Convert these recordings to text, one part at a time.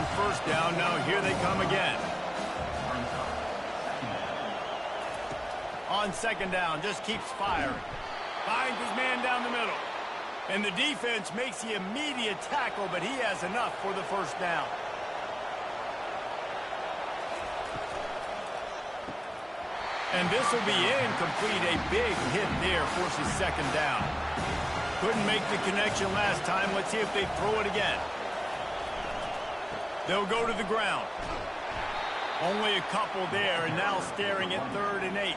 on first down. Now here they come again. On second down, just keeps firing. Finds his man down the middle. And the defense makes the immediate tackle, but he has enough for the first down. And this will be incomplete. A big hit there forces second down. Couldn't make the connection last time. Let's see if they throw it again. They'll go to the ground. Only a couple there, and now staring at 3rd and 8.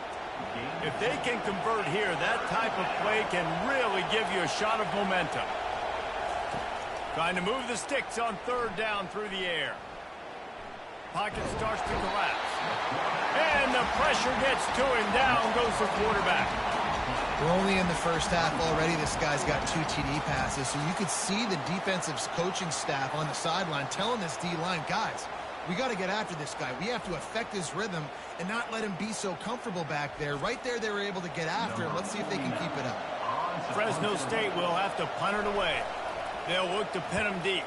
If they can convert here, that type of play can really give you a shot of momentum. Trying to move the sticks on 3rd down through the air. Pocket starts to collapse. And the pressure gets to him. Down goes the quarterback. We're only in the first half already. This guy's got 2 TD passes, so you could see the defensive coaching staff on the sideline telling this D-line, guys, we got to get after this guy. We have to affect his rhythm and not let him be so comfortable back there. Right there, they were able to get after him. Let's see if they can keep it up. Fresno State will have to punt it away. They'll look to pin him deep.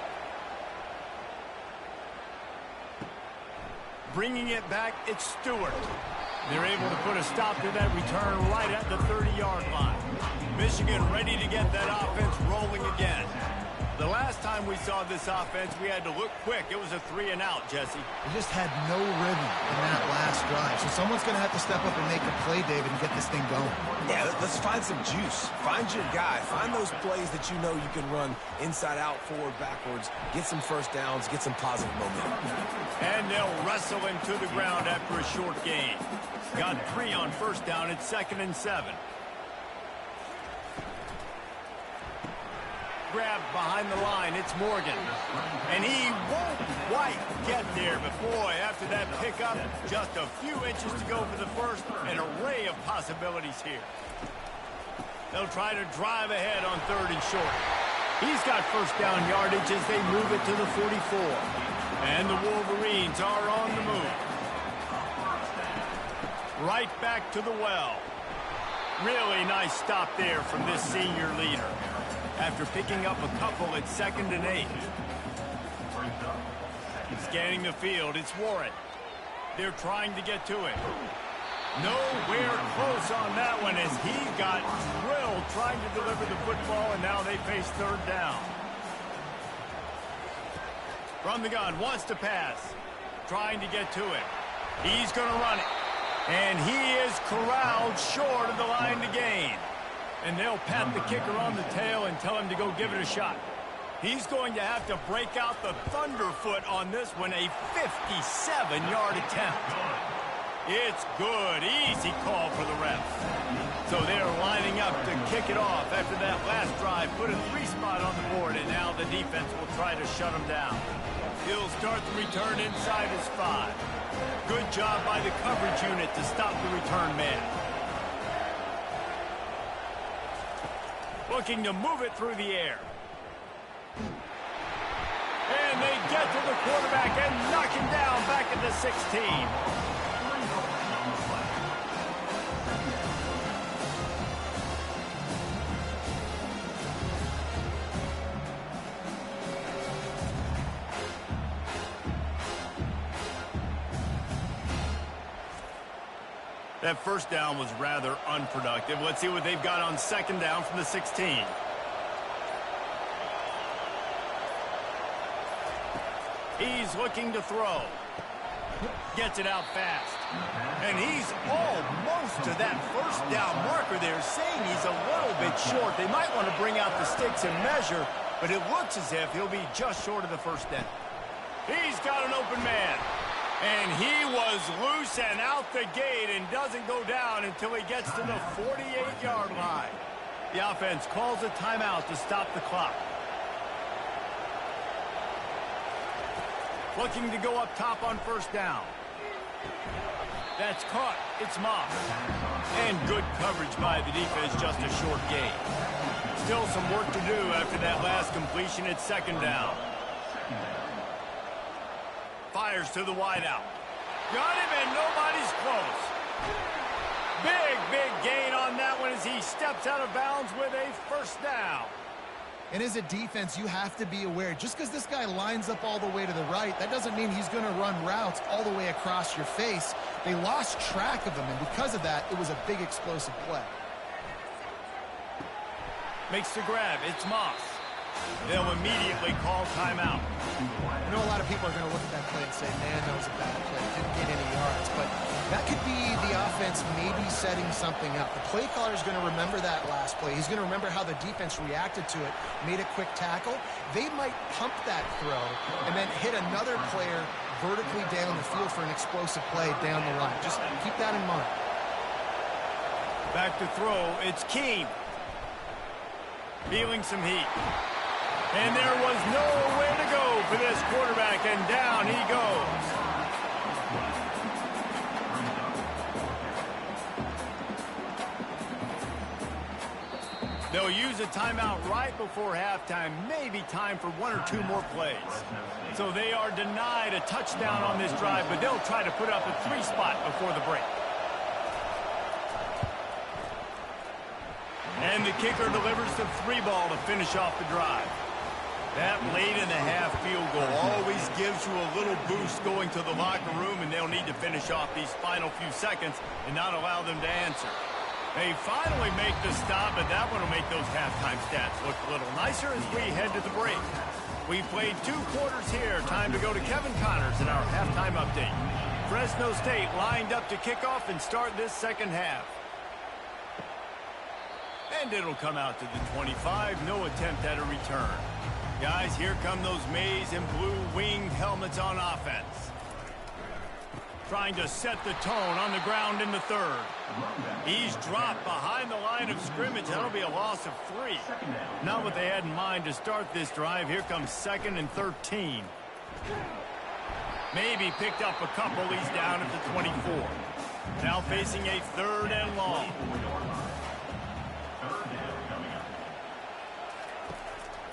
Bringing it back, it's Stewart. They're able to put a stop to that return right at the 30-yard line. Michigan ready to get that offense rolling again. The last time we saw this offense, we had to look quick. It was a 3-and-out, Jesse. We just had no rhythm in that last drive. So someone's going to have to step up and make a play, David, and get this thing going. Yeah, let's find some juice. Find your guy. Find those plays that you know you can run inside out, forward, backwards. Get some first downs. Get some positive momentum. And they'll wrestle him to the ground after a short gain. Got 3 on first down. It's 2nd and 7. Grabbed behind the line, it's Morgan. And he won't quite get there, but boy, after that pickup, just a few inches to go for the first. An array of possibilities here. They'll try to drive ahead on 3rd and short. He's got first down yardage as they move it to the 44. And the Wolverines are on the move. Right back to the well. Really nice stop there from this senior leader. After picking up a couple at 2nd and 8. Scanning the field, it's Warren. They're trying to get to him. Nowhere close on that one as he got drilled trying to deliver the football, and now they face 3rd down. From the gun, wants to pass. Trying to get to him. He's going to run it. And he is corralled short of the line to gain. And they'll pat the kicker on the tail and tell him to go give it a shot. He's going to have to break out the thunderfoot on this one, a 57-yard attempt. It's good. Easy call for the refs. So they're lining up to kick it off after that last drive. Put a 3-spot on the board, and now the defense will try to shut them down. He'll start the return inside his 5. Good job by the coverage unit to stop the return man. Looking to move it through the air. And they get to the quarterback and knock him down back at the 16. That first down was rather unproductive. Let's see what they've got on 2nd down from the 16. He's looking to throw. Gets it out fast. And he's almost to that first down marker there, saying he's a little bit short. They might want to bring out the sticks and measure, but it looks as if he'll be just short of the first down. He's got an open man. And he was loose and out the gate and doesn't go down until he gets to the 48-yard line. The offense calls a timeout to stop the clock. Looking to go up top on first down. That's caught. It's Moss. And good coverage by the defense, just a short gain. Still some work to do after that last completion at 2nd down. Fires to the wideout. Got him, and nobody's close. Big gain on that one as he steps out of bounds with a first down. And as a defense, you have to be aware, just because this guy lines up all the way to the right, that doesn't mean he's going to run routes all the way across your face. They lost track of him, and because of that, it was a big explosive play. Makes the grab. It's Moss. They'll immediately call timeout. I know a lot of people are going to look at that play and say, man, that was a bad play. Didn't get any yards. But that could be the offense maybe setting something up. The play caller is going to remember that last play. He's going to remember how the defense reacted to it, made a quick tackle. They might pump that throw and then hit another player vertically down the field for an explosive play down the line. Just keep that in mind. Back to throw. It's Keene. Feeling some heat. And there was nowhere to go for this quarterback, and down he goes. They'll use a timeout right before halftime, maybe time for one or two more plays. So they are denied a touchdown on this drive, but they'll try to put up a 3-spot before the break. And the kicker delivers the 3-ball to finish off the drive. That late-in-the-half field goal always gives you a little boost going to the locker room, and they'll need to finish off these final few seconds and not allow them to answer. They finally make the stop, but that one will make those halftime stats look a little nicer as we head to the break. We've played 2 quarters here. Time to go to Kevin Connors in our halftime update. Fresno State lined up to kick off and start this second half. And it'll come out to the 25. No attempt at a return. Guys, here come those maize and blue winged helmets on offense. Trying to set the tone on the ground in the third. He's dropped behind the line of scrimmage. That'll be a loss of 3. Not what they had in mind to start this drive. Here comes 2nd and 13. Maybe picked up a couple. He's down at the 24. Now facing a 3rd and long.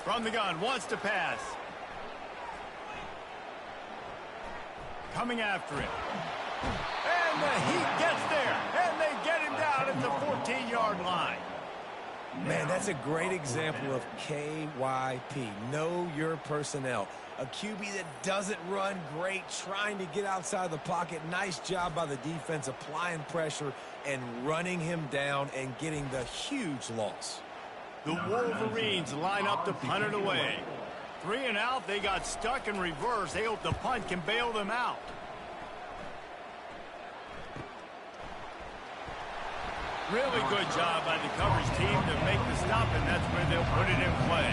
From the gun, wants to pass. Coming after it. And the heat gets there. And they get him down at the 14-yard line. Man, that's a great example of KYP. Know your personnel. A QB that doesn't run great, trying to get outside the pocket. Nice job by the defense, applying pressure and running him down and getting the huge loss. The Wolverines line up to punt it away. 3 and out. They got stuck in reverse. They hope the punt can bail them out. Really good job by the coverage team to make the stop, and that's where they'll put it in play.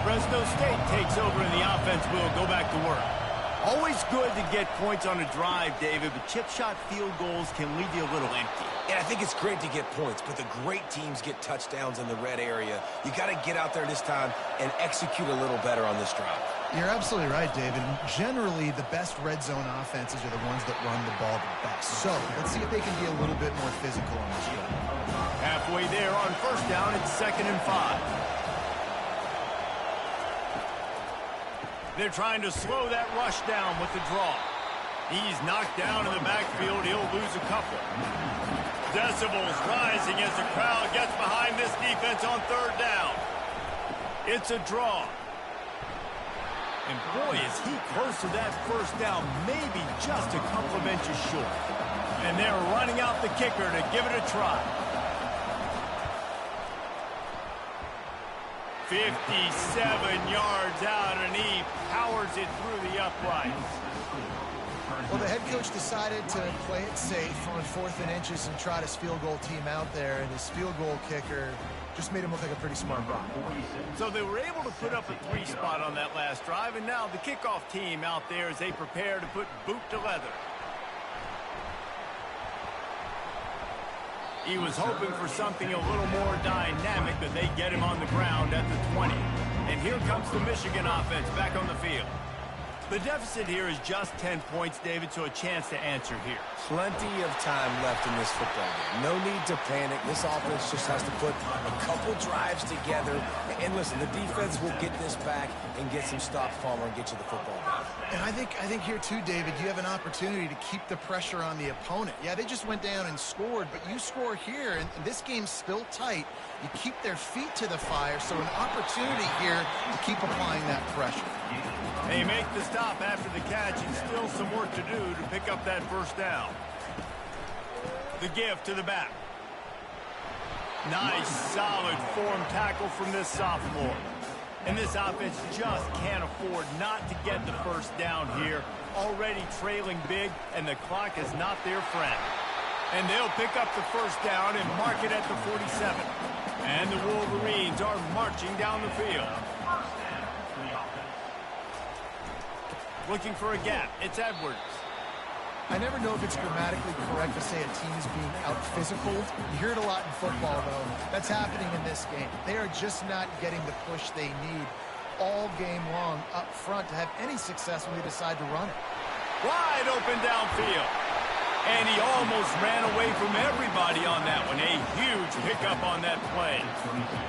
Fresno State takes over, and the offense will go back to work. Always good to get points on a drive, David, but chip shot field goals can leave you a little empty. And I think it's great to get points, but the great teams get touchdowns in the red area. You got to get out there this time and execute a little better on this drive. You're absolutely right, David. Generally, the best red zone offenses are the ones that run the ball the best. So let's see if they can be a little bit more physical on this drive. Halfway there on 1st down, it's 2nd and 5. They're trying to slow that rush down with the draw. He's knocked down in the backfield. He'll lose a couple. Decibels rising as the crowd gets behind this defense on 3rd down. It's a draw. And boy, is he close to that 1st down, maybe just a couple of inches short. And they're running out the kicker to give it a try. 57 yards out, and he powers it through the uprights. Well, the head coach decided to play it safe on 4th and inches and trot his field goal team out there, and his field goal kicker just made him look like a pretty smart guy. So they were able to put up a 3-spot on that last drive, and now the kickoff team out there as they prepare to put boot to leather. He was hoping for something a little more dynamic, but they get him on the ground at the 20. And here comes the Michigan offense back on the field. The deficit here is just 10 points, David, so a chance to answer here. Plenty of time left in this football game. No need to panic. This offense just has to put a couple drives together. And listen, the defense will get this back and get some stops, Palmer, and get you the football back. And I think here too, David, you have an opportunity to keep the pressure on the opponent. Yeah, they just went down and scored, but you score here, and this game's still tight. You keep their feet to the fire, so an opportunity here to keep applying that pressure. They make the stop after the catch, and still some work to do to pick up that first down. The give to the back. Nice, solid form tackle from this sophomore. And this offense just can't afford not to get the first down here. Already trailing big, and the clock is not their friend. And they'll pick up the first down and mark it at the 47. And the Wolverines are marching down the field. Looking for a gap. It's Edwards. I never know if it's grammatically correct to say a team is being out-physicaled. You hear it a lot in football, though. That's happening in this game. They are just not getting the push they need all game long up front to have any success when they decide to run it. Wide open downfield. And he almost ran away from everybody on that one. A huge pickup on that play.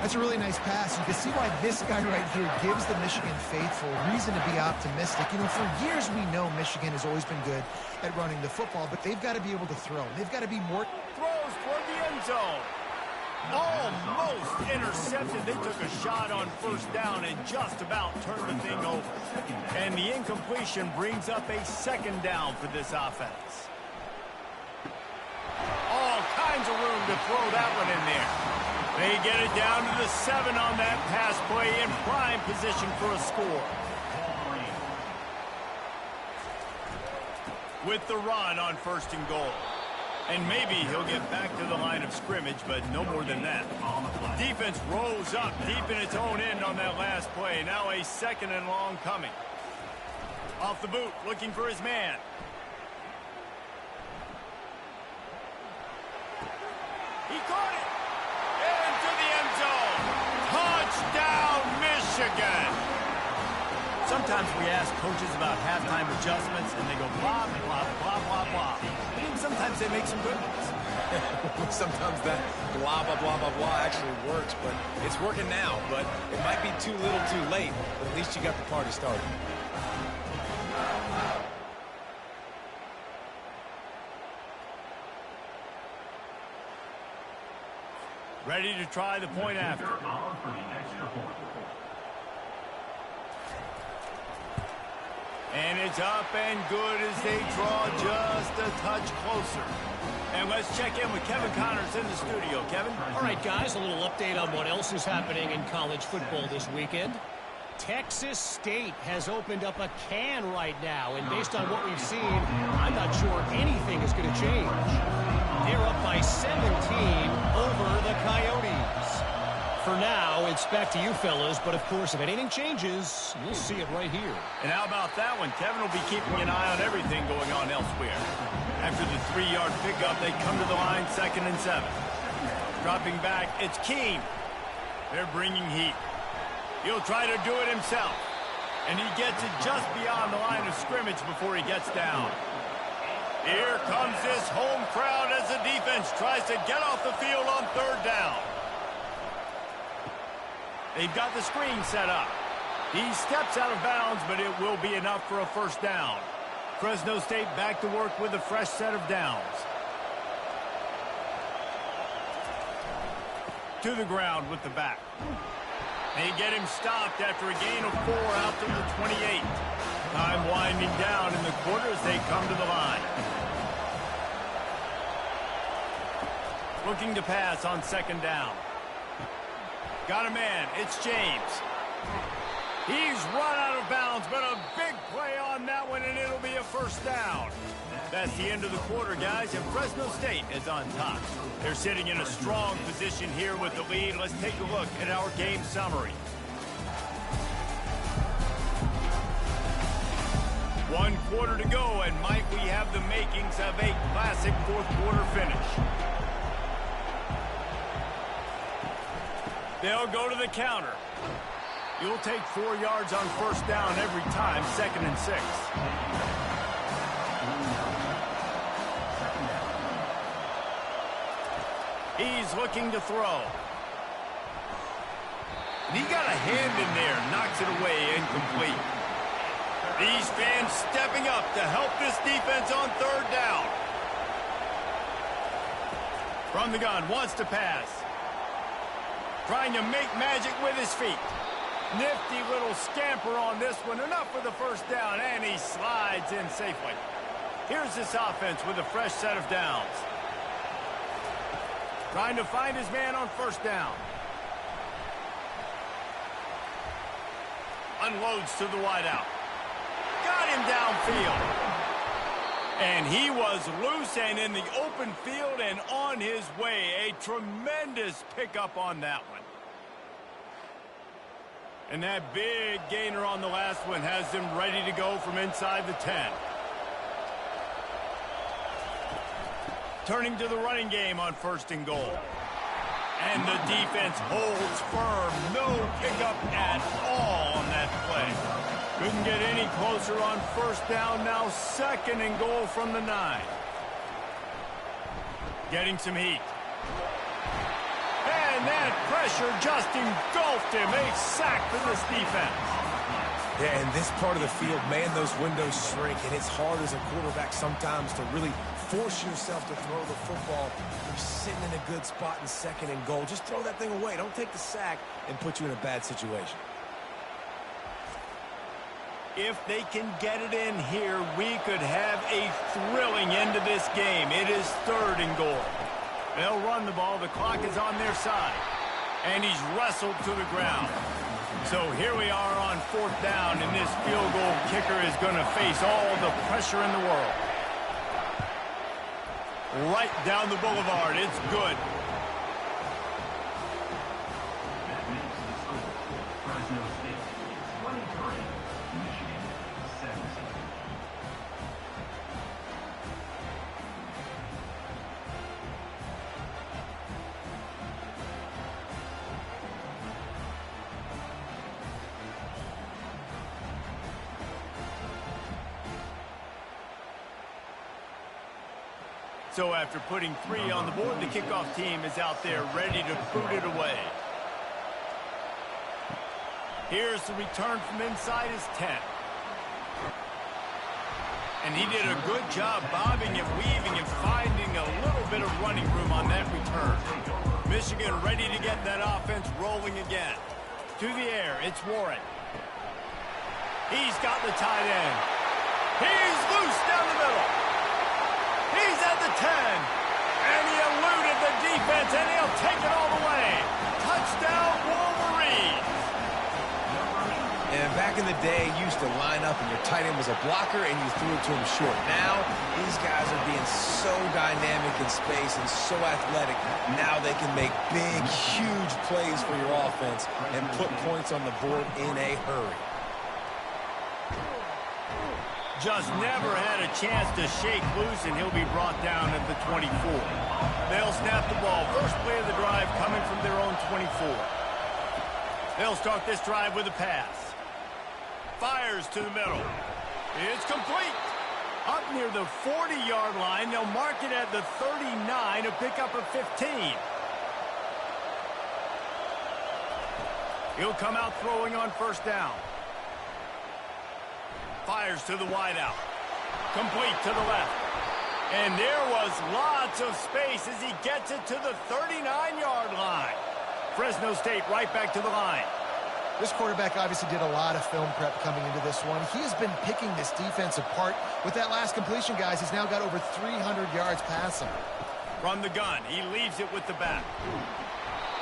That's a really nice pass. You can see why this guy right here gives the Michigan faithful reason to be optimistic. You know, for years we know Michigan has always been good at running the football, but they've got to be able to throw. They've got to be more... Throws toward the end zone. Almost intercepted. They took a shot on first down and just about turned the thing over. And the incompletion brings up a second down for this offense. All kinds of room to throw that one in there. They get it down to the 7 on that pass play in prime position for a score. With the run on 1st and goal. And maybe he'll get back to the line of scrimmage, but no more than that. Defense rose up deep in its own end on that last play. Now a 2nd and long coming. Off the boot, looking for his man. He caught it. Into the end zone. Touchdown, Michigan. Sometimes we ask coaches about halftime adjustments, and they go blah, blah, blah, blah, blah. And sometimes they make some good ones. Sometimes that blah, blah, blah, blah, blah actually works, but it's working now. But it might be too little too late, but at least you got the party started. Ready to try the point after. And it's up and good as they draw just a touch closer. And let's check in with Kevin Connors in the studio. Kevin? All right, guys, a little update on what else is happening in college football this weekend. Texas State has opened up a can right now, and based on what we've seen, I'm not sure anything is going to change. They're up by 17 over the Coyotes. For now, it's back to you fellas, but of course, if anything changes, you'll see it right here. And how about that one? Kevin will be keeping an eye on everything going on elsewhere. After the 3-yard pickup, they come to the line 2nd and 7. Dropping back, it's Keene. They're bringing heat. He'll try to do it himself. And he gets it just beyond the line of scrimmage before he gets down. Here comes this home crowd as the defense tries to get off the field on 3rd down. They've got the screen set up. He steps out of bounds, but it will be enough for a first down. Fresno State back to work with a fresh set of downs. To the ground with the back. They get him stopped after a gain of 4 out to the 28. Time winding down in the quarter as they come to the line. Looking to pass on 2nd down. Got a man. It's James. He's run out of bounds, but a big play on that one, and it'll be a first down. That's the end of the quarter, guys, and Fresno State is on top. They're sitting in a strong position here with the lead. Let's take a look at our game summary. 1 quarter to go, and might we have the makings of a classic 4th quarter finish. They'll go to the counter. You'll take 4 yards on first down every time, 2nd and 6. He's looking to throw. And he got a hand in there, knocks it away, incomplete. These fans stepping up to help this defense on third down. From the gun, wants to pass. Trying to make magic with his feet. Nifty little scamper on this one. Enough for the first down, and he slides in safely. Here's this offense with a fresh set of downs. Trying to find his man on first down. Unloads to the wideout. Got him downfield. And he was loose and in the open field and on his way. A tremendous pickup on that one. And that big gainer on the last one has them ready to go from inside the 10. Turning to the running game on first and goal. And the defense holds firm. No pickup at all on that play. Couldn't get any closer on first down. Now second and goal from the 9. Getting some heat. And that pressure just engulfed him. A sack for this defense. Yeah, in this part of the field, man, those windows shrink, and it's hard as a quarterback sometimes to really force yourself to throw the football. You're sitting in a good spot in second and goal. Just throw that thing away. Don't take the sack and put you in a bad situation. If they can get it in here, we could have a thrilling end to this game. It is third and goal. They'll run the ball. The clock is on their side. And he's wrestled to the ground. So here we are on fourth down, and this field goal kicker is going to face all the pressure in the world. Right down the boulevard. It's good. So after putting 3 on the board, the kickoff team is out there ready to boot it away. Here's the return from inside his 10. And he did a good job bobbing and weaving and finding a little bit of running room on that return. Michigan ready to get that offense rolling again. To the air, it's Warren. He's got the tight end. He's loose down the middle. He's at the 10, and he eluded the defense, and he'll take it all the way. Touchdown, Wolverines. And back in the day, you used to line up, and your tight end was a blocker, and you threw it to him short. Now, these guys are being so dynamic in space and so athletic. Now they can make big, huge plays for your offense and put points on the board in a hurry. Just never had a chance to shake loose, and he'll be brought down at the 24. They'll snap the ball. First play of the drive coming from their own 24. They'll start this drive with a pass. Fires to the middle. It's complete. Up near the 40-yard line. They'll mark it at the 39 to pick up a 15. He'll come out throwing on first down. Fires to the wideout. Complete to the left. And there was lots of space as he gets it to the 39-yard line. Fresno State right back to the line. This quarterback obviously did a lot of film prep coming into this one. He has been picking this defense apart. With that last completion, guys, he's now got over 300 yards passing. From the gun, he leaves it with the back.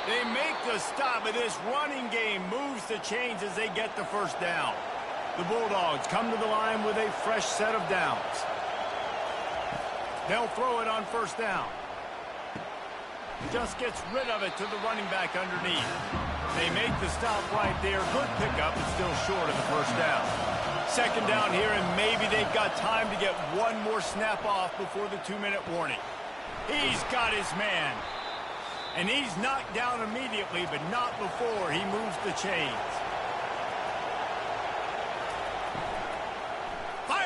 They make the stop, but this running game moves the chains as they get the first down. The Bulldogs come to the line with a fresh set of downs. They'll throw it on first down. Just gets rid of it to the running back underneath. They make the stop right there. Good pickup, but still short of the first down. Second down here, and maybe they've got time to get one more snap off before the 2-minute warning. He's got his man. And he's knocked down immediately, but not before he moves the chains.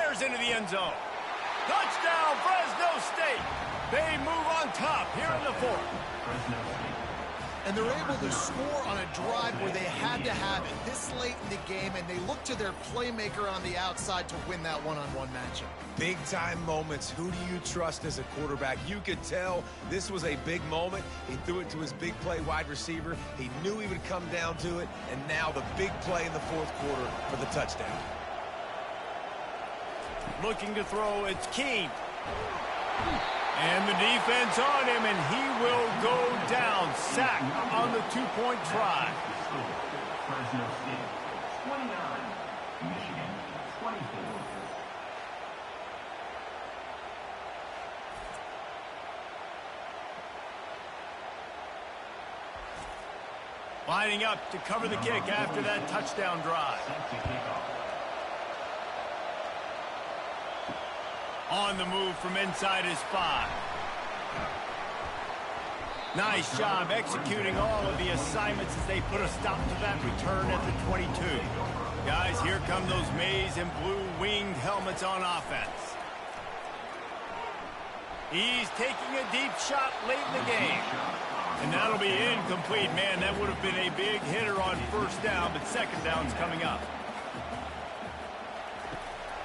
Into the end zone. Touchdown, Fresno State. They move on top here in the fourth. And they're able to score on a drive where they had to have it this late in the game, and they look to their playmaker on the outside to win that one-on-one matchup. Big-time moments. Who do you trust as a quarterback? You could tell this was a big moment. He threw it to his big play wide receiver. He knew he would come down to it, and now the big play in the fourth quarter for the touchdown. Looking to throw, it's Keene. And the defense on him, and he will go down. Sack on the two-point try. Lining up to cover the kick after that touchdown drive. On the move from inside his 5. Nice job executing all of the assignments as they put a stop to that return at the 22. Guys, here come those maize and blue winged helmets on offense. He's taking a deep shot late in the game. And that'll be incomplete. Man, that would have been a big hitter on first down, but second down's coming up.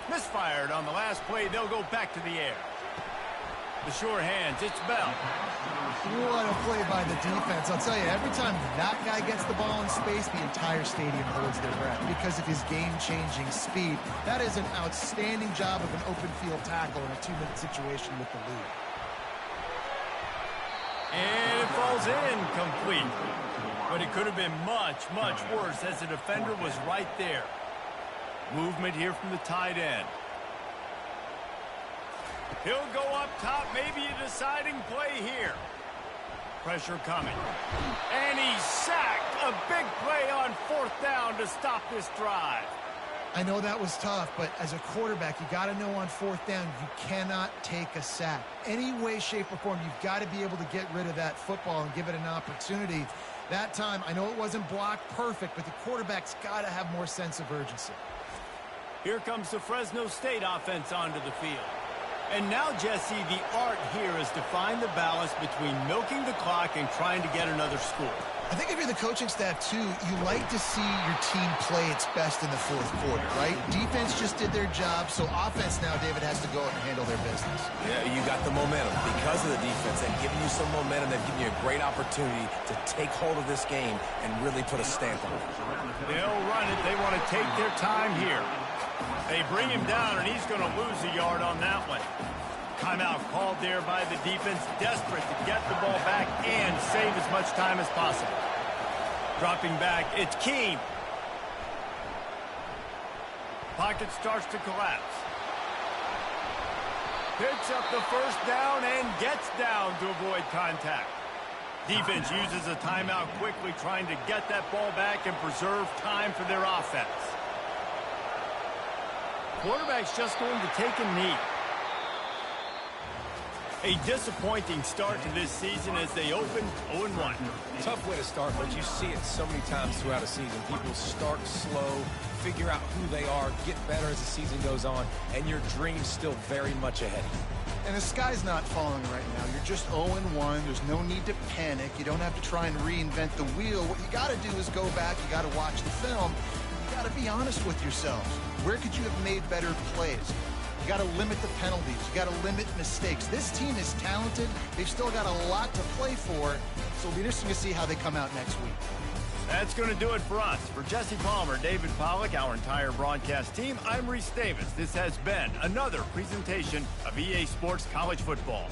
Misfired on the last play. They'll go back to the air. The sure hands. It's Bell. What a play by the defense. I'll tell you, every time that guy gets the ball in space, the entire stadium holds their breath because of his game-changing speed. That is an outstanding job of an open field tackle in a 2-minute situation with the lead. And it falls incomplete. But it could have been much, much worse as the defender was right there. Movement here from the tight end. He'll go up top, maybe a deciding play here. Pressure coming. And he's sacked. A big play on fourth down to stop this drive. I know that was tough, but as a quarterback, you got to know on fourth down, you cannot take a sack. Any way, shape, or form, you've got to be able to get rid of that football and give it an opportunity. That time, I know it wasn't blocked perfect, but the quarterback's got to have more sense of urgency. Here comes the Fresno State offense onto the field. And now, Jesse, the art here is to find the balance between milking the clock and trying to get another score. I think if you're the coaching staff, too, you like to see your team play its best in the fourth quarter, right? Defense just did their job, so offense now, David, has to go out and handle their business. Yeah, you got the momentum. Because of the defense, they've given you some momentum. They've given you a great opportunity to take hold of this game and really put a stamp on it. They'll run it. They want to take their time here. They bring him down, and he's going to lose a yard on that one. Timeout called there by the defense, desperate to get the ball back and save as much time as possible. Dropping back, it's Keene. Pocket starts to collapse. Picks up the first down and gets down to avoid contact. Defense uses a timeout quickly, trying to get that ball back and preserve time for their offense. Quarterback's just going to take a knee. A disappointing start to this season as they open 0-1. Tough way to start, but you see it so many times throughout a season. People start slow, figure out who they are, get better as the season goes on, and your dream's still very much ahead. And the sky's not falling right now. You're just 0-1. There's no need to panic. You don't have to try and reinvent the wheel. What you got to do is go back. You got to watch the film. You got to be honest with yourselves. Where could you have made better plays? You got to limit the penalties. You got to limit mistakes. This team is talented. They've still got a lot to play for. So it'll be interesting to see how they come out next week. That's going to do it for us. For Jesse Palmer, David Pollack, our entire broadcast team, I'm Reese Davis. This has been another presentation of EA Sports College Football.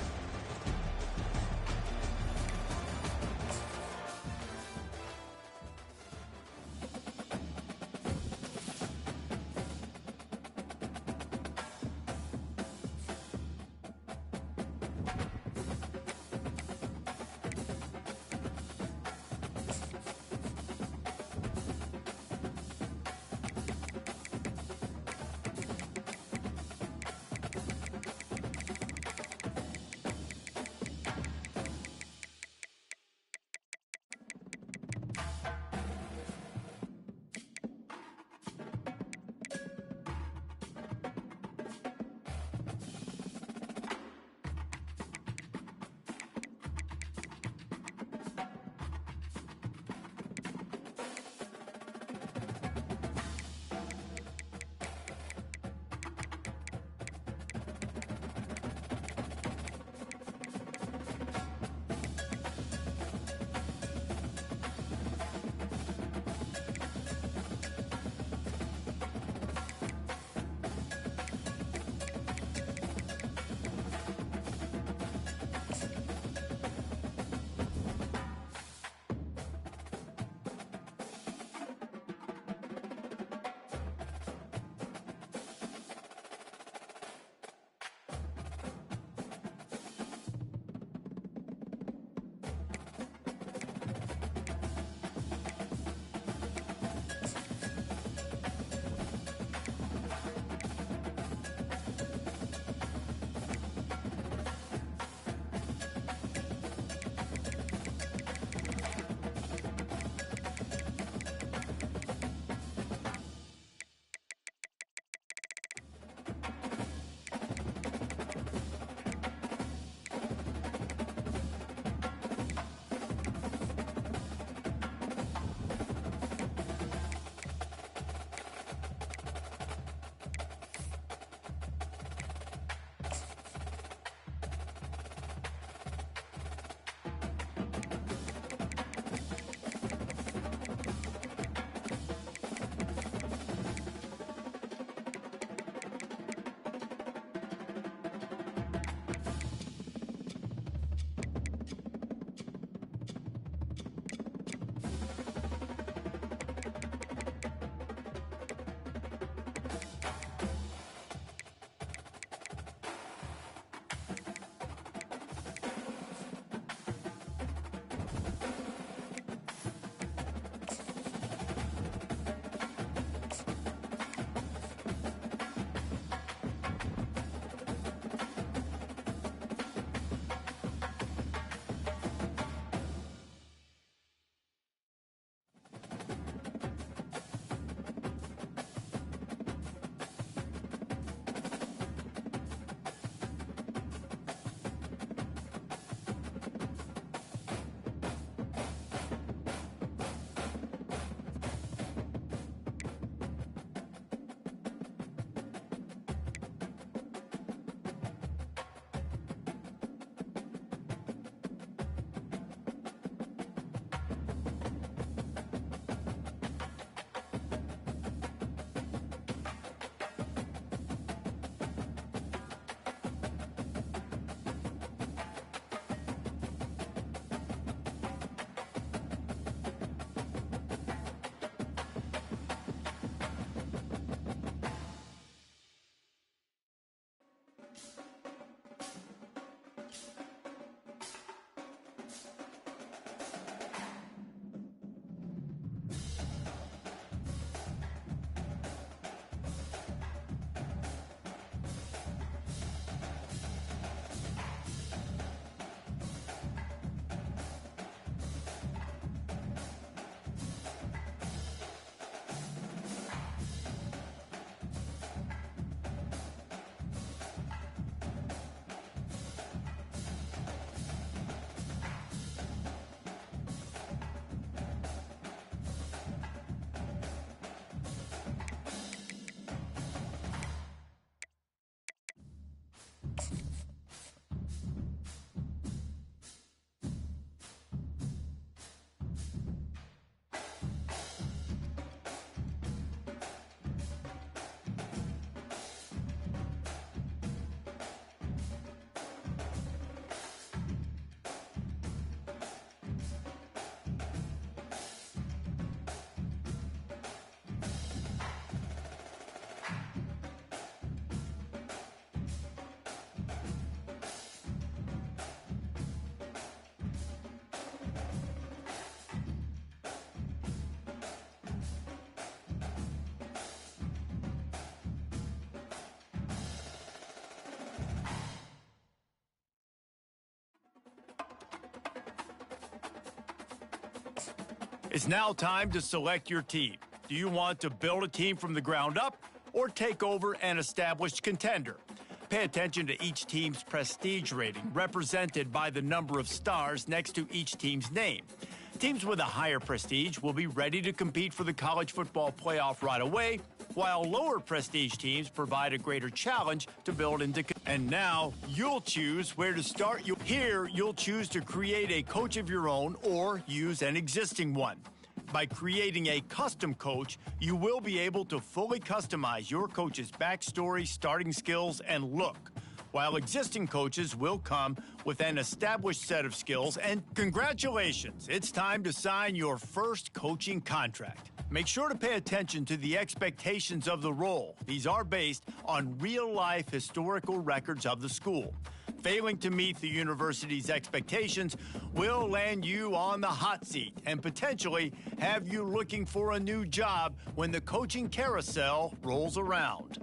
It's now time to select your team. Do you want to build a team from the ground up or take over an established contender? Pay attention to each team's prestige rating, represented by the number of stars next to each team's name. Teams with a higher prestige will be ready to compete for the college football playoff right away, while lower prestige teams provide a greater challenge to build into. And now you'll choose where to start. Here, you'll choose to create a coach of your own or use an existing one. By creating a custom coach, you will be able to fully customize your coach's backstory, starting skills, and look, while existing coaches will come with an established set of skills. And congratulations, it's time to sign your first coaching contract. Make sure to pay attention to the expectations of the role. These are based on real-life historical records of the school. Failing to meet the university's expectations will land you on the hot seat and potentially have you looking for a new job when the coaching carousel rolls around.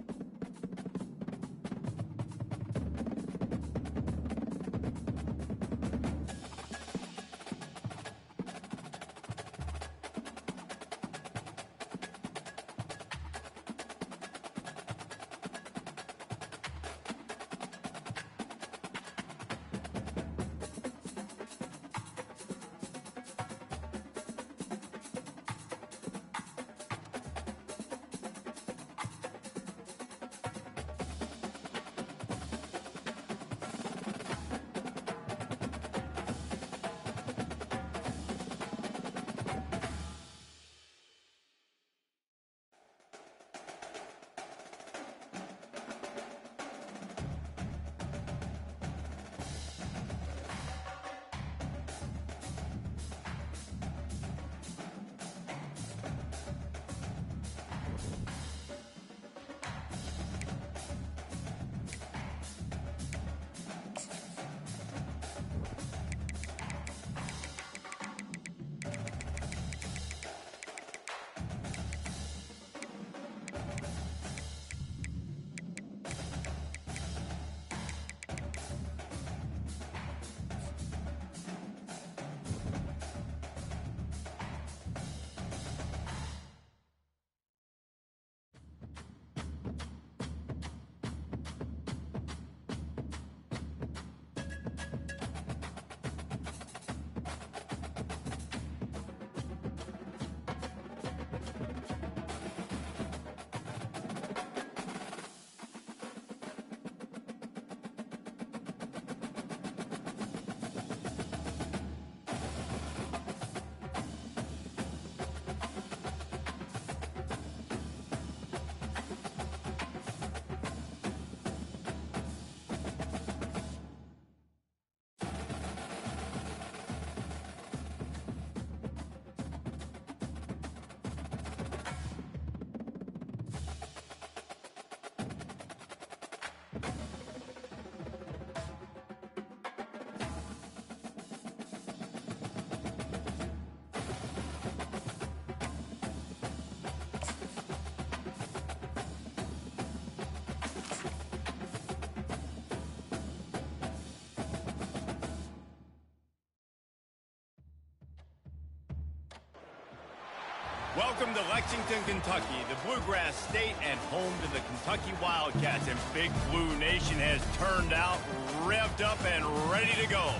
Welcome to Lexington, Kentucky, the Bluegrass State and home to the Kentucky Wildcats. And Big Blue Nation has turned out, revved up, and ready to go.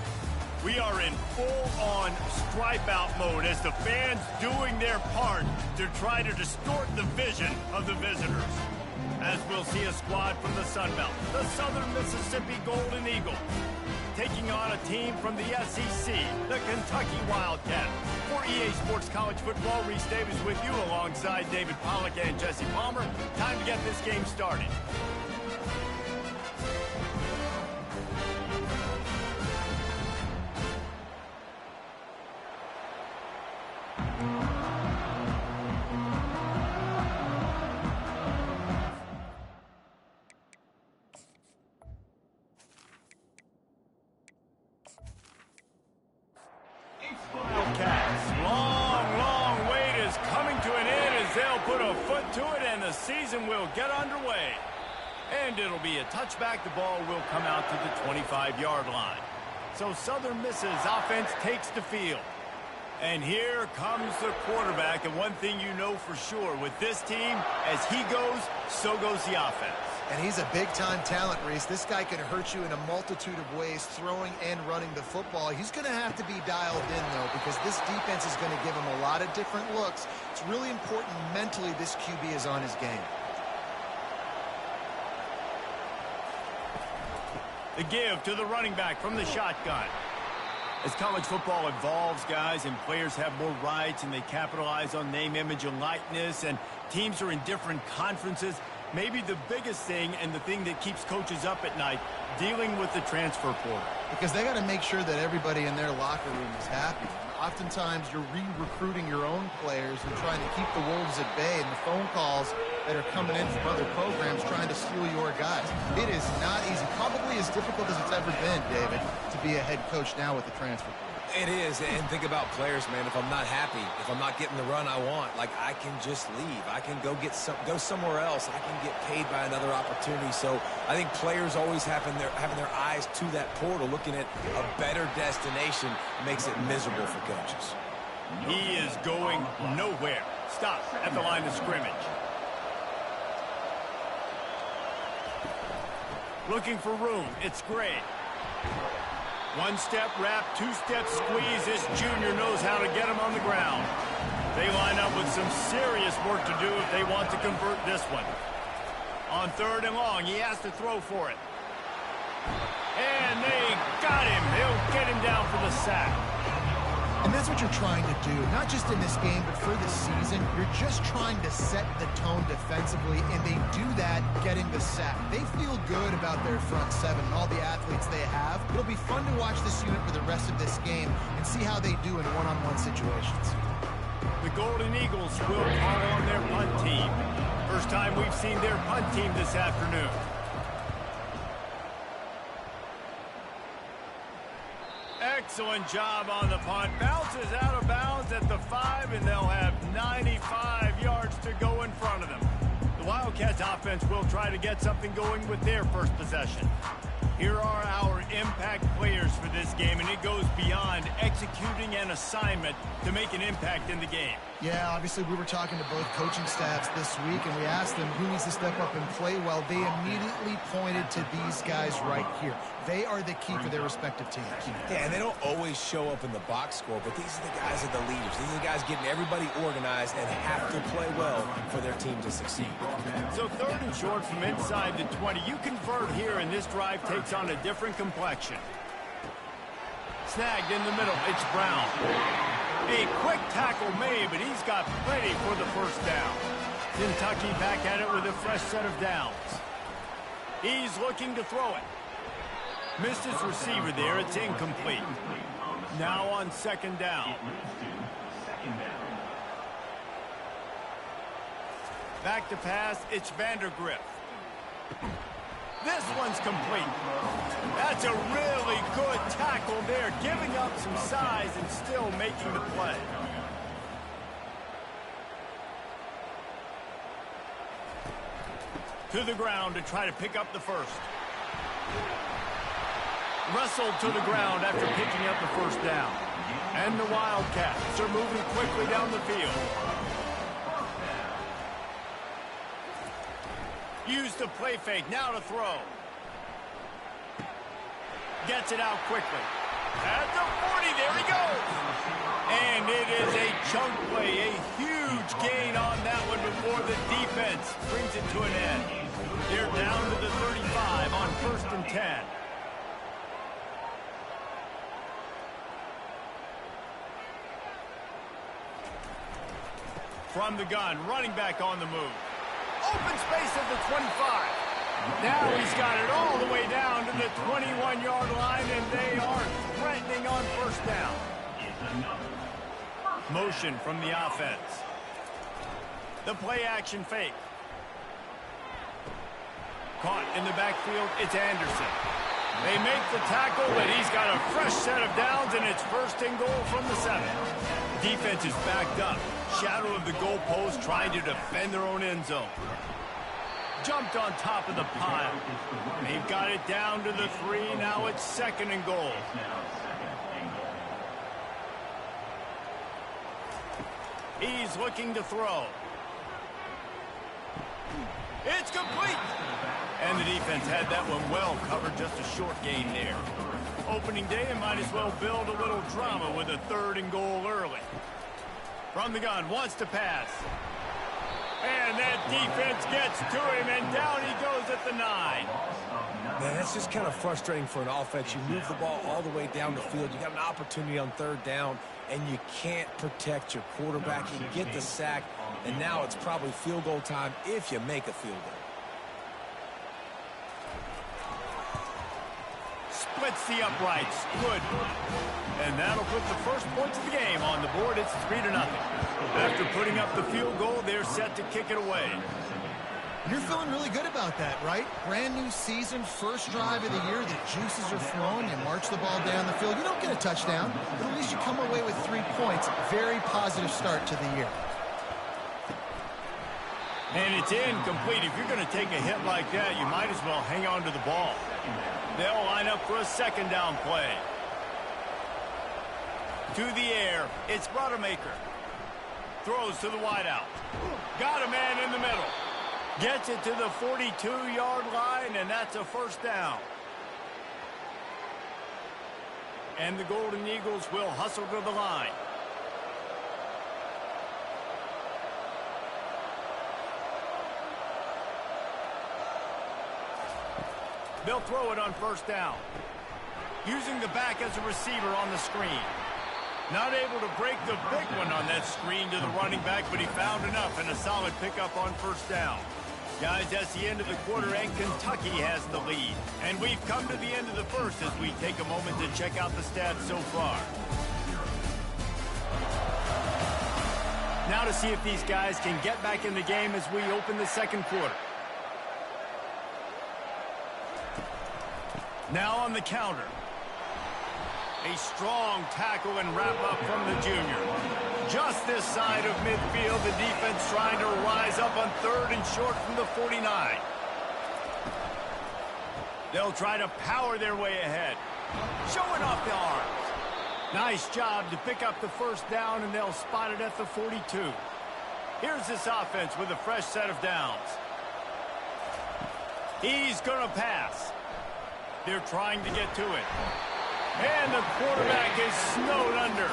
We are in full-on stripe-out mode as the fans doing their part to try to distort the vision of the visitors. As we'll see a squad from the Sun Belt, the Southern Mississippi Golden Eagle, taking on a team from the SEC, the Kentucky Wildcats. For EA Sports College Football, Reese Davis with you alongside David Pollack and Jesse Palmer. Time to get this game started. Season will get underway, and it'll be a touchback. The ball will come out to the 25-yard line. So Southern Miss's offense takes the field. And here comes the quarterback, and one thing you know for sure, with this team, as he goes, so goes the offense. And he's a big-time talent, Reese. This guy can hurt you in a multitude of ways, throwing and running the football. He's going to have to be dialed in, though, because this defense is going to give him a lot of different looks. It's really important mentally this QB is on his game. The give to the running back from the shotgun. As college football evolves, guys, and players have more rights and they capitalize on name, image, and likeness, and teams are in different conferences, maybe the biggest thing and the thing that keeps coaches up at night, dealing with the transfer portal. Because they got to make sure that everybody in their locker room is happy. Oftentimes, you're re-recruiting your own players and trying to keep the wolves at bay, and the phone calls that are coming in from other programs trying to steal your guys. It is not easy. Probably as difficult as it's ever been, David, to be a head coach now with the transfer portal. It is, and think about players, man. If I'm not happy, if I'm not getting the run I want, like, I can just leave. I can go somewhere else. I can get paid by another opportunity. So I think players always having their eyes to that portal, looking at a better destination, makes it miserable for coaches. He is going nowhere. Stop at the line of scrimmage. Looking for room. It's great. One-step wrap, two-step squeeze. This junior knows how to get him on the ground. They line up with some serious work to do if they want to convert this one. On 3rd and long, he has to throw for it. And they got him. They'll get him down for the sack. And that's what you're trying to do, not just in this game, but for the season. You're just trying to set the tone defensively, and they do that getting the sack. They feel good about their front seven and all the athletes they have. It'll be fun to watch this unit for the rest of this game and see how they do in one-on-one situations. The Golden Eagles will call on their punt team. First time we've seen their punt team this afternoon. Excellent job on the punt. Bounces out of bounds at the 5, and they'll have 95 yards to go in front of them. The Wildcats offense will try to get something going with their first possession. Here are our impact players for this game, and it goes beyond executing an assignment to make an impact in the game. Yeah, obviously we were talking to both coaching staffs this week, and we asked them who needs to step up and play well. They immediately pointed to these guys right here. They are the key for their respective teams. Yeah, and they don't always show up in the box score, but these are the guys that are the leaders. These are the guys getting everybody organized and have to play well for their team to succeed. So 3rd and short from inside the 20. You convert here, and this drive takes on a different complexion. Snagged in the middle. It's Brown. A quick tackle made, but he's got plenty for the first down. Kentucky back at it with a fresh set of downs. He's looking to throw it. Missed his receiver there. It's incomplete. Now on 2nd down. Back to pass. It's Vandergrift. This one's complete. That's a really good tackle there, giving up some size and still making the play. To the ground to try to pick up the first. Wrestled to the ground after picking up the first down. And the Wildcats are moving quickly down the field. Use the play fake, now to throw. Gets it out quickly. At the 40, there he goes. And it is a chunk play, a huge gain on that one before the defense brings it to an end. They're down to the 35 on 1st and 10. From the gun, running back on the move. Open space at the 25. Now he's got it all the way down to the 21-yard line, and they are threatening on 1st down. Motion from the offense. The play action fake. Caught in the backfield, it's Anderson. They make the tackle, but he's got a fresh set of downs, and it's 1st and goal from the 7. Defense is backed up. Shadow of the goalpost, trying to defend their own end zone. Jumped on top of the pile. They've got it down to the 3. Now it's 2nd and goal. He's looking to throw. It's complete. And the defense had that one well covered, just a short gain there. Opening day, and might as well build a little drama with a 3rd and goal early. From the gun, wants to pass. And that defense gets to him, and down he goes at the 9. Man, that's just kind of frustrating for an offense. You move the ball all the way down the field. You got an opportunity on 3rd down, and you can't protect your quarterback. You get the sack, and now it's probably field goal time if you make a field goal. Splits the uprights. Good. And that'll put the first points of the game on the board. It's 3-0. After putting up the field goal, they're set to kick it away. You're feeling really good about that, right? Brand new season, first drive of the year. The juices are flowing. You march the ball down the field. You don't get a touchdown, but at least you come away with 3 points. Very positive start to the year. And it's incomplete. If you're going to take a hit like that, you might as well hang on to the ball. They'll line up for a 2nd down play. To the air, it's Rodemaker. Throws to the wideout. Got a man in the middle. Gets it to the 42-yard line, and that's a 1st down. And the Golden Eagles will hustle to the line. They'll throw it on 1st down. Using the back as a receiver on the screen. Not able to break the big one on that screen to the running back, but he found enough and a solid pickup on 1st down. Guys, that's the end of the quarter, and Kentucky has the lead. And we've come to the end of the first as we take a moment to check out the stats so far. Now to see if these guys can get back in the game as we open the 2nd quarter. Now on the counter. A strong tackle and wrap-up from the junior. Just this side of midfield, the defense trying to rise up on 3rd and short from the 49. They'll try to power their way ahead. Showing off the arms. Nice job to pick up the 1st down, and they'll spot it at the 42. Here's this offense with a fresh set of downs. He's going to pass. They're trying to get to it. And the quarterback is snowed under.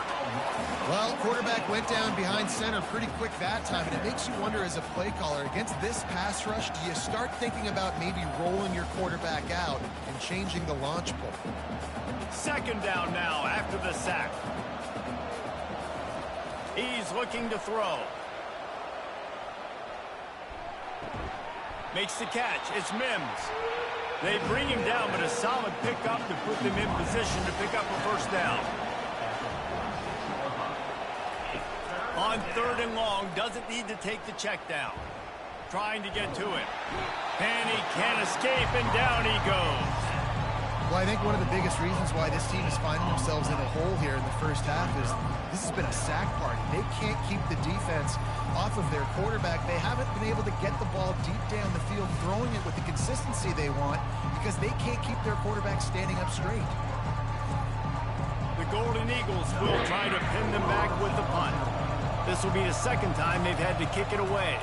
Well, quarterback went down behind center pretty quick that time, and it makes you wonder as a play caller, against this pass rush, do you start thinking about maybe rolling your quarterback out and changing the launch point? 2nd down now after the sack. He's looking to throw. Makes the catch. It's Mims. They bring him down, but a solid pickup to put them in position to pick up a 1st down. On 3rd and long, doesn't need to take the check down. Trying to get to it. And he can't escape, and down he goes. Well, I think one of the biggest reasons why this team is finding themselves in a hole here in the first half is this has been a sack party. They can't keep the defense off of their quarterback. They haven't been able to get the ball deep down the field, throwing it with the consistency they want because they can't keep their quarterback standing up straight. The Golden Eagles will try to pin them back with the punt. This will be the 2nd time they've had to kick it away.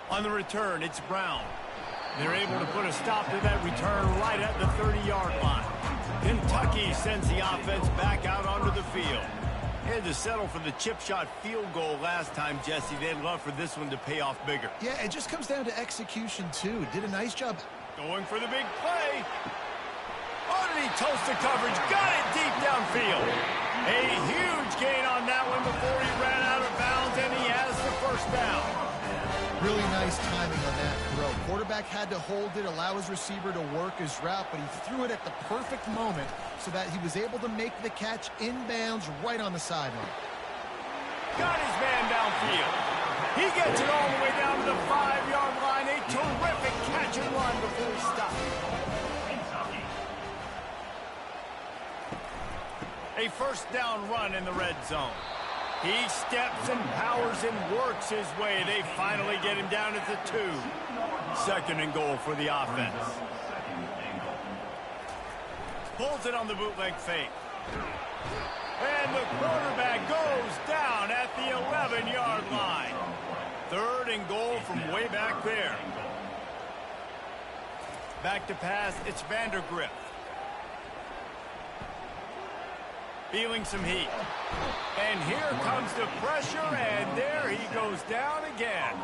On the return, it's Brown. They're able to put a stop to that return right at the 30-yard line. Kentucky sends the offense back out onto the field. Had to settle for the chip shot field goal last time, Jesse. They'd love for this one to pay off bigger. Yeah, it just comes down to execution, too. Did a nice job. Going for the big play. Oh, did he toast the coverage? Got it deep downfield. A huge gain on that one before he ran out of bounds, and he has the 1st down. Really nice timing on that throw. Quarterback had to hold it, allow his receiver to work his route, but he threw it at the perfect moment so that he was able to make the catch inbounds right on the sideline. Got his man downfield. He gets it all the way down to the 5-yard line. A terrific catch and run before he stopped. A 1st down run in the red zone. He steps and powers and works his way. They finally get him down at the 2. 2nd and goal for the offense. Pulls it on the bootleg fake. And the quarterback goes down at the 11-yard line. 3rd and goal from way back there. Back to pass, it's Vandergrift. Feeling some heat. And here comes the pressure, and there he goes down again.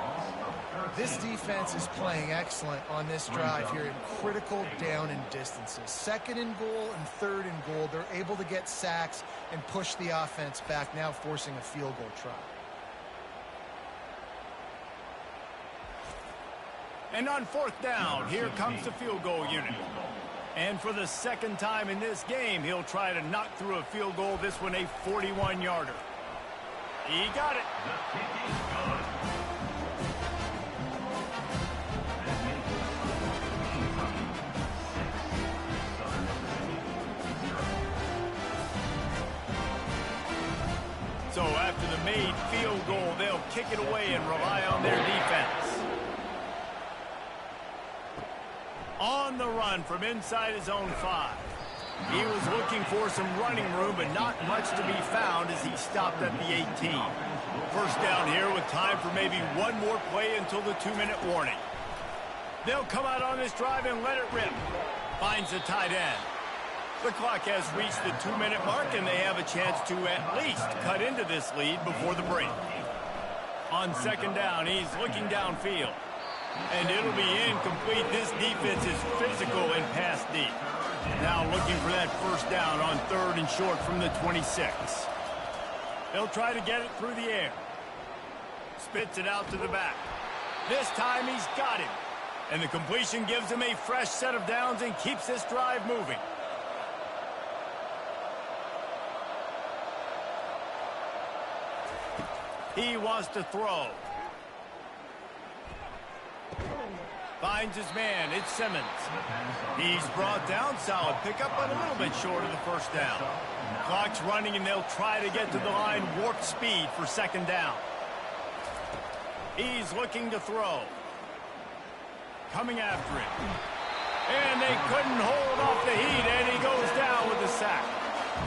This defense is playing excellent on this drive here in critical down and distances. 2nd and goal and 3rd and goal. They're able to get sacks and push the offense back, now forcing a field goal try. And on 4th down, here comes the field goal unit. And for the 2nd time in this game, he'll try to knock through a field goal, this one a 41-yarder. He got it. So after the made field goal, they'll kick it away and rely on their defense. On the run from inside his own 5. He was looking for some running room, but not much to be found as he stopped at the 18. 1st down here with time for maybe one more play until the 2-minute warning. They'll come out on this drive and let it rip. Finds the tight end. The clock has reached the 2-minute mark, and they have a chance to at least cut into this lead before the break. On 2nd down, he's looking downfield. And it'll be incomplete. This defense is physical and pass deep. Now looking for that 1st down on 3rd and short from the 26. They'll try to get it through the air. Spits it out to the back. This time he's got him. And the completion gives him a fresh set of downs and keeps this drive moving. He wants to throw. Finds his man. It's Simmons. He's brought down. Solid pickup, but a little bit short of the 1st down. Clock's running, and they'll try to get to the line. Warp speed for 2nd down. He's looking to throw. Coming after it. And they couldn't hold off the heat, and he goes down with a sack.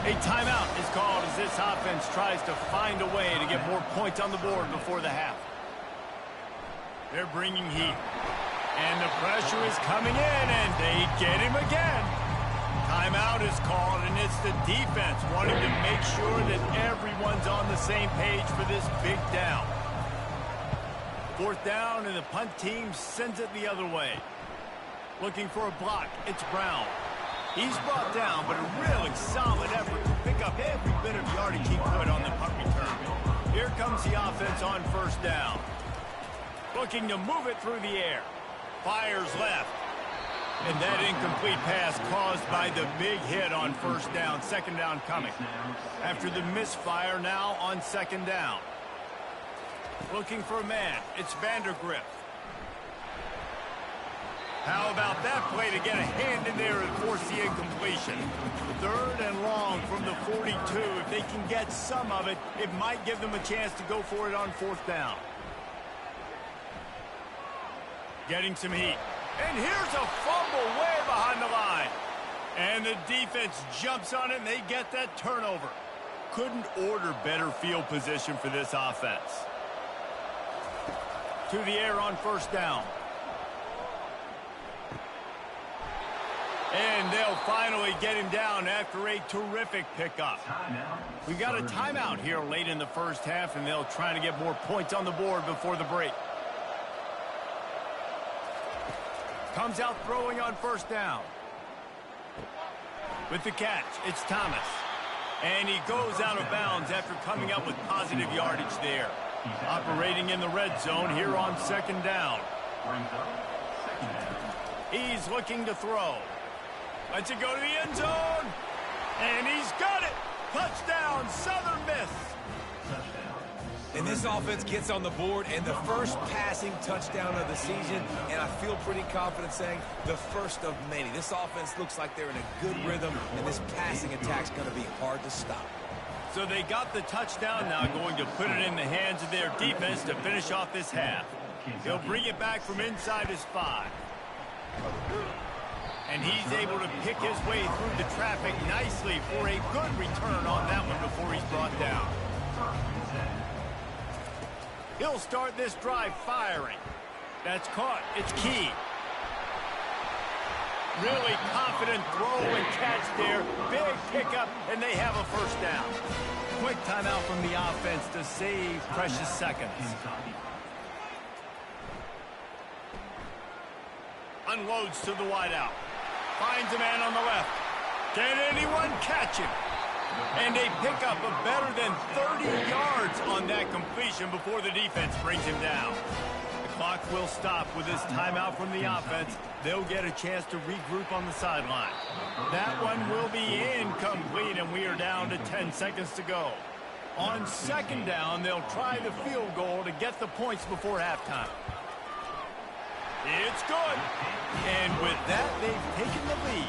A timeout is called as this offense tries to find a way to get more points on the board before the half. They're bringing heat. And the pressure is coming in, and they get him again. Timeout is called, and it's the defense wanting to make sure that everyone's on the same page for this big down. 4th down, and the punt team sends it the other way. Looking for a block. It's Brown. He's brought down, but a really solid effort to pick up every bit of yardage he could on the punt return. Here comes the offense on 1st down. Looking to move it through the air. Fires left. And that incomplete pass caused by the big hit on 1st down. 2nd down coming. After the misfire, now on 2nd down. Looking for a man. It's Vandergrift. How about that play to get a hand in there and force the incompletion? 3rd and long from the 42. If they can get some of it, it might give them a chance to go for it on 4th down. Getting some heat. And here's a fumble way behind the line. And the defense jumps on it, and they get that turnover. Couldn't order better field position for this offense. To the air on 1st down. And they'll finally get him down after a terrific pickup. We got a timeout here late in the 1st half, and they'll try to get more points on the board before the break. Comes out throwing on 1st down. With the catch, it's Thomas. And he goes out of bounds after coming up with positive yardage there. Operating in the red zone here on 2nd down. He's looking to throw. Lets it go to the end zone. And he's got it. Touchdown, Southern Miss. And this offense gets on the board, and the first passing touchdown of the season, and I feel pretty confident saying the first of many. This offense looks like they're in a good rhythm, and this passing attack's going to be hard to stop. So they got the touchdown, now going to put it in the hands of their defense to finish off this half. He'll bring it back from inside his 5. And he's able to pick his way through the traffic nicely for a good return on that one before he's brought down. He'll start this drive firing. That's caught. It's key. Really confident throw and catch there. Big pickup, and they have a first down. Quick timeout from the offense to save precious seconds. Unloads to the wideout. Finds a man on the left. Can anyone catch him? And a pickup of better than 30 yards on that completion before the defense brings him down. The clock will stop with this timeout from the offense. They'll get a chance to regroup on the sideline. That one will be incomplete, and we are down to 10 seconds to go. On second down, they'll try the field goal to get the points before halftime. It's good. And with that, they've taken the lead.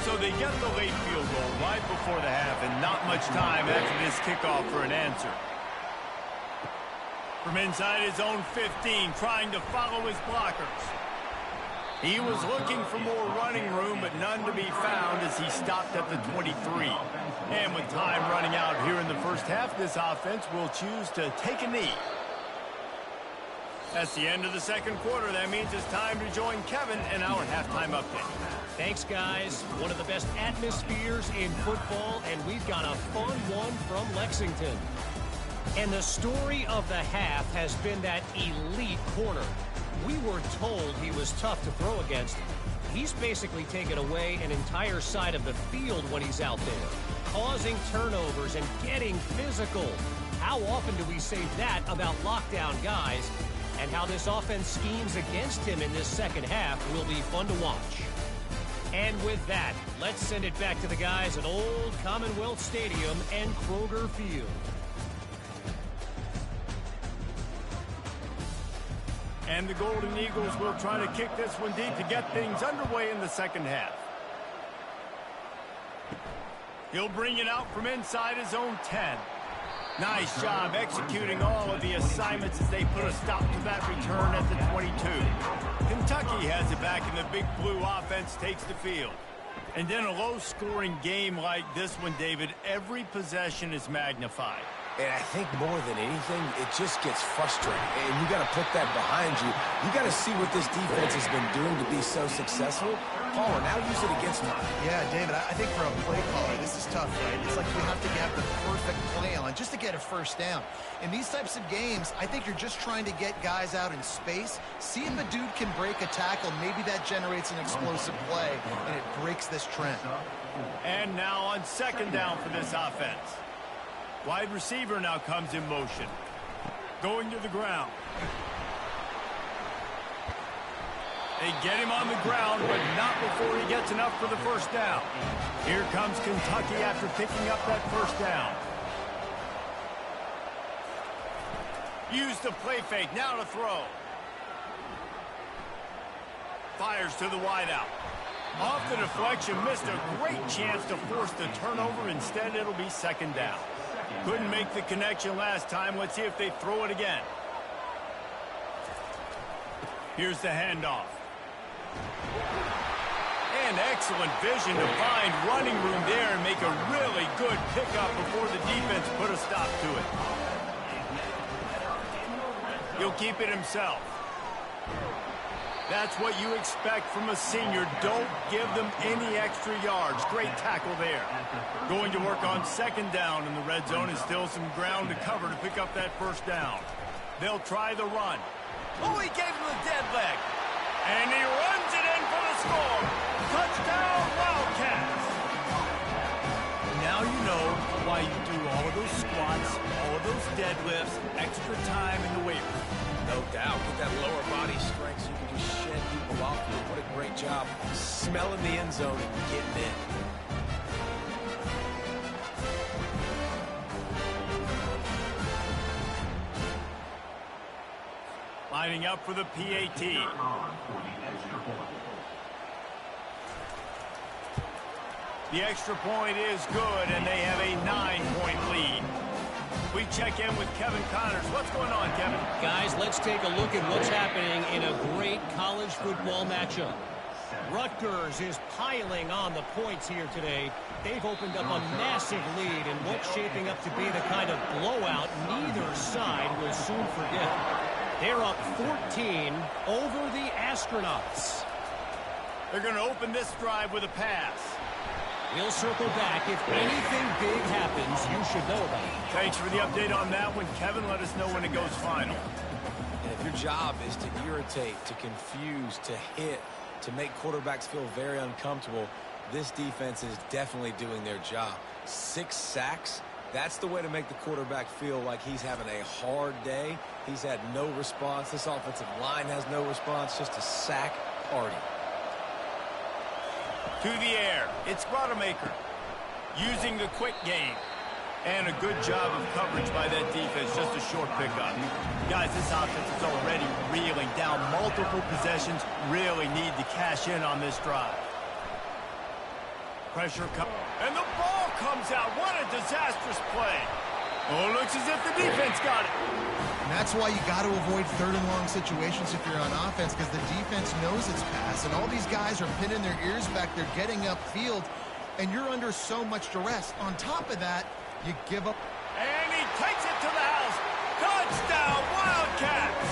So they get the late field goal right before the half, and not much time after this kickoff for an answer. From inside his own 15, trying to follow his blockers. He was looking for more running room, but none to be found as he stopped at the 23. And with time running out here in the first half, this offense will choose to take a knee. That's the end of the second quarter. That means it's time to join Kevin in our halftime update. Thanks, guys. One of the best atmospheres in football, and we've got a fun one from Lexington. And the story of the half has been that elite corner. We were told he was tough to throw against. He's basically taken away an entire side of the field when he's out there, causing turnovers and getting physical. How often do we say that about lockdown guys? And how this offense schemes against him in this second half will be fun to watch. And with that, let's send it back to the guys at Old Commonwealth Stadium and Kroger Field. And the Golden Eagles will try to kick this one deep to get things underway in the second half. He'll bring it out from inside his own 10. Nice job executing all of the assignments as they put a stop to that return at the 22. Kentucky has it back, and the Big Blue offense takes the field. And in a low-scoring game like this one, David, every possession is magnified. And I think more than anything, it just gets frustrating. And you got to put that behind you. You got to see what this defense has been doing to be so successful. Paul, now use it against them. Yeah, David, I think for a play caller, this is tough, right? It's like you have to have the perfect play on just to get a first down. In these types of games, I think you're just trying to get guys out in space, see if a dude can break a tackle. Maybe that generates an explosive play, and it breaks this trend. And now on second down for this offense. Wide receiver now comes in motion. Going to the ground. They get him on the ground, but not before he gets enough for the first down. Here comes Kentucky after picking up that first down. Use the play fake, now to throw. Fires to the wideout. Off the deflection, missed a great chance to force the turnover. Instead, it'll be second down. Couldn't make the connection last time. Let's see if they throw it again. Here's the handoff. And excellent vision to find running room there and make a really good pickup before the defense put a stop to it. He'll keep it himself. That's what you expect from a senior. Don't give them any extra yards. Great tackle there. Going to work on second down in the red zone is still some ground to cover to pick up that first down. They'll try the run. Oh, he gave him the dead leg. And he runs it in for the score. Touchdown, Wildcats. Now you know why you do all of those squats, all of those deadlifts, extra time in the weight room. No doubt. Get that lower body strength so you can just shed people off. What a great job smelling the end zone and getting in. Lining up for the PAT. The extra point is good, and they have a 9-point lead. We check in with Kevin Connors. What's going on, Kevin? Guys, let's take a look at what's happening in a great college football matchup. Rutgers is piling on the points here today. They've opened up a massive lead in what's shaping up to be the kind of blowout neither side will soon forget. They're up 14 over the Astronauts. They're going to open this drive with a pass. We'll circle back. If anything big happens, you should know about it. Thanks for the update on that one, Kevin. Let us know when it goes final. And if your job is to irritate, to confuse, to hit, to make quarterbacks feel very uncomfortable, this defense is definitely doing their job. 6 sacks, that's the way to make the quarterback feel like he's having a hard day. He's had no response. This offensive line has no response, just a sack party. To the air, it's Rodemaker using the quick game. And a good job of coverage by that defense, just a short pickup. Guys, this offense is already reeling down multiple possessions, really need to cash in on this drive. Pressure comes, and the ball comes out. What a disastrous play. Oh, looks as if the defense got it. And that's why you got to avoid third and long situations if you're on offense, because the defense knows it's pass, and all these guys are pinning their ears back. They're getting upfield, and you're under so much duress. On top of that, you give up. And he takes it to the house. Touchdown, Wildcats!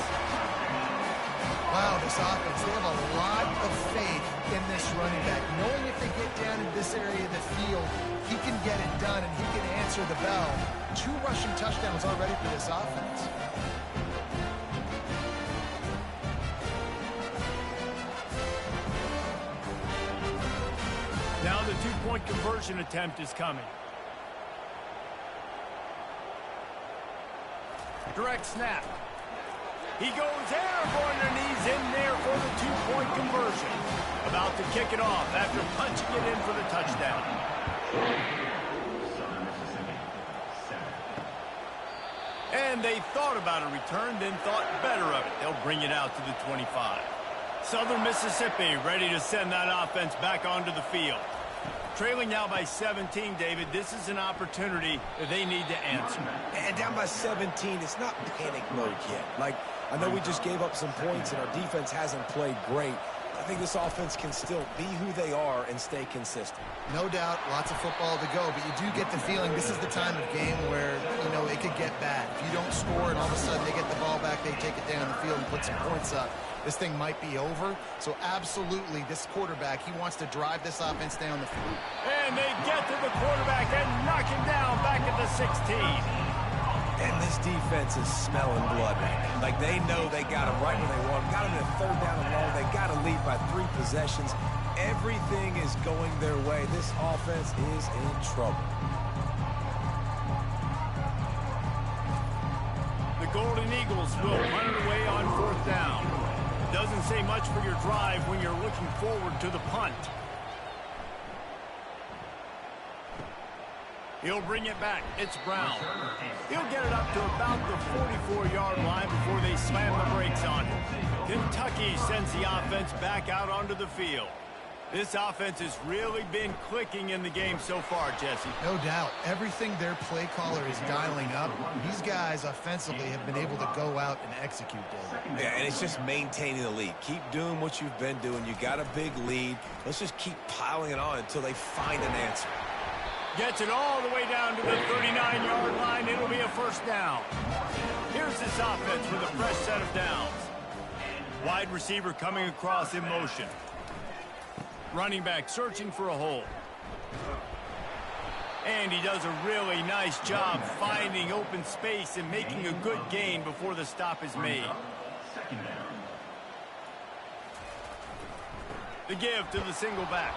Wow, this offense, they have a lot of faith in this running back. Knowing if they get down in this area of the field, he can get it done, and he can answer the bell. 2 rushing touchdowns already for this offense. Now the 2-point conversion attempt is coming. Direct snap. He goes airborne and he's in there for the 2-point conversion. About to kick it off after punching it in for the touchdown. And they thought about a return, then thought better of it. They'll bring it out to the 25. Southern Mississippi ready to send that offense back onto the field. Trailing now by 17, David. This is an opportunity that they need to answer. And down by 17, it's not panic mode yet. Like, I know we just gave up some points and our defense hasn't played great. I think this offense can still be who they are and stay consistent. No doubt, lots of football to go, but you do get the feeling this is the time of game where, you know, it could get bad. If you don't score and all of a sudden they get the ball back, they take it down the field and put some points up, this thing might be over. So absolutely, this quarterback, he wants to drive this offense down the field. And they get to the quarterback and knock him down back at the 16. And this defense is smelling blood right now. Like, they know they got him right where they want him. Got him in a 3rd down and long. They got to lead by 3 possessions. Everything is going their way. This offense is in trouble. The Golden Eagles will run it away on 4th down. Doesn't say much for your drive when you're looking forward to the punt. He'll bring it back. It's Brown. He'll get it up to about the 44-yard line before they slam the brakes on him. Kentucky sends the offense back out onto the field. This offense has really been clicking in the game so far, Jesse. No doubt. Everything their play caller is dialing up, these guys offensively have been able to go out and execute, David. Yeah, and it's just maintaining the lead. Keep doing what you've been doing. You got a big lead. Let's just keep piling it on until they find an answer. Gets it all the way down to the 39-yard line. It'll be a 1st down. Here's this offense with a fresh set of downs. Wide receiver coming across in motion. Running back searching for a hole. And he does a really nice job finding open space and making a good gain before the stop is made. The give to the single back.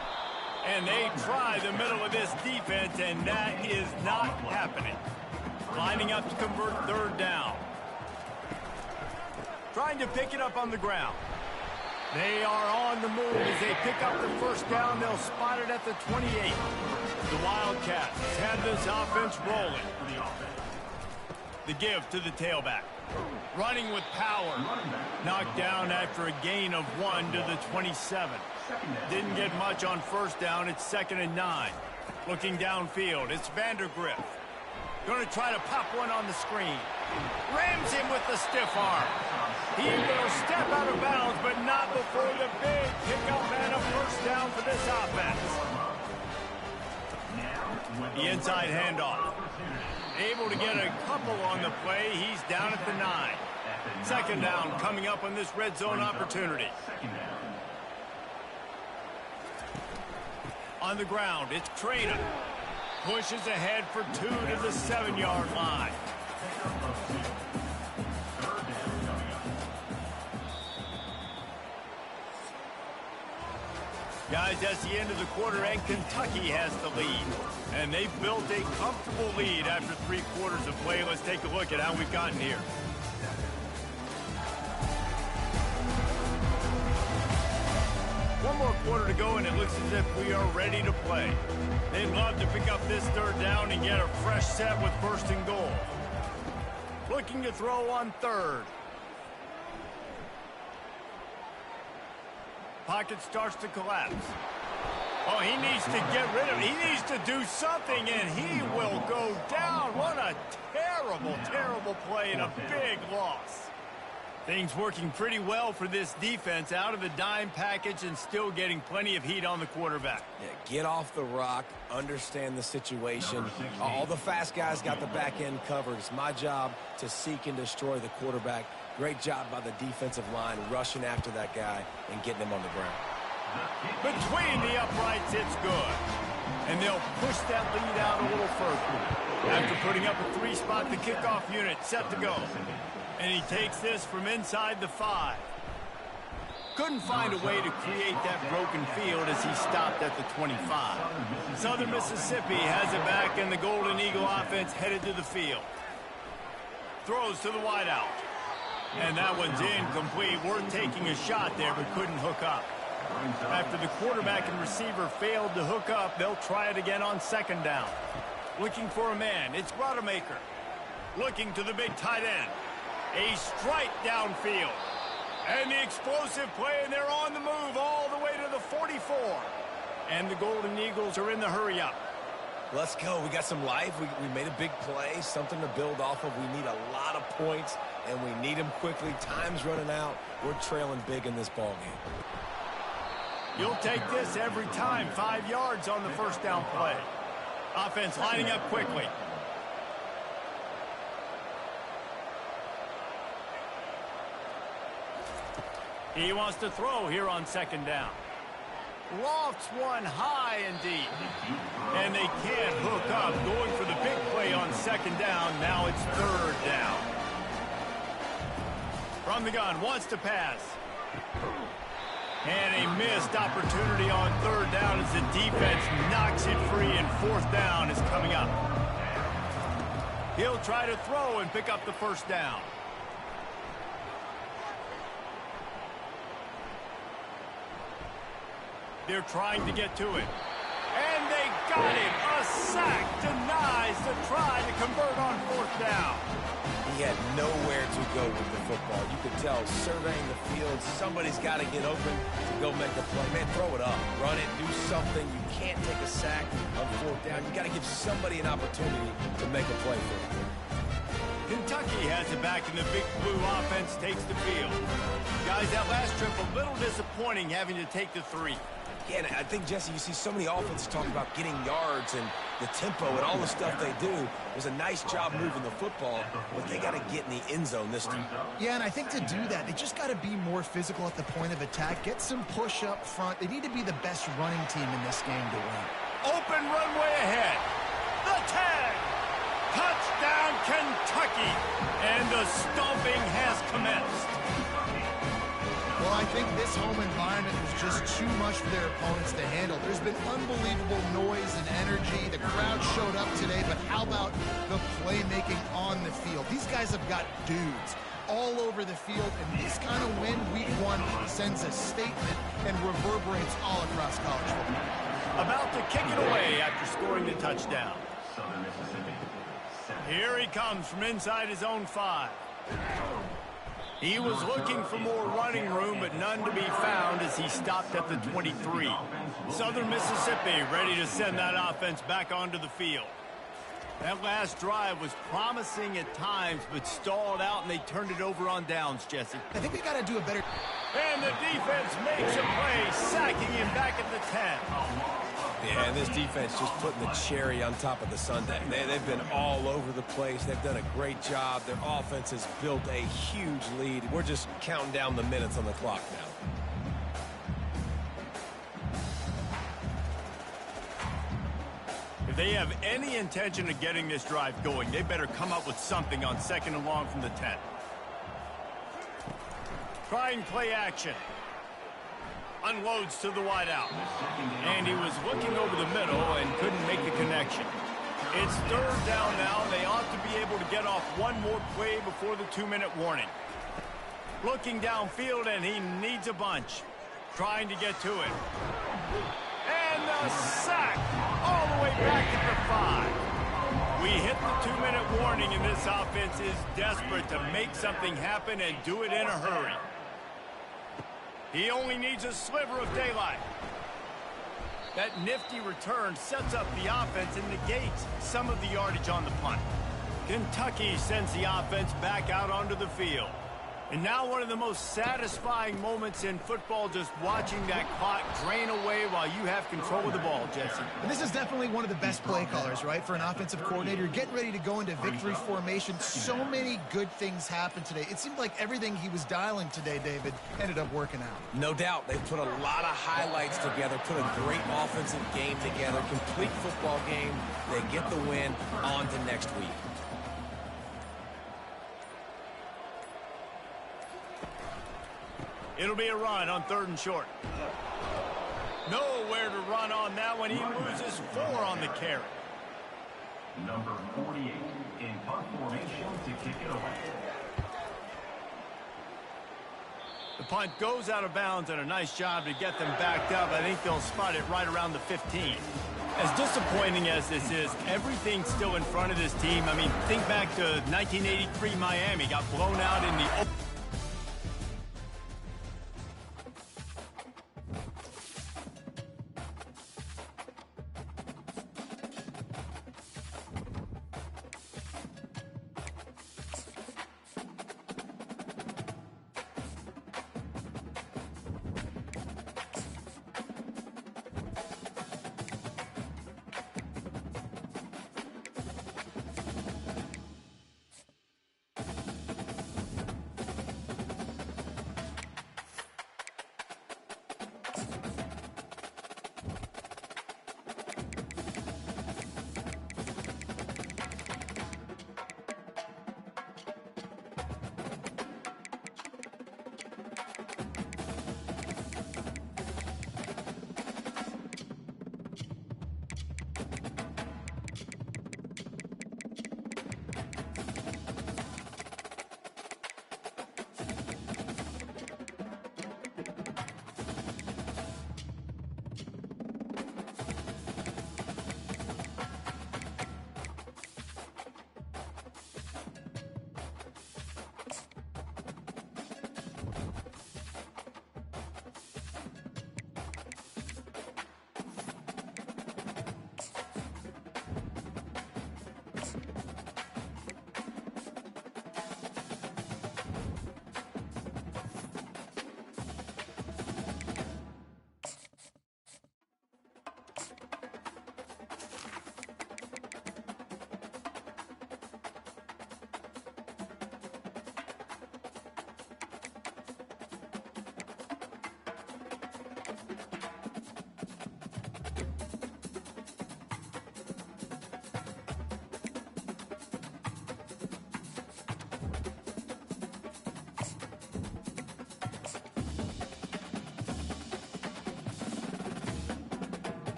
And they try the middle of this defense, and that is not happening. Lining up to convert 3rd down. Trying to pick it up on the ground. They are on the move as they pick up the 1st down. They'll spot it at the 28. The Wildcats have this offense rolling. The give to the tailback. Running with power. Knocked down after a gain of 1 to the 27. Didn't get much on first down. It's 2nd and 9. Looking downfield. It's Vandergrift. Going to try to pop one on the screen. Rams him with the stiff arm. He will step out of bounds, but not before the big pickup and a first down for this offense. The inside handoff. Able to get a couple on the play. He's down at the 9. 2nd down coming up on this red zone opportunity. On the ground, it's Trainer. Pushes ahead for 2 to the 7-yard line. Guys, that's the end of the quarter, and Kentucky has the lead. And they've built a comfortable lead after 3 quarters of play. Let's take a look at how we've gotten here. One more quarter to go, and it looks as if we are ready to play. They'd love to pick up this 3rd down and get a fresh set with 1st and goal. Looking to throw on 3rd. Pocket starts to collapse. Oh, he needs to get rid of it. He needs to do something, and he will go down. What a terrible, terrible play and a big loss. Things working pretty well for this defense, out of the dime package and still getting plenty of heat on the quarterback. Yeah, get off the rock, understand the situation. All the fast guys got the back end covered. It's my job to seek and destroy the quarterback. Great job by the defensive line rushing after that guy and getting him on the ground. Between the uprights, it's good. And they'll push that lead out a little further. After putting up a 3-spot, the kickoff unit set to go. And he takes this from inside the 5. Couldn't find a way to create that broken field as he stopped at the 25. Southern Mississippi has it back, and the Golden Eagle offense headed to the field. Throws to the wideout. And that one's incomplete. Worth taking a shot there, but couldn't hook up. After the quarterback and receiver failed to hook up, they'll try it again on 2nd down. Looking for a man. It's Rodemaker. Looking to the big tight end. A strike downfield. And the explosive play, and they're on the move all the way to the 44. And the Golden Eagles are in the hurry-up. Let's go. We got some life. We made a big play, something to build off of. We need a lot of points, and we need them quickly. Time's running out. We're trailing big in this ball game. You'll take this every time. 5 yards on the 1st down play. Offense lining up quickly. He wants to throw here on 2nd down. Lofts one high and deep. And they can't hook up. Going for the big play on 2nd down. Now it's 3rd down. From the gun, wants to pass. And a missed opportunity on 3rd down as the defense knocks it free, and 4th down is coming up. He'll try to throw and pick up the 1st down. They're trying to get to it. And they got him. A sack denies the try to convert on 4th down. He had nowhere to go with the football. You could tell, surveying the field, somebody's got to get open to go make a play. Man, throw it up. Run it. Do something. You can't take a sack on 4th down. You got to give somebody an opportunity to make a play for you. Kentucky has it back, and the big blue offense takes the field. Guys, that last trip a little disappointing, having to take the 3. Yeah, and I think, Jesse, you see so many offenses talk about getting yards and the tempo and all the stuff they do. It was a nice job moving the football, but they got to get in the end zone this time. Yeah, and I think to do that, they just got to be more physical at the point of attack, get some push up front. They need to be the best running team in this game to win. Open runway ahead. The 10. Touchdown, Kentucky. And the stomping has commenced. Well, I think this home environment was just too much for their opponents to handle. There's been unbelievable noise and energy. The crowd showed up today, but how about the playmaking on the field? These guys have got dudes all over the field, and this kind of win week 1 sends a statement and reverberates all across college football. About to kick it away after scoring the touchdown. Here he comes from inside his own 5. He was looking for more running room, but none to be found as he stopped at the 23. Southern Mississippi ready to send that offense back onto the field. That last drive was promising at times, but stalled out, and they turned it over on downs, Jesse. I think we got to do a better... And the defense makes a play, sacking him back at the 10. Yeah, and this defense just putting the cherry on top of the sundae. They've been all over the place. They've done a great job. Their offense has built a huge lead. We're just counting down the minutes on the clock now. If they have any intention of getting this drive going, they better come up with something on 2nd and long from the 10. Trying play action. Unloads to the wideout. And he was looking over the middle and couldn't make the connection. It's 3rd down now. They ought to be able to get off one more play before the 2-minute warning. Looking downfield, and he needs a bunch. Trying to get to it. And a sack all the way back at the 5. We hit the 2-minute warning, and this offense is desperate to make something happen and do it in a hurry. He only needs a sliver of daylight. That nifty return sets up the offense and negates some of the yardage on the punt. Kentucky sends the offense back out onto the field. And now one of the most satisfying moments in football, just watching that clock drain away while you have control of the ball, Jesse. And this is definitely one of the best play callers, right, for an offensive coordinator. Getting ready to go into victory formation. So many good things happened today. It seemed like everything he was dialing today, David, ended up working out. No doubt. They've put a lot of highlights together, put a great offensive game together, complete football game. They get the win. On to next week. It'll be a run on 3rd and short. Nowhere to run on that one. He loses 4 on the carry. Number 48 in punt formation to kick it away. The punt goes out of bounds, and a nice job to get them backed up. I think they'll spot it right around the 15. As disappointing as this is, everything's still in front of this team. I mean, think back to 1983 Miami. Got blown out in the...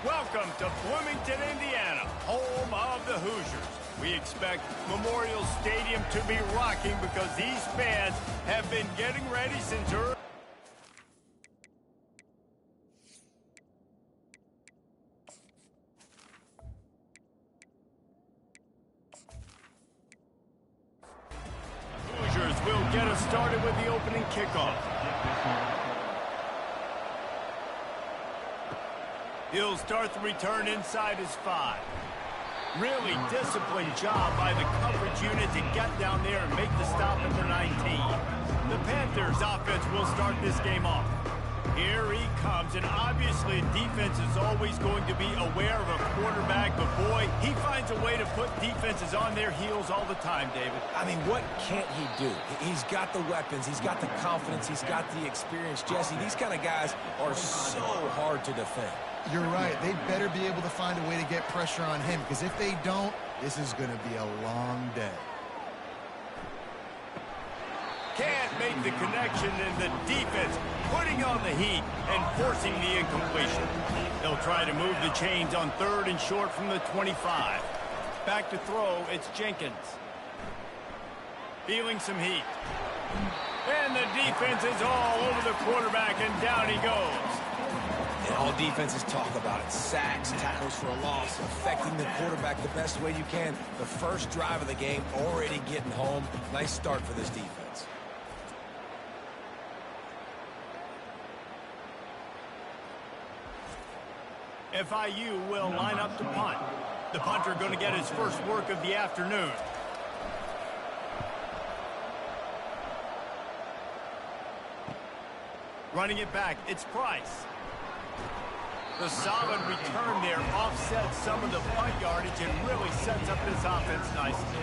Welcome to Bloomington, Indiana, home of the Hoosiers. We expect Memorial Stadium to be rocking because these fans have been getting ready since early. The Hoosiers will get us started with the opening kickoff. He'll start the return inside his 5. Really disciplined job by the coverage unit to get down there and make the stop at the 19. The Panthers offense will start this game off. Here he comes, and obviously defense is always going to be aware of a quarterback, but boy, he finds a way to put defenses on their heels all the time, David. I mean, what can't he do? He's got the weapons, he's got the confidence, he's got the experience. Jesse, these kind of guys are so hard to defend. You're right. They better be able to find a way to get pressure on him, because if they don't, this is going to be a long day. Can't make the connection, and the defense putting on the heat and forcing the incompletion. They'll try to move the chains on 3rd and short from the 25. Back to throw, it's Jenkins. Feeling some heat. And the defense is all over the quarterback, and down he goes. And all defenses talk about it. Sacks, tackles for a loss, affecting the quarterback the best way you can. The first drive of the game, already getting home. Nice start for this defense. FIU will line up to punt. The punter going to get his first work of the afternoon. Running it back, it's Price. The solid return there offsets some of the punt yardage and really sets up this offense nicely.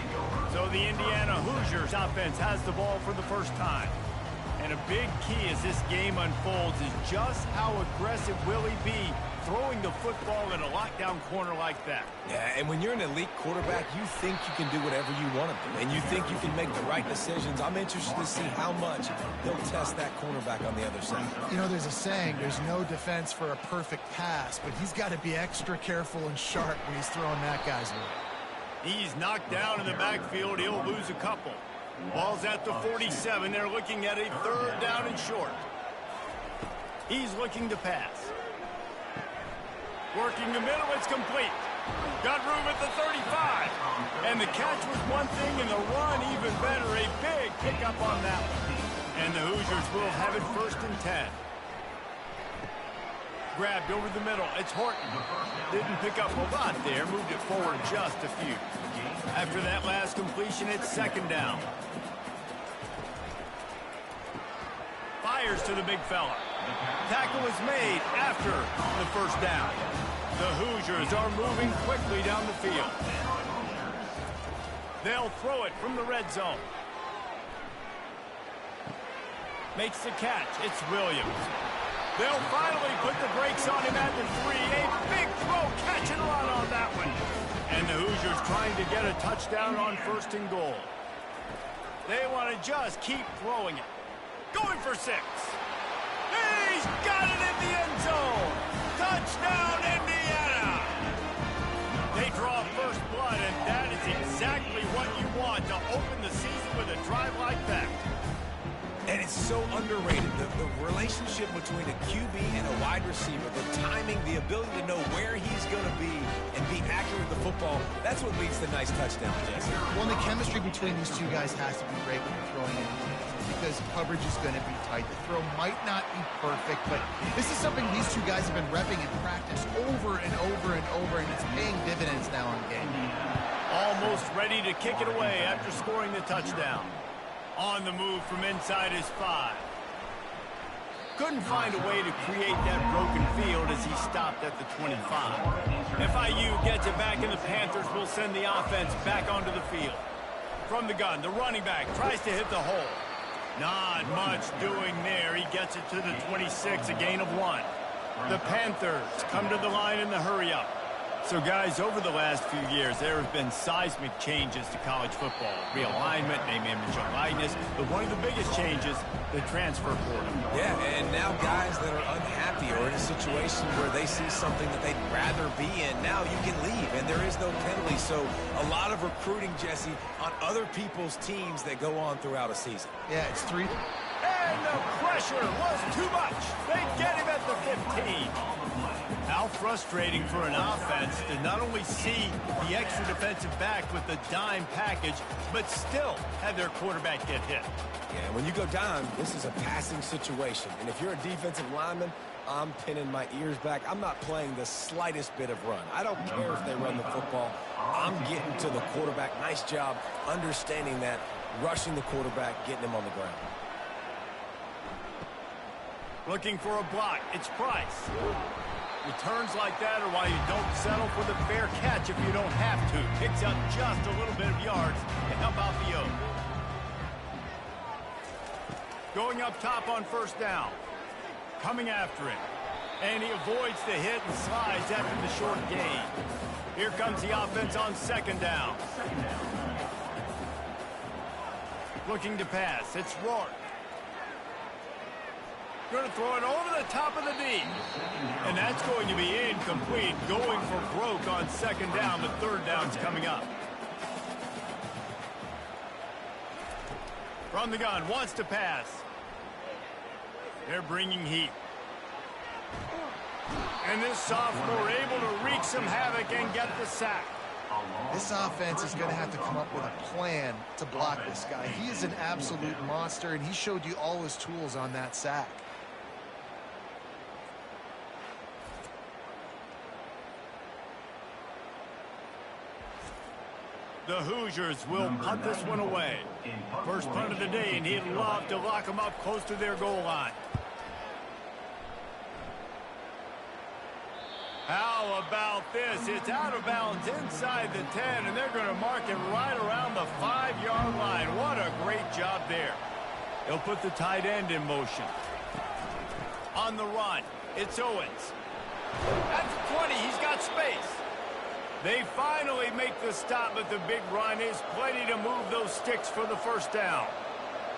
So the Indiana Hoosiers offense has the ball for the first time. And a big key as this game unfolds is just how aggressive will he be throwing the football in a lockdown corner like that. Yeah, and when you're an elite quarterback, you think you can do whatever you want to do, and you think you can make the right decisions. I'm interested to see how much he'll test that cornerback on the other side. You know, there's a saying, there's no defense for a perfect pass, but he's got to be extra careful and sharp when he's throwing that guy's way. He's knocked down in the backfield. He'll lose a couple. Ball's at the 47. They're looking at a 3rd down and short. He's looking to pass. Working the middle, it's complete. Got room at the 35. And the catch was one thing, and the run even better. A big pickup on that one. And the Hoosiers will have it 1st and 10. Grabbed over the middle. It's Horton. Didn't pick up a lot there. Moved it forward just a few. After that last completion, it's 2nd down. Fires to the big fella. Tackle is made after the 1st down. The Hoosiers are moving quickly down the field. They'll throw it from the red zone. Makes the catch. It's Williams. They'll finally put the brakes on him at the 3. A big throw, catch and run on that one. And the Hoosiers trying to get a touchdown on 1st and goal. They want to just keep throwing it. Going for 6. He's got it in the end zone. Touchdown, Indiana. They draw first blood, and that is exactly what you want to open the season with a drive like that. And it's so underrated, the relationship between a QB and a wide receiver, the timing, the ability to know where he's going to be and be accurate with the football, that's what leads to nice touchdowns, Jesse. Well, the chemistry between these two guys has to be great when you're throwing it, because coverage is going to be tight. The throw might not be perfect, but this is something these two guys have been repping in practice over and over and over, and it's paying dividends now in game. Almost ready to kick it away after scoring the touchdown. On the move from inside his 5. Couldn't find a way to create that broken field as he stopped at the 25. FIU gets it back, and the Panthers will send the offense back onto the field. From the gun, the running back tries to hit the hole. Not much doing there. He gets it to the 26, a gain of 1. The Panthers come to the line in the hurry-up. So, guys, over the last few years, there have been seismic changes to college football. Realignment, name, image, and likeness. But one of the biggest changes, the transfer portal. Yeah, and now guys that are unhappy or in a situation where they see something that they'd rather be in, now you can leave, and there is no penalty. So a lot of recruiting, Jesse, on other people's teams that go on throughout a season. Yeah, it's 3. And the pressure was too much. They get him at the 15. How frustrating for an offense to not only see the extra defensive back with the dime package, but still have their quarterback get hit. Yeah, when you go down, this is a passing situation. And if you're a defensive lineman, I'm pinning my ears back. I'm not playing the slightest bit of run. I don't care if they run the football. I'm getting to the quarterback. Nice job understanding that, rushing the quarterback, getting him on the ground. Looking for a block. It's Price. Returns like that are why you don't settle for the fair catch if you don't have to. Picks up just a little bit of yards to help out the O. Going up top on first down. Coming after it. And he avoids the hit and slides after the short gain. Here comes the offense on second down. Looking to pass. It's Rourke. Going to throw it over the top of the D. And that's going to be incomplete. Going for broke on second down. The third down's coming up. From the gun, wants to pass. They're bringing heat. And this sophomore able to wreak some havoc and get the sack. This offense is going to have to come up with a plan to block this guy. He is an absolute monster, and he showed you all his tools on that sack. The Hoosiers will punt this one away. First punt of the day, and he'd love to lock them up close to their goal line. How about this? It's out of bounds inside the 10, and they're going to mark it right around the 5-yard line. What a great job there. They'll put the tight end in motion. On the run, it's Owens. At the 20, he's got space. They finally make the stop, but the big run is plenty to move those sticks for the first down.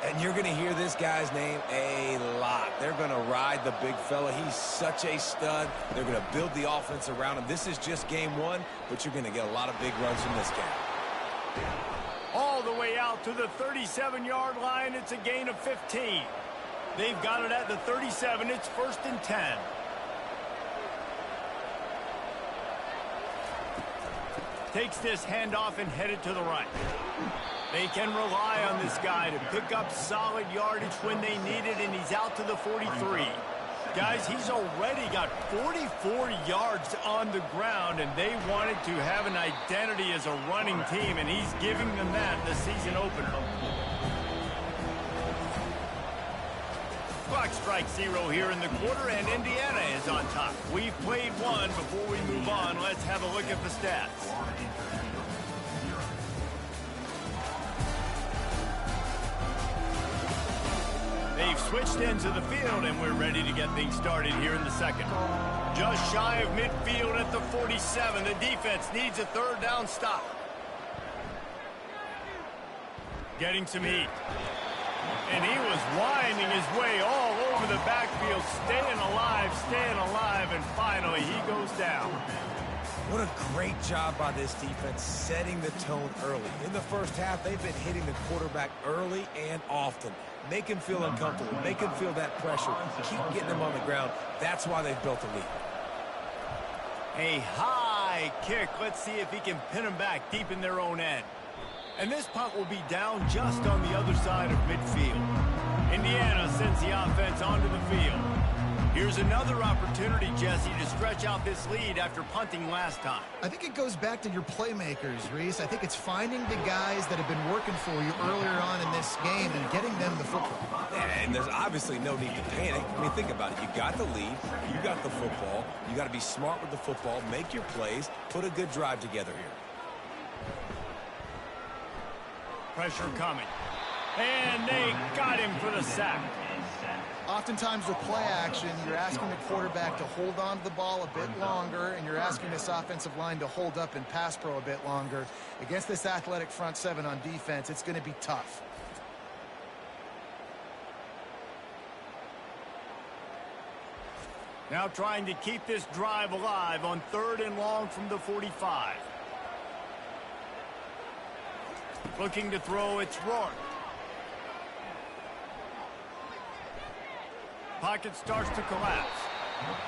And you're going to hear this guy's name a lot. They're going to ride the big fella. He's such a stud. They're going to build the offense around him. This is just game one, but you're going to get a lot of big runs from this guy. All the way out to the 37-yard line. It's a gain of 15. They've got it at the 37. It's 1st and 10. Takes this handoff and headed to the right. They can rely on this guy to pick up solid yardage when they need it, and he's out to the 43. Guys, he's already got 44 yards on the ground, and they wanted to have an identity as a running team, and he's giving them that in the season opener. Clock strikes 0 here in the quarter, and Indiana is on top. We've played one. Before we move on, let's have a look at the stats. They've switched ends of the field, and we're ready to get things started here in the second. Just shy of midfield at the 47. The defense needs a third down stop. Getting some heat. And he was winding his way all over the backfield, staying alive, and finally he goes down. What a great job by this defense setting the tone early. In the first half, they've been hitting the quarterback early and often. Make him feel uncomfortable. Make him feel that pressure. Keep getting him on the ground. That's why they've built a lead. A high kick. Let's see if he can pin him back deep in their own end. And this punt will be down just on the other side of midfield. Indiana sends the offense onto the field. Here's another opportunity, Jesse, to stretch out this lead after punting last time. I think it goes back to your playmakers, Reese. I think it's finding the guys that have been working for you earlier on in this game and getting them the football. And there's obviously no need to panic. I mean, think about it. You got the lead. You got the football. You got to be smart with the football. Make your plays. Put a good drive together here. Pressure coming. And they got him for the sack. Oftentimes with play action, you're asking the quarterback to hold on to the ball a bit longer, and you're asking this offensive line to hold up in pass pro a bit longer. Against this athletic front seven on defense, it's going to be tough. Now trying to keep this drive alive on 3rd and long from the 45. Looking to throw, it's Rourke. Pocket starts to collapse.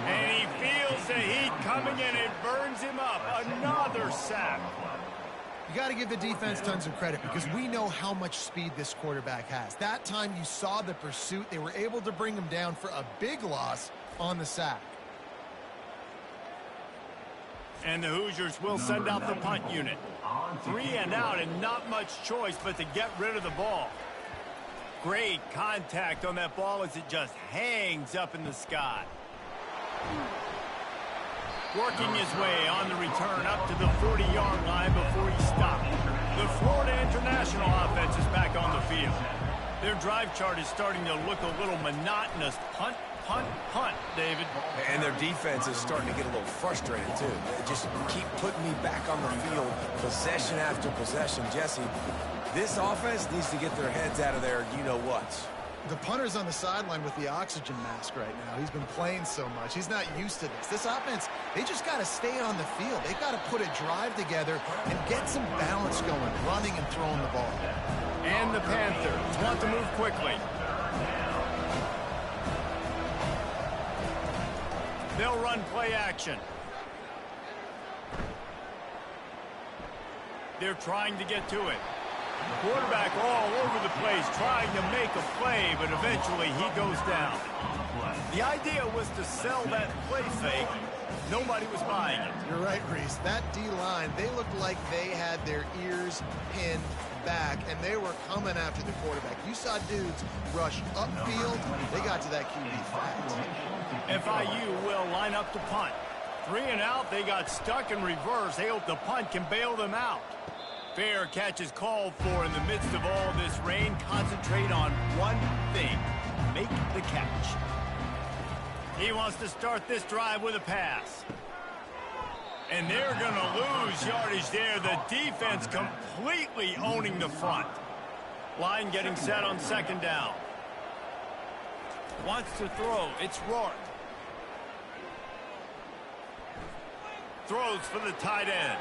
And he feels the heat coming in. It burns him up. Another sack. You got to give the defense tons of credit because we know how much speed this quarterback has. That time you saw the pursuit. They were able to bring him down for a big loss on the sack. And the Hoosiers will send out the punt unit. 3 and out and not much choice but to get rid of the ball. Great contact on that ball as it just hangs up in the sky. Working his way on the return up to the 40-yard line before he stopped. The Florida International offense is back on the field. Their drive chart is starting to look a little monotonous. Punt, punt, punt, David. And their defense is starting to get a little frustrated, too. They just keep putting me back on the field, possession after possession. Jesse, this offense needs to get their heads out of there, you-know-what. The punter's on the sideline with the oxygen mask right now. He's been playing so much. He's not used to this. This offense, they just got to stay on the field. They got to put a drive together and get some balance going, running and throwing the ball. And the Panthers want to move quickly. They'll run play action. They're trying to get to it. Quarterback all over the place trying to make a play, but eventually he goes down. The idea was to sell that play fake. Nobody was buying it. You're right, Reese. That D-line, they looked like they had their ears pinned back, and they were coming after the quarterback. You saw dudes rush upfield. They got to that QB fast. FIU will line up to punt. 3 and out. They got stuck in reverse. They hope the punt can bail them out. Fair catch is called for in the midst of all this rain. Concentrate on one thing. Make the catch. He wants to start this drive with a pass. And they're going to lose yardage there. The defense completely owning the front. Line getting set on 2nd down. Wants to throw. It's Rourke. Throws for the tight end.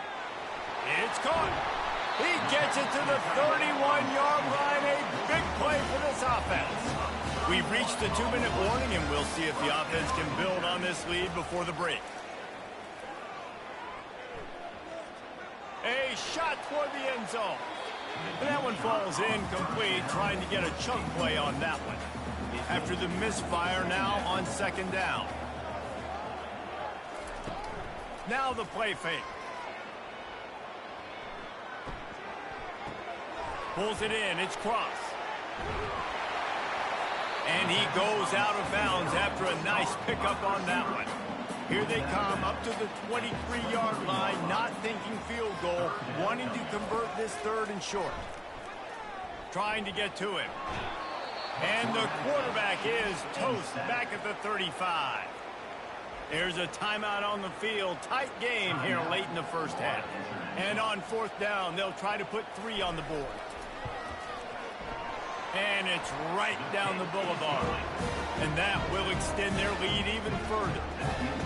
It's caught. He gets it to the 31-yard line. A big play for this offense. We've reached the 2-minute warning, and we'll see if the offense can build on this lead before the break. A shot toward the end zone. And that one falls incomplete, trying to get a chunk play on that one. After the misfire, now on 2nd down. Now the play fake. Pulls it in. It's Cross. And he goes out of bounds after a nice pickup on that one. Here they come up to the 23-yard line, not thinking field goal, wanting to convert this 3rd and short. Trying to get to him. And the quarterback is toast back at the 35. There's a timeout on the field. Tight game here late in the first half. And on 4th down, they'll try to put 3 on the board. And it's right down the boulevard. And that will extend their lead even further.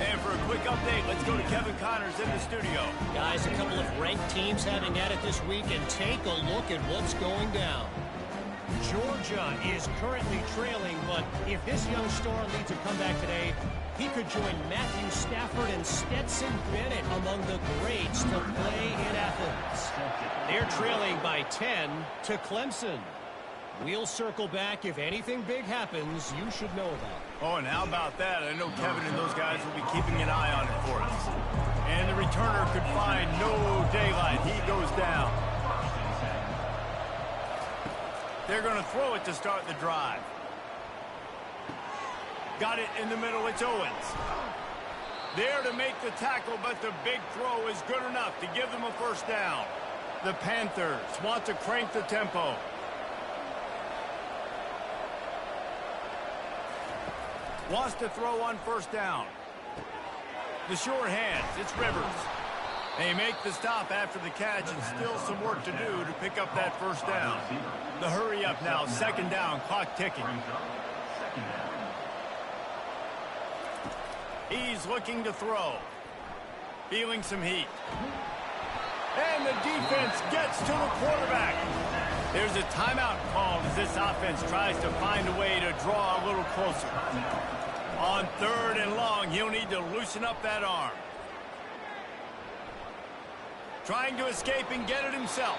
And for a quick update, let's go to Kevin Connors in the studio. Guys, a couple of ranked teams having at it this week, and take a look at what's going down. Georgia is currently trailing, but if this young star leads a comeback today, he could join Matthew Stafford and Stetson Bennett among the greats to play in Athens. They're trailing by 10 to Clemson. We'll circle back. If anything big happens, you should know about it. Oh, and how about that? I know Kevin and those guys will be keeping an eye on it for us. And the returner could find no daylight. He goes down. They're going to throw it to start the drive. Got it in the middle. It's Owens. There to make the tackle, but the big throw is good enough to give them a 1st down. The Panthers want to crank the tempo. Wants to throw on first down. The short hands, it's Rivers. They make the stop after the catch, and still some work to do to pick up that first down. The hurry up now, second down, clock ticking. He's looking to throw. Feeling some heat. And the defense gets to the quarterback. There's a timeout called as this offense tries to find a way to draw a little closer. On third and long, he'll need to loosen up that arm. Trying to escape and get it himself.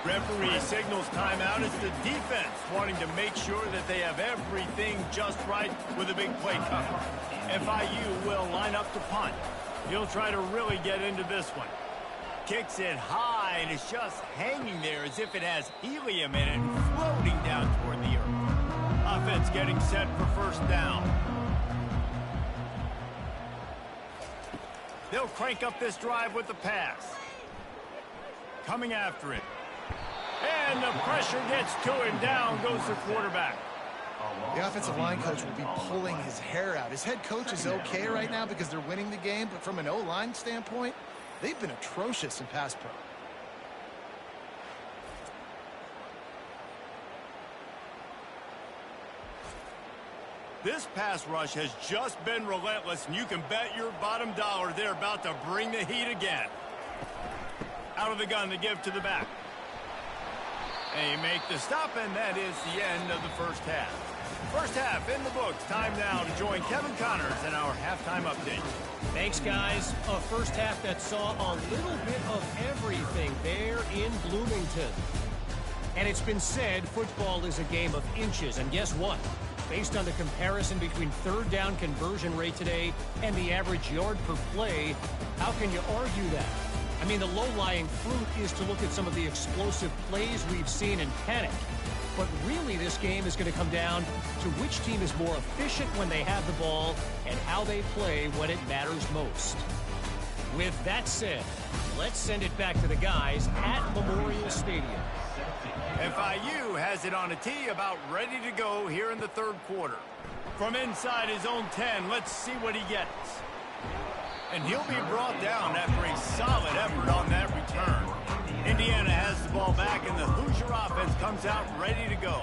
Referee signals timeout as the defense wanting to make sure that they have everything just right with a big play coming. FIU will line up to punt. He'll try to really get into this one. Kicks it high, and it's just hanging there as if it has helium in it and floating down toward the earth. Offense getting set for first down. They'll crank up this drive with the pass. Coming after it. And the pressure gets to him. Down goes the quarterback. The offensive line coach will be pulling his hair out. His head coach is okay right now because they're winning the game, but from an O-line standpoint, they've been atrocious in pass pro. This pass rush has just been relentless, and you can bet your bottom dollar they're about to bring the heat again. Out of the gun to give to the back. They make the stop, and that is the end of the first half. First half in the books. Time now to join Kevin Connors in our halftime update. Thanks, guys. A first half that saw a little bit of everything there in Bloomington. And it's been said football is a game of inches. And guess what? Based on the comparison between third down conversion rate today and the average yard per play, how can you argue that? I mean, the low-lying fruit is to look at some of the explosive plays we've seen in panic. But really, this game is going to come down to which team is more efficient when they have the ball and how they play when it matters most. With that said, let's send it back to the guys at Memorial Stadium. FIU has it on a tee, about ready to go here in the third quarter. From inside his own 10, let's see what he gets. And he'll be brought down after a solid effort on that return. Indiana has the ball back, and the Hoosier offense comes out ready to go.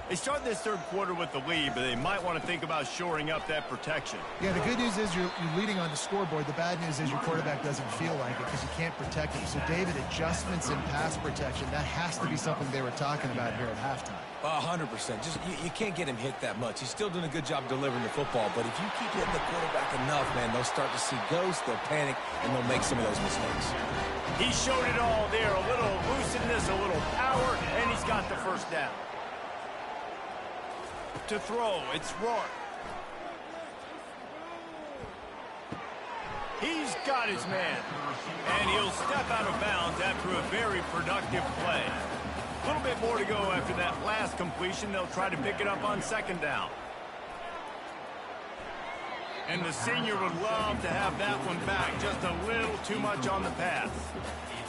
They start this third quarter with the lead, but they might want to think about shoring up that protection. Yeah, the good news is you're leading on the scoreboard. The bad news is your quarterback doesn't feel like it because you can't protect him. So, David, adjustments in pass protection, that has to be something they were talking about here at halftime. 100%. Just you can't get him hit that much. He's still doing a good job delivering the football, but if you keep hitting the quarterback enough, man, they'll start to see ghosts, they'll panic, and they'll make some of those mistakes. He showed it all there, a little looseness, a little power, and he's got the first down. To throw, it's Rourke. He's got his man, and he'll step out of bounds after a very productive play. A little bit more to go after that last completion. They'll try to pick it up on second down. And the senior would love to have that one back. Just a little too much on the pass.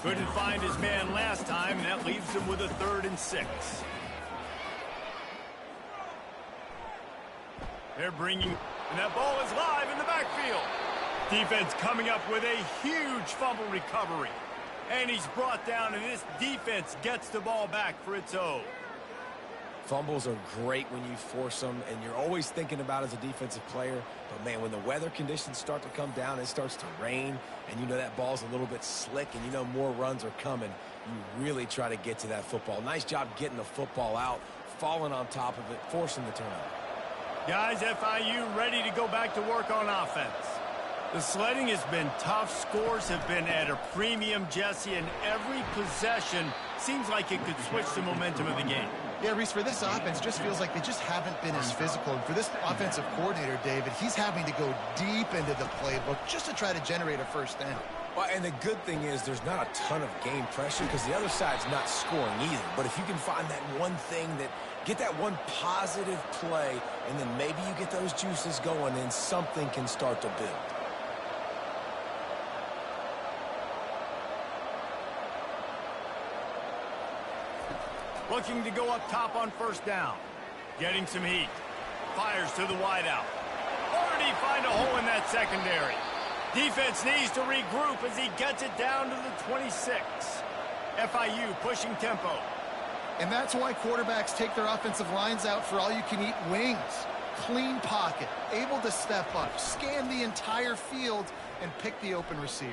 Couldn't find his man last time, and that leaves him with a 3rd and 6. They're bringing, and that ball is live in the backfield. Defense coming up with a huge fumble recovery. And he's brought down, and this defense gets the ball back for its own. Fumbles are great when you force them, and you're always thinking about as a defensive player. But, man, when the weather conditions start to come down, it starts to rain, and you know that ball's a little bit slick, and you know more runs are coming, you really try to get to that football. Nice job getting the football out, falling on top of it, forcing the turnover. Guys, FIU ready to go back to work on offense. The sledding has been tough. Scores have been at a premium, Jesse, and every possession seems like it could switch the momentum of the game. Yeah, Reese, for this offense, just feels like they just haven't been as physical. And for this offensive coordinator, David, he's having to go deep into the playbook just to try to generate a first down. Well, and the good thing is there's not a ton of game pressure because the other side's not scoring either. But if you can find that one thing that get that one positive play, and then maybe you get those juices going, and something can start to build. Looking to go up top on first down. Getting some heat. Fires to the wideout. he find a hole in that secondary? Defense needs to regroup as he gets it down to the 26. FIU pushing tempo. And that's why quarterbacks take their offensive lines out for all-you-can-eat wings. Clean pocket, able to step up, scan the entire field, and pick the open receiver.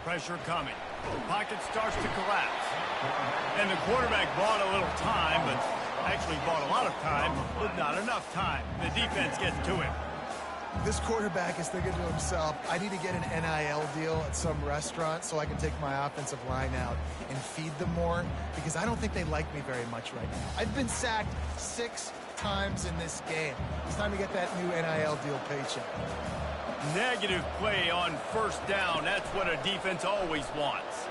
Pressure coming. The pocket starts to collapse. And the quarterback bought a little time, but actually bought a lot of time, but not enough time. The defense gets to him. This quarterback is thinking to himself, I need to get an NIL deal at some restaurant so I can take my offensive line out and feed them more, because I don't think they like me very much right now. I've been sacked 6 times in this game. It's time to get that new NIL deal paycheck. Negative play on first down. That's what a defense always wants.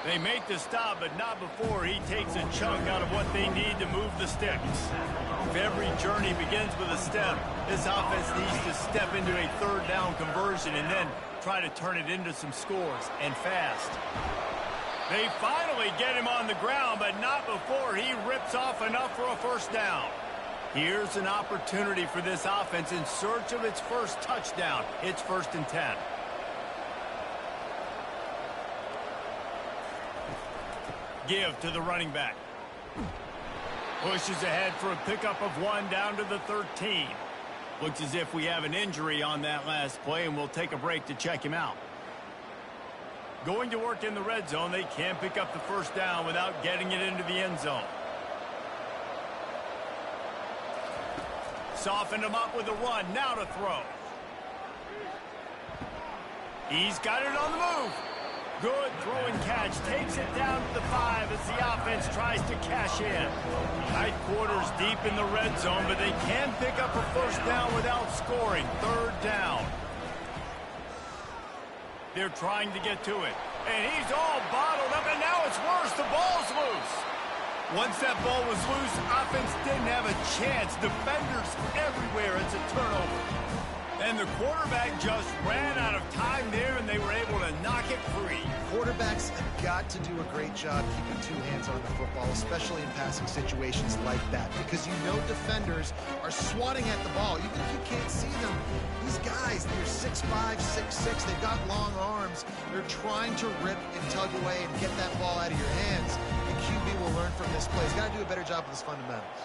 They make the stop, but not before he takes a chunk out of what they need to move the sticks. If every journey begins with a step, this offense needs to step into a third down conversion and then try to turn it into some scores, and fast. They finally get him on the ground, but not before he rips off enough for a first down. Here's an opportunity for this offense in search of its first touchdown. It's 1st and 10. Give to the running back. Pushes ahead for a pickup of 1 down to the 13. Looks as if we have an injury on that last play, and we'll take a break to check him out. Going to work in the red zone. They can't pick up the first down without getting it into the end zone. Softened him up with a run. Now to throw. He's got it on the move. Good throw and catch. Takes it down to the 5 as the offense tries to cash in. Tight quarters deep in the red zone, but they can pick up a first down without scoring. 3rd down. They're trying to get to it. And he's all bottled up, and now it's worse. The ball's loose. Once that ball was loose, offense didn't have a chance. Defenders everywhere. It's a turnover. And the quarterback just ran out of time there, and they were able to knock it free. Quarterbacks have got to do a great job keeping 2 hands on the football, especially in passing situations like that, because you know defenders are swatting at the ball. Even if you can't see them, these guys, they're 6'5", 6'6", they've got long arms. They're trying to rip and tug away and get that ball out of your hands. And QB will learn from this play. He's got to do a better job with his fundamentals.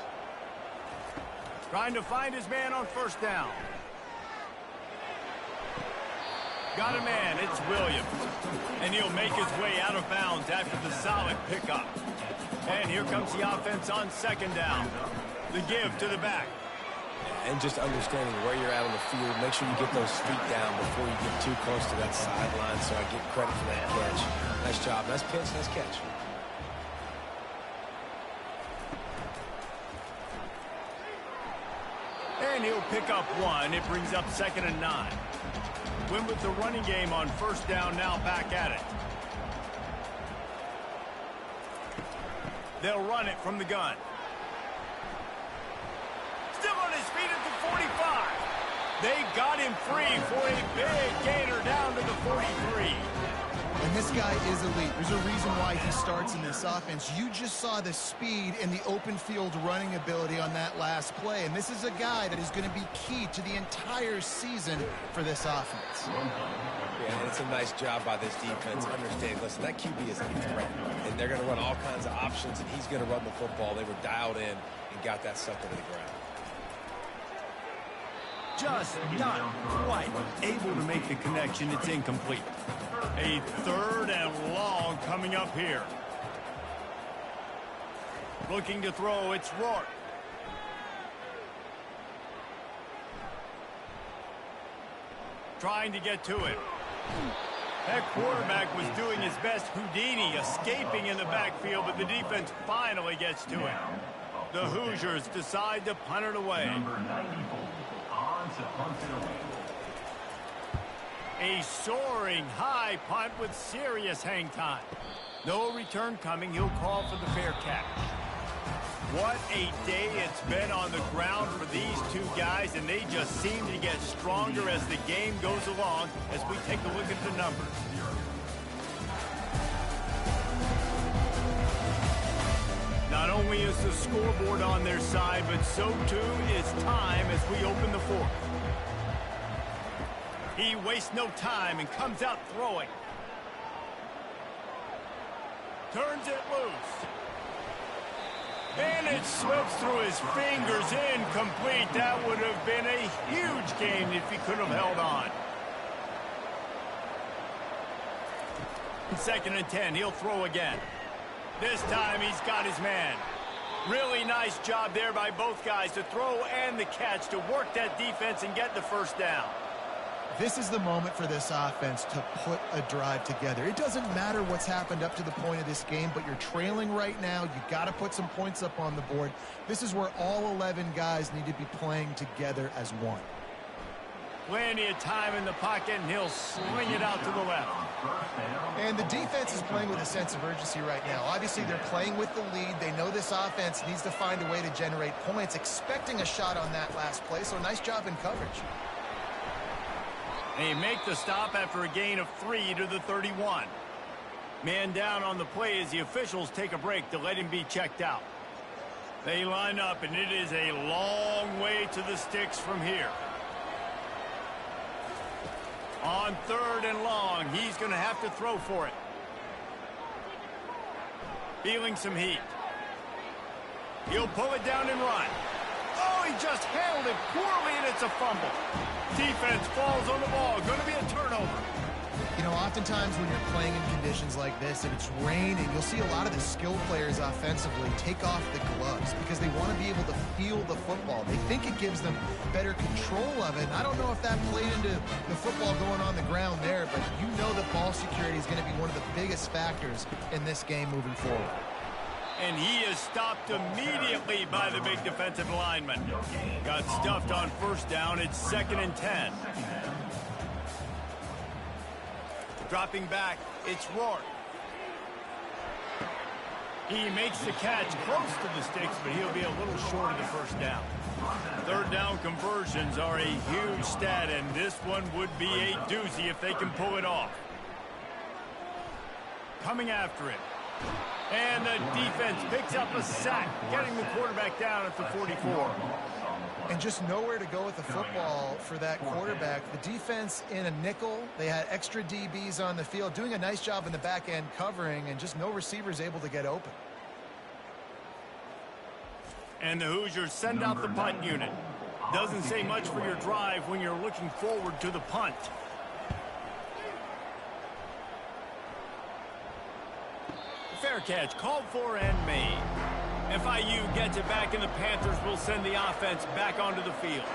Trying to find his man on first down. Got a man, it's Williams. And he'll make his way out of bounds after the solid pickup. And here comes the offense on 2nd down. The give to the back. And just understanding where you're at on the field, make sure you get those feet down before you get too close to that sideline, so I get credit for that catch. Nice job, nice pitch, nice catch. And he'll pick up 1. It brings up 2nd and 9. Win with the running game on first down, now back at it. They'll run it from the gun. Still on his feet at the 45. They got him free for a big gainer down to the 43. And this guy is elite. There's a reason why he starts in this offense. You just saw the speed and the open field running ability on that last play. And this is a guy that is going to be key to the entire season for this offense. Yeah, and it's a nice job by this defense. Understand, listen, that QB is a threat. And they're going to run all kinds of options, and he's going to run the football. They were dialed in and got that sucker to the ground. Just not quite able to make the connection. It's incomplete. A 3rd and long coming up here. Looking to throw, it's Rourke. Trying to get to it. That quarterback was doing his best Houdini, escaping in the backfield, but the defense finally gets to him. The Hoosiers decide to punt it away. Number 94 on to punt it away. A soaring high punt with serious hang time. No return coming. He'll call for the fair catch. What a day it's been on the ground for these 2 guys, and they just seem to get stronger as the game goes along as we take a look at the numbers. Not only is the scoreboard on their side, but so too is time as we open the fourth. He wastes no time and comes out throwing. Turns it loose. And it slips through his fingers, incomplete. That would have been a huge gain if he could have held on. 2nd and 10, he'll throw again. This time he's got his man. Really nice job there by both guys to throw and the catch to work that defense and get the first down. This is the moment for this offense to put a drive together. It doesn't matter what's happened up to the point of this game, but you're trailing right now. You got to put some points up on the board. This is where all 11 guys need to be playing together as one. Plenty of time in the pocket, and he'll swing it out to the left. And the defense is playing with a sense of urgency right now. Obviously, they're playing with the lead. They know this offense needs to find a way to generate points, expecting a shot on that last play, so nice job in coverage. They make the stop after a gain of 3 to the 31. Man down on the play as the officials take a break to let him be checked out. They line up, and it is a long way to the sticks from here. On 3rd and long, he's going to have to throw for it. Feeling some heat. He'll pull it down and run. Oh, he just handled it poorly, and it's a fumble. Defense falls on the ball. Going to be a turnover. You know, oftentimes when you're playing in conditions like this and it's raining, you'll see a lot of the skill players offensively take off the gloves because they want to be able to feel the football. They think it gives them better control of it. And I don't know if that played into the football going on the ground there, but you know that ball security is going to be one of the biggest factors in this game moving forward. And he is stopped immediately by the big defensive lineman. Got stuffed on 1st down. It's 2nd and 10. Dropping back, it's Rourke. He makes the catch close to the sticks, but he'll be a little short of the 1st down. 3rd down conversions are a huge stat, and this one would be a doozy if they can pull it off. Coming after it. And the defense picks up a sack, getting the quarterback down at the 44. And just nowhere to go with the football for that quarterback. The defense in a nickel, they had extra DBs on the field, doing a nice job in the back end covering, and just no receivers able to get open. And the Hoosiers send out the punt unit. Doesn't say much for your drive when you're looking forward to the punt. Fair catch called for and made. FIU gets it back, and the Panthers will send the offense back onto the field.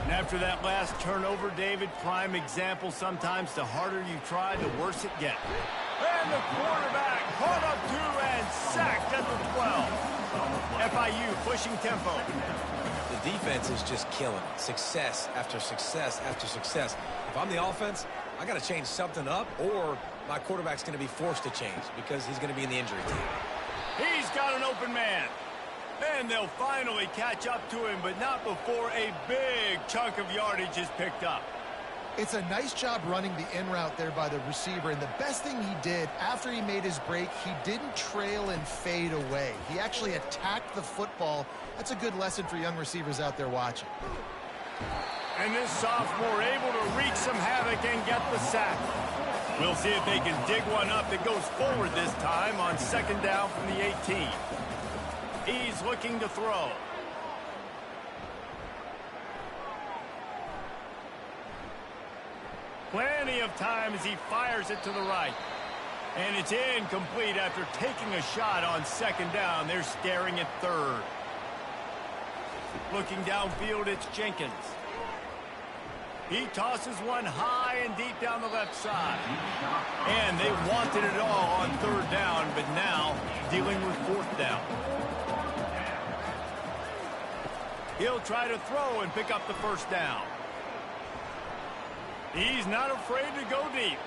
And after that last turnover, David, prime example, sometimes the harder you try, the worse it gets. And the quarterback caught up to and sacked at the 12. FIU pushing tempo. The defense is just killing it. Success after success after success. If I'm the offense, I got to change something up, or my quarterback's going to be forced to change because he's going to be in the injury team. He's got an open man. And they'll finally catch up to him, but not before a big chunk of yardage is picked up. It's a nice job running the in route there by the receiver, and the best thing he did after he made his break, he didn't trail and fade away. He actually attacked the football. That's a good lesson for young receivers out there watching. And this sophomore able to wreak some havoc and get the sack. We'll see if they can dig one up that goes forward this time on 2nd down from the 18. He's looking to throw. Plenty of time as he fires it to the right. And it's incomplete after taking a shot on 2nd down. They're staring at 3rd. Looking downfield, it's Jenkins. He tosses one high and deep down the left side. And they wanted it all on 3rd down, but now dealing with 4th down. He'll try to throw and pick up the 1st down. He's not afraid to go deep.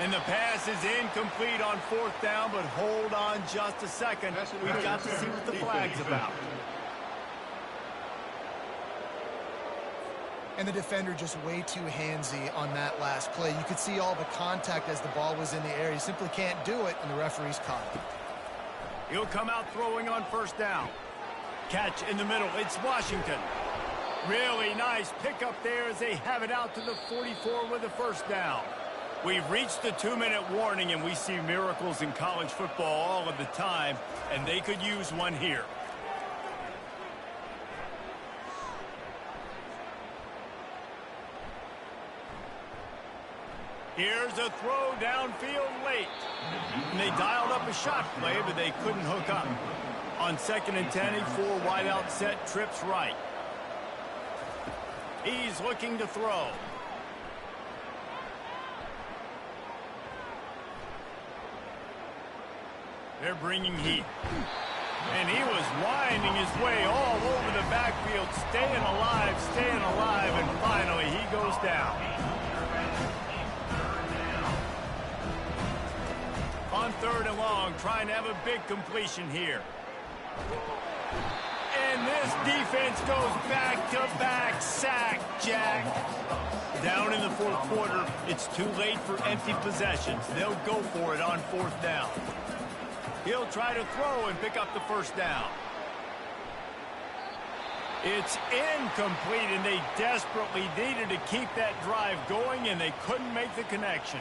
And the pass is incomplete on 4th down, but hold on just a second. We've got to see what the flag's about. And the defender just way too handsy on that last play. You could see all the contact as the ball was in the air. He simply can't do it, and the referee's caught it. He'll come out throwing on first down. Catch in the middle. It's Washington. Really nice pickup there as they have it out to the 44 with a first down. We've reached the 2-minute warning, and we see miracles in college football all of the time, and they could use one here. Here's a throw downfield late. And they dialed up a shot play, but they couldn't hook up. On 2nd and 10, a 4 wide out set, trips right. He's looking to throw. They're bringing heat. And he was winding his way all over the backfield, staying alive, and finally he goes down. On 3rd and long, trying to have a big completion here. And this defense goes back-to-back sack, Jack. Down in the 4th quarter, it's too late for empty possessions. They'll go for it on 4th down. He'll try to throw and pick up the first down. It's incomplete, and they desperately needed to keep that drive going, and they couldn't make the connection.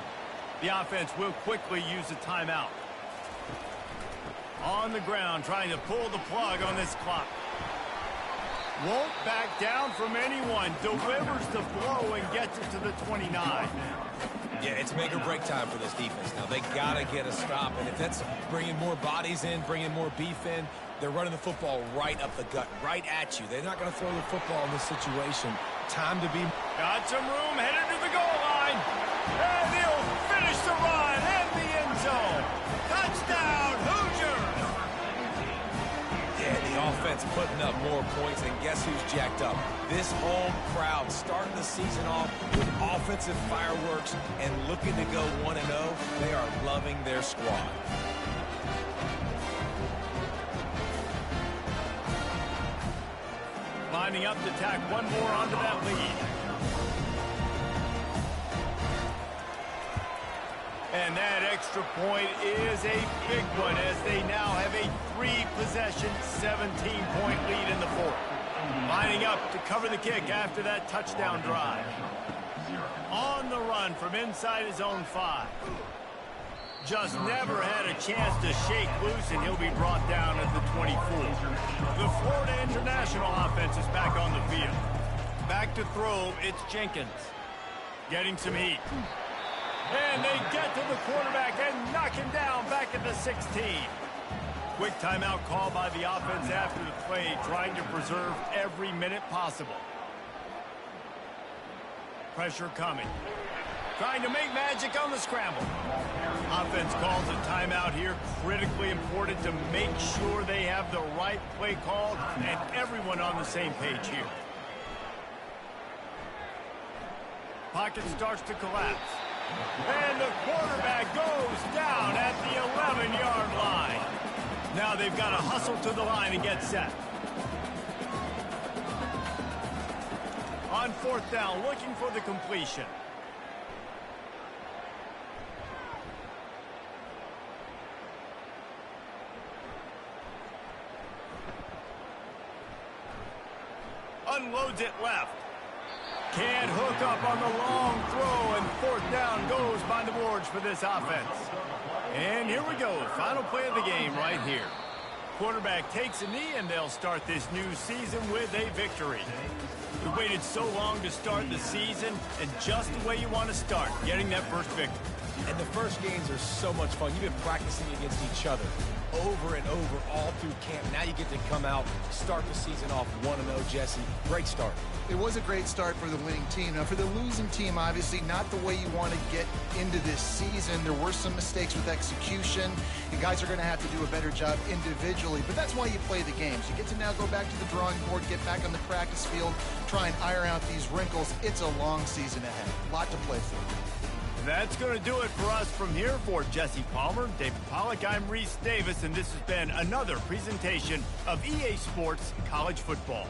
The offense will quickly use a timeout. On the ground, trying to pull the plug on this clock. Won't back down from anyone. Delivers the blow and gets it to the 29. Yeah, it's make or break time for this defense. Now, they got to get a stop, and if that's bringing more bodies in, bringing more beef in, they're running the football right up the gut, right at you. They're not going to throw the football in this situation. Time to be... Got some room, headed to the goal line. And he'll finish the run in the end zone. Touchdown, Hoosiers! Yeah, the offense putting up more points, and guess who's jacked up? This home crowd starting the season off with offensive fireworks and looking to go 1-0. They are loving their squad. Lining up to tack one more onto that lead. And that extra point is a big one as they now have a 3-possession, 17-point lead in the 4th. Lining up to cover the kick after that touchdown drive. On the run from inside his own 5. Just never had a chance to shake loose, and he'll be brought down at the 24. The Florida International offense is back on the field. Back to throw, it's Jenkins. Getting some heat. And they get to the quarterback and knock him down back at the 16. Quick timeout call by the offense after the play, trying to preserve every minute possible. Pressure coming. Trying to make magic on the scramble. Offense calls a timeout here. Critically important to make sure they have the right play called and everyone on the same page here. Pocket starts to collapse. And the quarterback goes down at the 11-yard line. Now they've got to hustle to the line and get set. On 4th down, looking for the completion. Unloads it left. Can't hook up on the long throw, and 4th down goes by the boards for this offense. And here we go, final play of the game right here. Quarterback takes a knee, and they'll start this new season with a victory. We waited so long to start the season, and just the way you want to start, getting that first victory. And the first games are so much fun. You've been practicing against each other over and over all through camp. Now you get to come out, start the season off 1-0, Jesse. Great start. It was a great start for the winning team. Now, for the losing team, obviously not the way you want to get into this season. There were some mistakes with execution. You guys are going to have to do a better job individually, but that's why you play the games. You get to now go back to the drawing board, get back on the practice field, try and iron out these wrinkles. It's a long season ahead. A lot to play for. That's going to do it for us from here. For Jesse Palmer, David Pollack, I'm Reese Davis, and this has been another presentation of EA Sports College Football.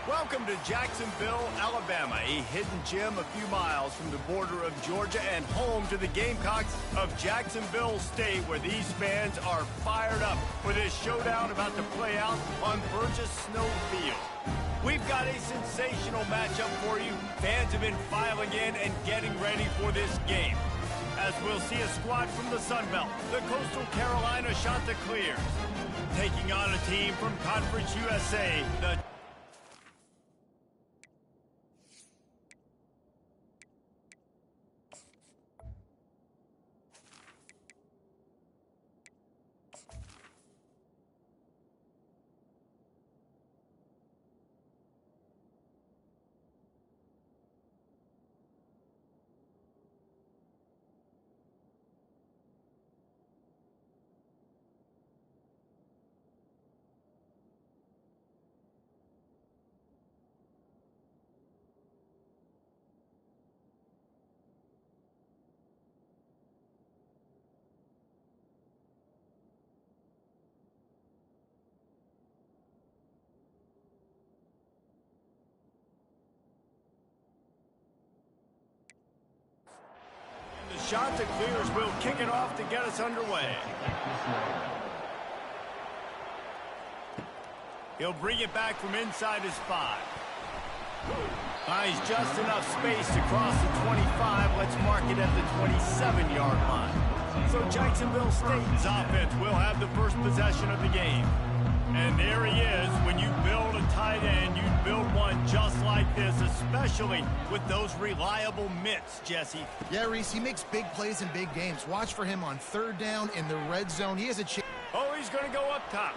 Welcome to Jacksonville, Alabama, a hidden gem a few miles from the border of Georgia and home to the Gamecocks of Jacksonville State, where these fans are fired up for this showdown about to play out on Burgess Snow Field. We've got a sensational matchup for you. Fans have been filing in and getting ready for this game, as we'll see a squad from the Sun Belt, the Coastal Carolina Chanticleers, taking on a team from Conference USA, the Chanticleers will kick it off to get us underway. He'll bring it back from inside his 5. Finds just enough space to cross the 25. Let's mark it at the 27-yard line. So Jacksonville State's offense will have the first possession of the game. And there he is. When you build a tight end, you build one just like this, especially with those reliable mitts, Jesse. Yeah, Reese, he makes big plays in big games. Watch for him on third down in the red zone. He has a chance. Oh, he's going to go up top.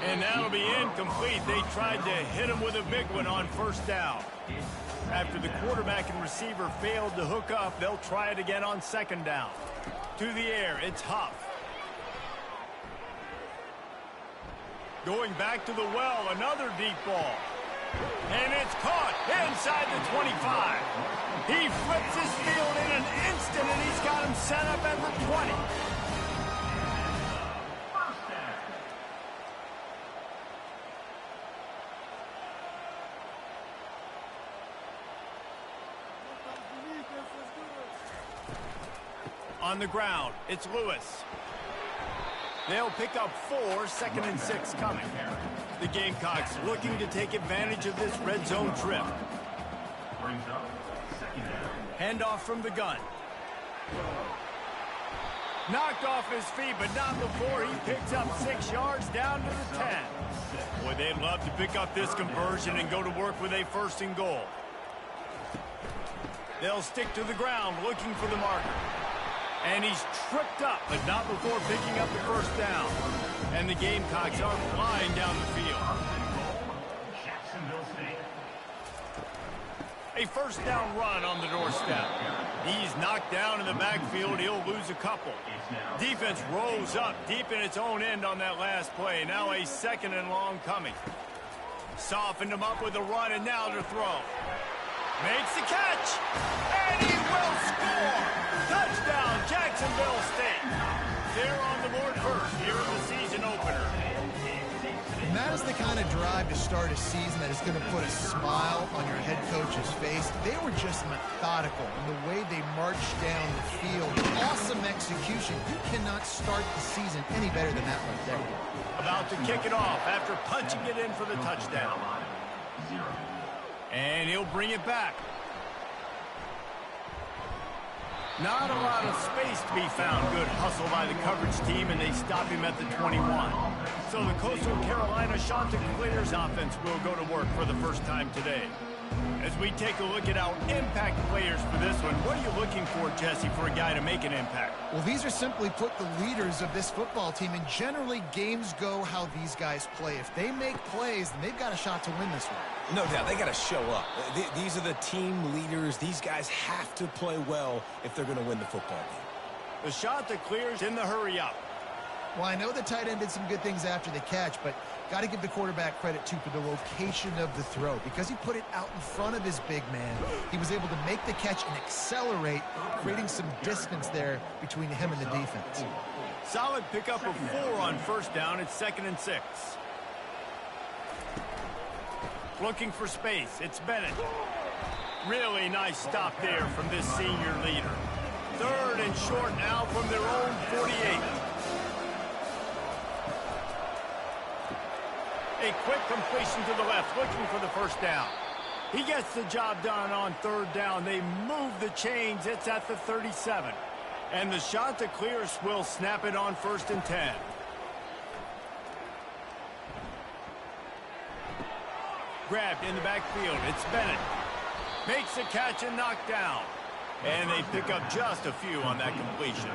And that'll be incomplete. They tried to hit him with a big one on first down. After the quarterback and receiver failed to hook up, they'll try it again on second down. To the air, it's Huff. Going back to the well, another deep ball. And it's caught inside the 25. He flips his field in an instant, and he's got him set up at the 20. On the ground, it's Lewis. They'll pick up 4, 2nd and 6 coming. The Gamecocks looking to take advantage of this red zone trip. Handoff from the gun. Knocked off his feet, but not before he picks up 6 yards down to the 10. Boy, they'd love to pick up this conversion and go to work with a 1st and goal. They'll stick to the ground looking for the marker. And he's tripped up, but not before picking up the 1st down. And the Gamecocks are flying down the field. A 1st down run on the doorstep. He's knocked down in the backfield. He'll lose a couple. Defense rose up deep in its own end on that last play. Now a 2nd and long coming. Softened him up with a run, and now to throw. Makes the catch, and he will score! Touchdown, Jacksonville State. They're on the board first here in the season opener. And that is the kind of drive to start a season that is going to put a smile on your head coach's face. They were just methodical in the way they marched down the field. Awesome execution. You cannot start the season any better than that right there. About to kick it off after punching it in for the touchdown. And he'll bring it back. Not a lot of space to be found. Good hustle by the coverage team, and they stop him at the 21. So the Coastal Carolina Chanticleers offense will go to work for the first time today. As we take a look at our impact players for this one, what are you looking for, Jesse, for a guy to make an impact? Well, these are simply put the leaders of this football team, and generally games go how these guys play. If they make plays, then they've got a shot to win this one. No doubt, they got to show up. These are the team leaders. These guys have to play well if they're going to win the football game. The Chanticleers in the hurry up. Well, I know the tight end did some good things after the catch, but got to give the quarterback credit, too, for the location of the throw. Because he put it out in front of his big man, he was able to make the catch and accelerate, creating some distance there between him and the defense. Solid pickup of 4 on 1st down. It's 2nd and 6. Looking for space. It's Bennett. Really nice stop there from this senior leader. 3rd and short now from their own 48. A quick completion to the left, looking for the first down. He gets the job done on 3rd down. They move the chains. It's at the 37. And the shot that clears will snap it on 1st and 10. Grabbed in the backfield. It's Bennett. Makes the catch and knocked down. And they pick up just a few on that completion.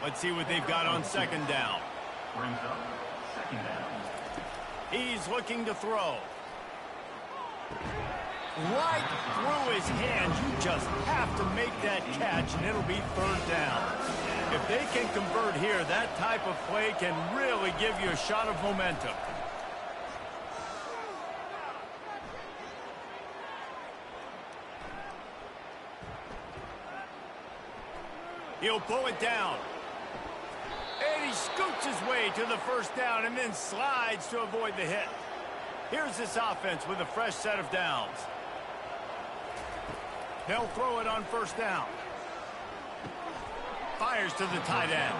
Let's see what they've got on 2nd down. Brings up 2nd down. He's looking to throw. Right through his hands. You just have to make that catch, and it'll be 3rd down. If they can convert here, that type of play can really give you a shot of momentum. He'll pull it down. And he scoots his way to the first down and then slides to avoid the hit. Here's this offense with a fresh set of downs. They'll throw it on 1st down. Fires to the tight end.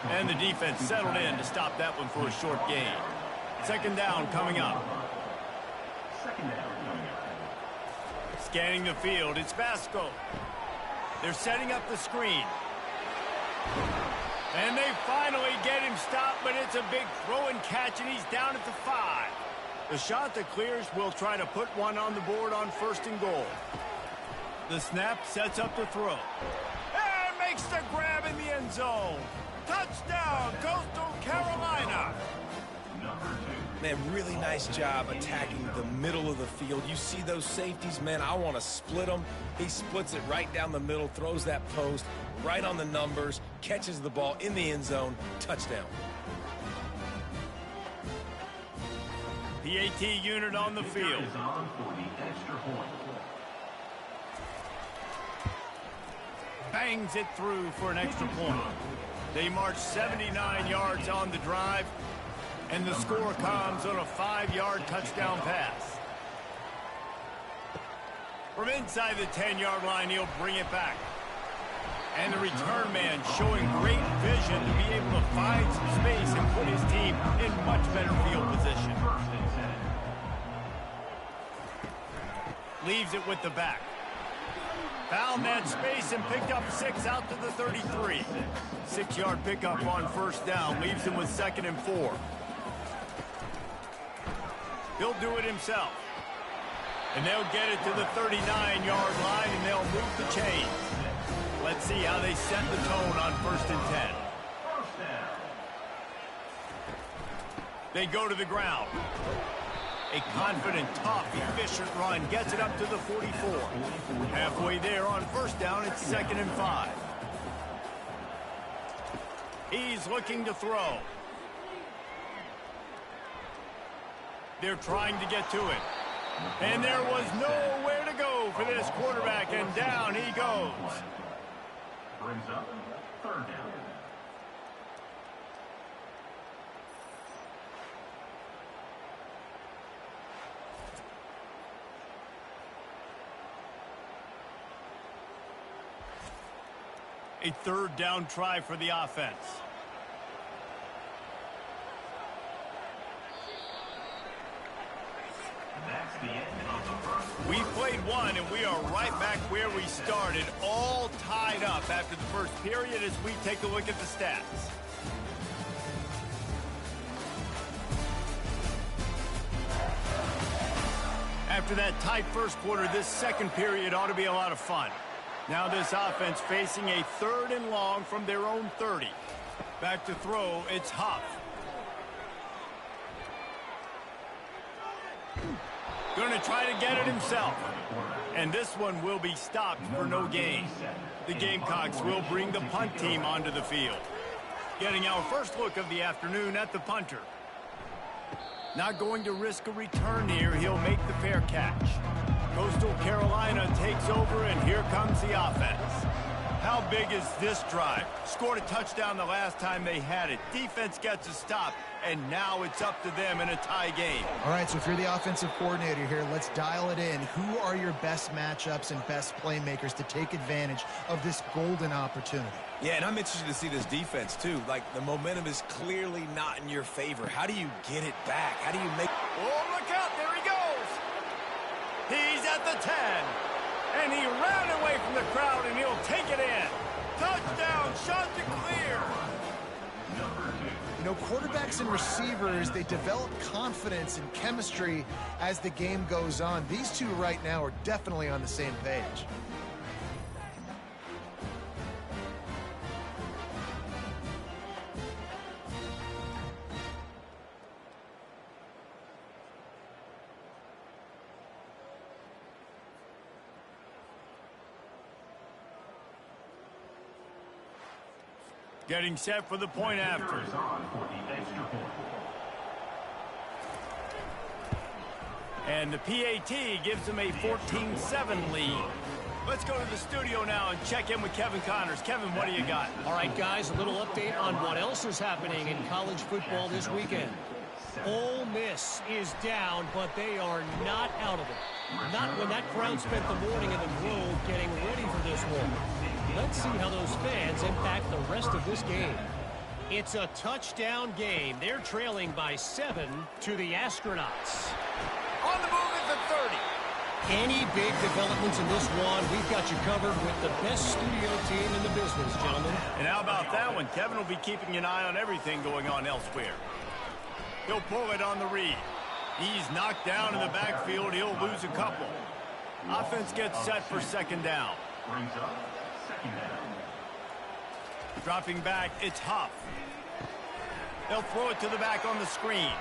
And the defense settled in to stop that one for a short gain. 2nd down coming up. 2nd down. Scanning the field, it's Vasco. They're setting up the screen. And they finally get him stopped, but it's a big throw and catch, and he's down at the 5. The shot that clears will try to put one on the board on 1st and goal. The snap sets up the throw. And makes the grab in the end zone. Touchdown, Coastal Carolina. Man, really nice job attacking the middle of the field. You see those safeties, man, I want to split them. He splits it right down the middle, throws that post, right on the numbers, catches the ball in the end zone, touchdown. PAT unit on the field. Is on for the extra point. Bangs it through for an extra point. They march 79 yards on the drive. And the score comes on a 5-yard touchdown pass. From inside the 10-yard line, he'll bring it back. And the return man showing great vision to be able to find some space and put his team in much better field position. 1st and 10. Leaves it with the back. Found that space and picked up 6 out to the 33. 6-yard pickup on 1st down. Leaves him with 2nd and 4. He'll do it himself. And they'll get it to the 39-yard line, and they'll move the chains. Let's see how they set the tone on 1st and 10. They go to the ground. A confident, tough, efficient run gets it up to the 44. Halfway there on 1st down, it's 2nd and 5. He's looking to throw. They're trying to get to it. And there was nowhere to go for this quarterback, and down he goes. Brings up 3rd down. A 3rd down try for the offense. That's the end of the first. We played one, and we are right back where we started, all tied up after the first period as we take a look at the stats. After that tight first quarter, this second period ought to be a lot of fun. Now this offense facing a 3rd and long from their own 30. Back to throw, it's Huff. Going to try to get it himself. And this one will be stopped for no gain. The Gamecocks will bring the punt team onto the field. Getting our first look of the afternoon at the punter. Not going to risk a return here. He'll make the fair catch. Coastal Carolina takes over, and here comes the offense. How big is this drive? Scored a touchdown the last time they had it. Defense gets a stop, and now it's up to them in a tie game. All right, so if you're the offensive coordinator here, let's dial it in. Who are your best matchups and best playmakers to take advantage of this golden opportunity? Yeah, and I'm interested to see this defense, too. Like, the momentum is clearly not in your favor. How do you get it back? How do you make... Oh, look out. There he goes. He's at the 10. And he ran away from the crowd, and he'll take it in. Touchdown, shot to clear. You know, quarterbacks and receivers, they develop confidence and chemistry as the game goes on. These two right now are definitely on the same page. Getting set for the point after. And the PAT gives them a 14-7 lead. Let's go to the studio now and check in with Kevin Connors. Kevin, what do you got? All right, guys, a little update on what else is happening in college football this weekend. Ole Miss is down, but they are not out of it. Not when that crowd spent the morning in the Grove getting ready for this one. Let's see how those fans impact the rest of this game. It's a touchdown game. They're trailing by 7 to the Astronauts. On the move at the 30. Any big developments in this one, we've got you covered with the best studio team in the business, gentlemen. And how about that one? Kevin will be keeping an eye on everything going on elsewhere. He'll pull it on the read. He's knocked down in the backfield. He'll lose a couple. Offense gets set for second down. Brings up second down. Dropping back, it's Huff. They'll throw it to the back on the screen.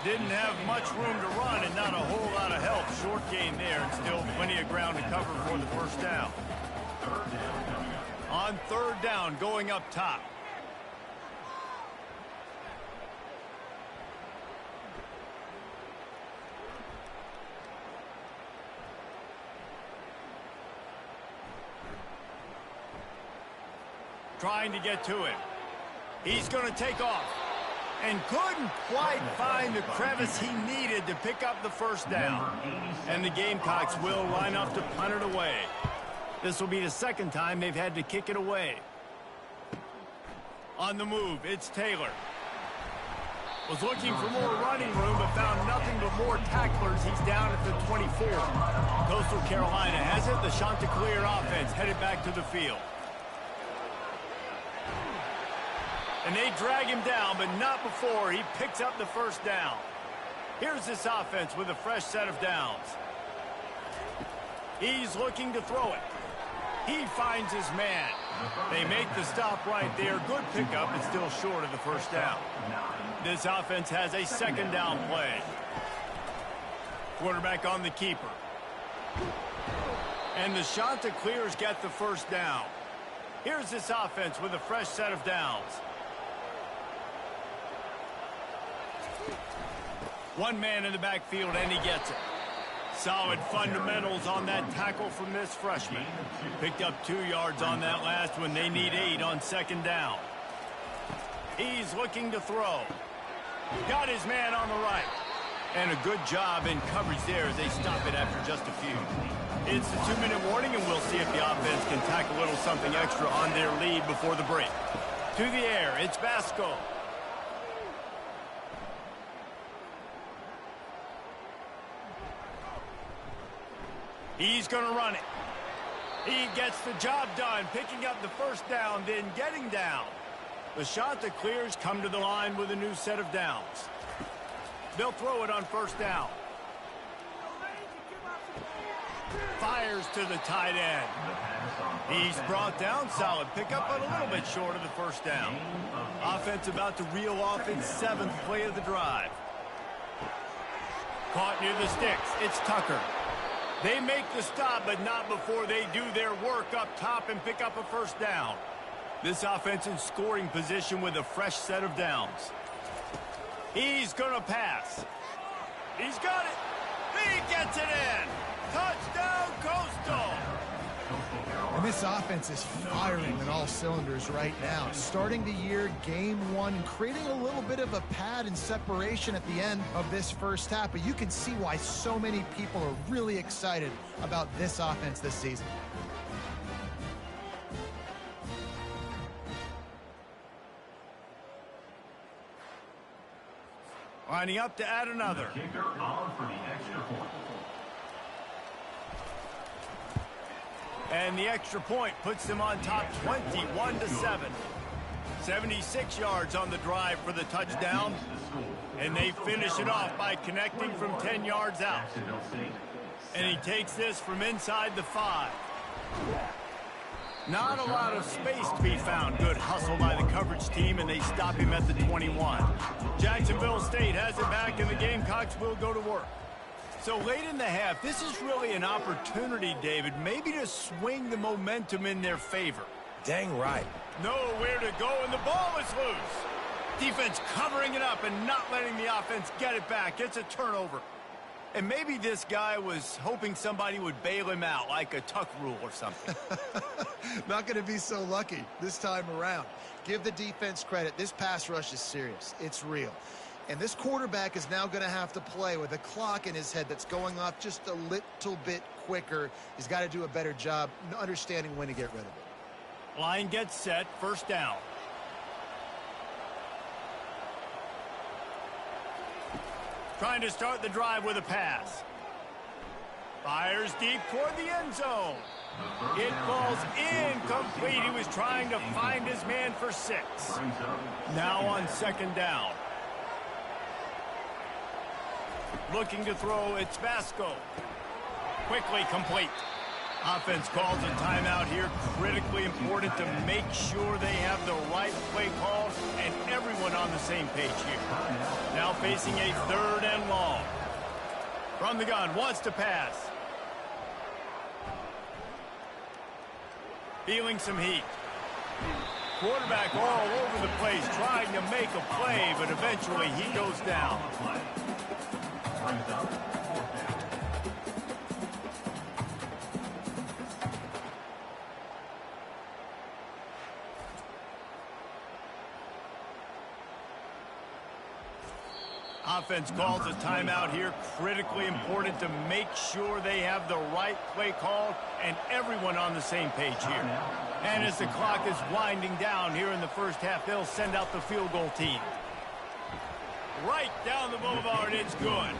Didn't have much room to run and not a whole lot of help. Short gain there and still plenty of ground to cover for the first down. Third down coming up. On third down, going up top. Trying to get to him. He's going to take off. And couldn't quite find the crevice he needed to pick up the first down. And the Gamecocks will line up to punt it away. This will be the second time they've had to kick it away. On the move, it's Taylor. Was looking for more running room, but found nothing but more tacklers. He's down at the 24. Coastal Carolina has it. The Chanticleer offense headed back to the field. And they drag him down, but not before he picks up the first down. Here's this offense with a fresh set of downs. He's looking to throw it. He finds his man. They make the stop right there. Good pickup, but still short of the first down. This offense has a second down play. Quarterback on the keeper. And the Chanticleers get the first down. Here's this offense with a fresh set of downs. One man in the backfield, and he gets it. Solid fundamentals on that tackle from this freshman. Picked up 2 yards on that last one. They need 8 on second down. He's looking to throw. Got his man on the right. And a good job in coverage there as they stop it after just a few. It's the 2-minute warning, and we'll see if the offense can tack a little something extra on their lead before the break. To the air, it's Vasco. He's going to run it. He gets the job done, picking up the first down, then getting down. The Chanticleers come to the line with a new set of downs. They'll throw it on first down. Fires to the tight end. He's brought down, solid pickup, but a little bit short of the first down. Offense about to reel off its 7th play of the drive. Caught near the sticks. It's Tucker. They make the stop, but not before they do their work up top and pick up a first down. This offense in scoring position with a fresh set of downs. He's going to pass. He's got it. He gets it in. Touchdown, Coastal. And this offense is firing on all cylinders right now. Starting the year, game one, and creating a little bit of a pad and separation at the end of this first half. But you can see why so many people are really excited about this offense this season. Lining up to add another. Kicker on for the extra point. And the extra point puts them on top 21-7. 76 yards on the drive for the touchdown. And they finish it off by connecting from 10 yards out. And he takes this from inside the 5. Not a lot of space to be found. Good hustle by the coverage team, and they stop him at the 21. Jacksonville State has it back, and the Gamecocks will go to work. So late in the half, this is really an opportunity, David, maybe to swing the momentum in their favor. Dang right. Nowhere to go, and the ball is loose. Defense covering it up and not letting the offense get it back. It's a turnover. And maybe this guy was hoping somebody would bail him out, like a tuck rule or something. Not going to be so lucky this time around. Give the defense credit. This pass rush is serious. It's real. And this quarterback is now going to have to play with a clock in his head that's going off just a little bit quicker. He's got to do a better job understanding when to get rid of it. Line gets set, first down. Trying to start the drive with a pass. Fires deep toward the end zone. It falls incomplete. He was trying to find his man for 6. Now on second down. Looking to throw, it's Vasco. Quickly complete. Offense calls a timeout here. Critically important to make sure they have the right play call and everyone on the same page here. Now facing a 3rd and long. From the gun, wants to pass. Feeling some heat. Quarterback all over the place trying to make a play, but eventually he goes down. Offense calls a timeout here. Critically important to make sure they have the right play call and everyone on the same page here. And as the clock is winding down here in the first half, they'll send out the field goal team. Right down the boulevard, it's good.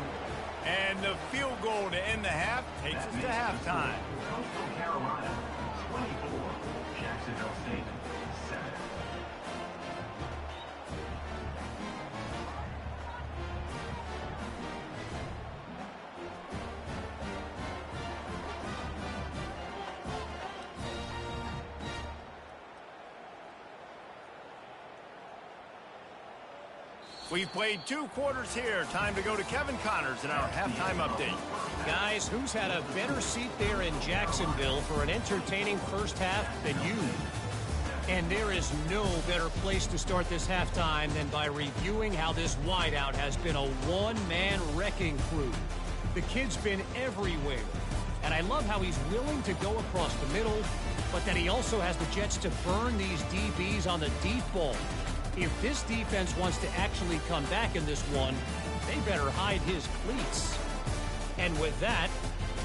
And the field goal to end the half takes us to halftime. Coastal Carolina, 24. Jacksonville State, 7. We've played 2 quarters here. Time to go to Kevin Connors in our halftime update. Guys, who's had a better seat there in Jacksonville for an entertaining first half than you? And there is no better place to start this halftime than by reviewing how this wideout has been a one-man wrecking crew. The kid's been everywhere. And I love how he's willing to go across the middle, but that he also has the jets to burn these DBs on the deep ball. If this defense wants to actually come back in this one, they better hide his cleats. And with that,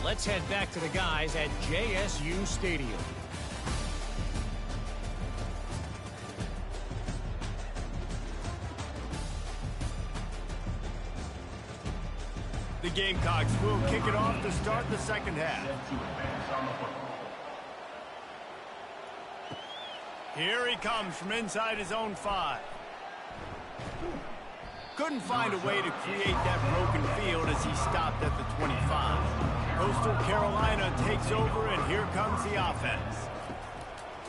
let's head back to the guys at JSU Stadium. The Gamecocks will kick it off to start the second half. Here he comes from inside his own 5. Couldn't find a way to create that broken field as he stopped at the 25. Coastal Carolina takes over, and here comes the offense.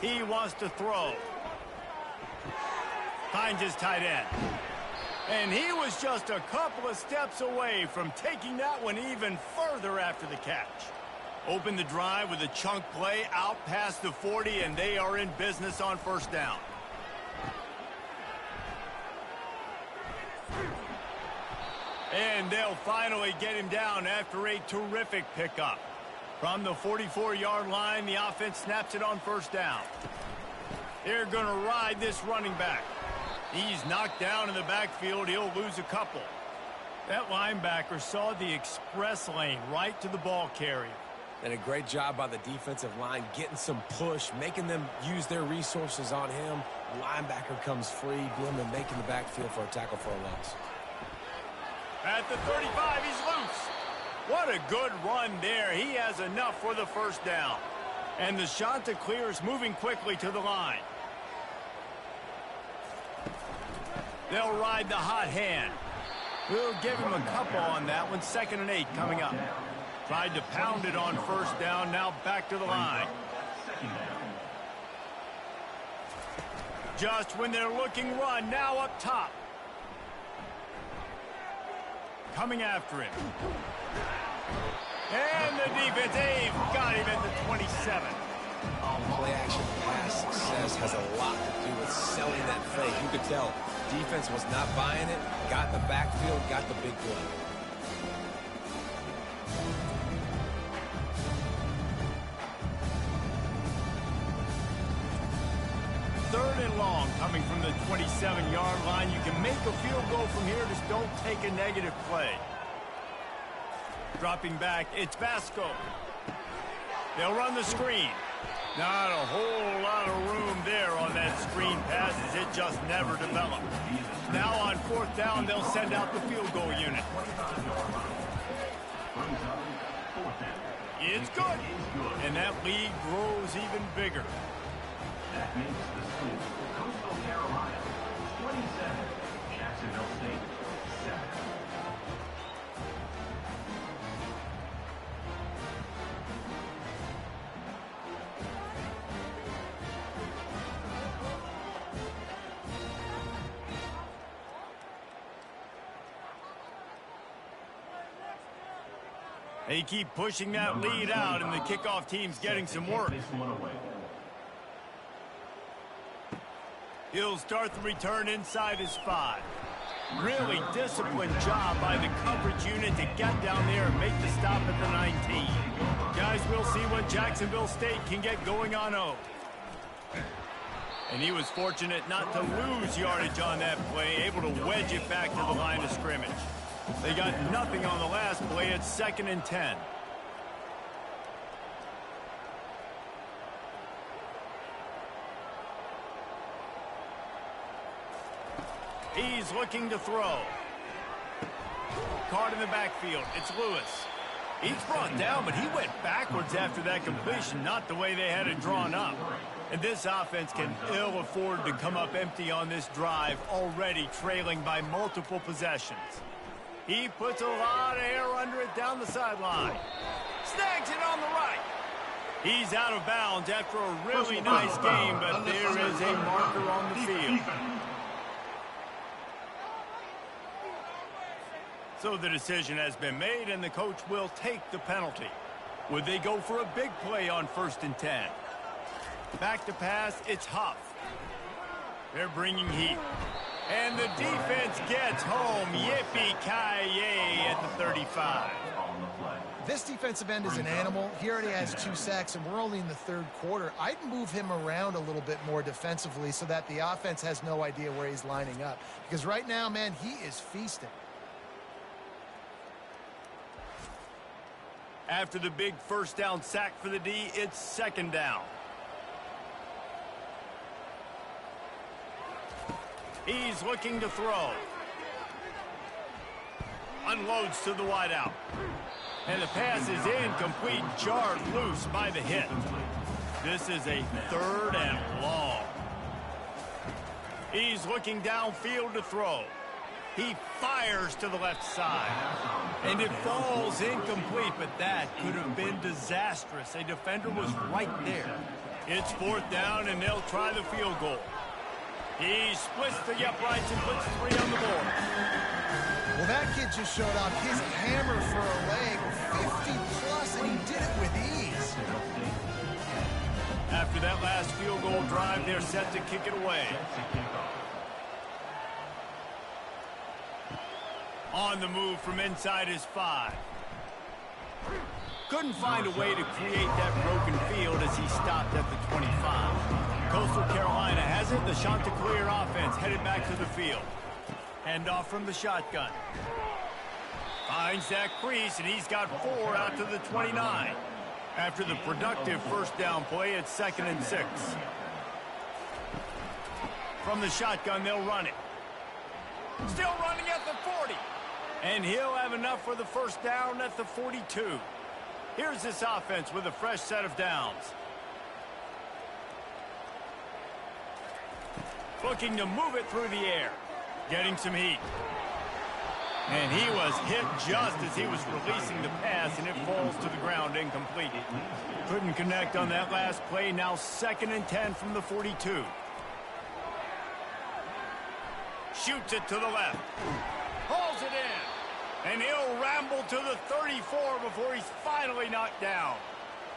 He wants to throw. Finds his tight end. And he was just a couple of steps away from taking that one even further after the catch. Open the drive with a chunk play out past the 40, and they are in business on first down. And they'll finally get him down after a terrific pickup. From the 44-yard line, the offense snaps it on first down. They're going to ride this running back. He's knocked down in the backfield. He'll lose a couple. That linebacker saw the express lane right to the ball carrier. And a great job by the defensive line, getting some push, making them use their resources on him. Linebacker comes free, Bloomer making the backfield for a tackle for a loss. At the 35, he's loose. What a good run there. He has enough for the first down. And the Chanticleer is moving quickly to the line. They'll ride the hot hand. We'll give him a couple on that one. 2nd and 8 coming up. Tried to pound it on first down. Now back to the line. Just when they're looking run. Now up top. Coming after him. And the defense, they've got him at the 27. Play action pass success has a lot to do with selling that fake. You could tell defense was not buying it, got in the backfield, got the big play. Third and long coming from the 27-yard line. You can make a field goal from here. Just don't take a negative play. Dropping back, it's Vasco. They'll run the screen. Not a whole lot of room there on that screen passes. It just never developed. Now on 4th down, they'll send out the field goal unit. It's good. And that lead grows even bigger. That makes the score Coastal Carolina 27, Jacksonville State 7. They keep pushing that lead out, and the kickoff team's getting some work. He'll start the return inside his 5. Really disciplined job by the coverage unit to get down there and make the stop at the 19. Guys, we'll see what Jacksonville State can get going on 0. And he was fortunate not to lose yardage on that play, able to wedge it back to the line of scrimmage. They got nothing on the last play. It's 2nd and 10. He's looking to throw. Caught in the backfield. It's Lewis. He's brought down, but he went backwards after that completion, not the way they had it drawn up. And this offense can ill afford to come up empty on this drive, already trailing by multiple possessions. He puts a lot of air under it down the sideline. Snags it on the right. He's out of bounds after a really nice game, but there is a marker on the field. So the decision has been made, and the coach will take the penalty. Would they go for a big play on 1st and 10? Back to pass, it's Huff. They're bringing heat. And the defense gets home. Yippee-ki-yay at the 35. This defensive end is an animal. He already has 2 sacks, and we're only in the 3rd quarter. I'd move him around a little bit more defensively so that the offense has no idea where he's lining up. Because right now, man, he is feasting. After the big first down sack for the D, it's 2nd down. He's looking to throw. Unloads to the wideout. And the pass is incomplete, jarred loose by the hit. This is a 3rd and long. He's looking downfield to throw. He fires to the left side. And it falls incomplete, but that could have been disastrous. A defender was right there. It's 4th down, and they'll try the field goal. He splits the uprights and puts 3 on the board. Well, that kid just showed off his hammer for a leg, 50-plus, and he did it with ease. After that last field goal drive, they're set to kick it away. On the move from inside his 5. Couldn't find a way to create that broken field as he stopped at the 25. Coastal Carolina has it. The Chanticleer offense headed back to the field. Handoff from the shotgun. Finds that crease, and he's got 4 out to the 29. After the productive first down play, it's 2nd and 6. From the shotgun, they'll run it. Still running at the 40. And he'll have enough for the first down at the 42. Here's this offense with a fresh set of downs. Looking to move it through the air. Getting some heat. And he was hit just as he was releasing the pass, and it falls to the ground incomplete. Couldn't connect on that last play. Now 2nd and 10 from the 42. Shoots it to the left. Hauls it in. And he'll ramble to the 34 before he's finally knocked down.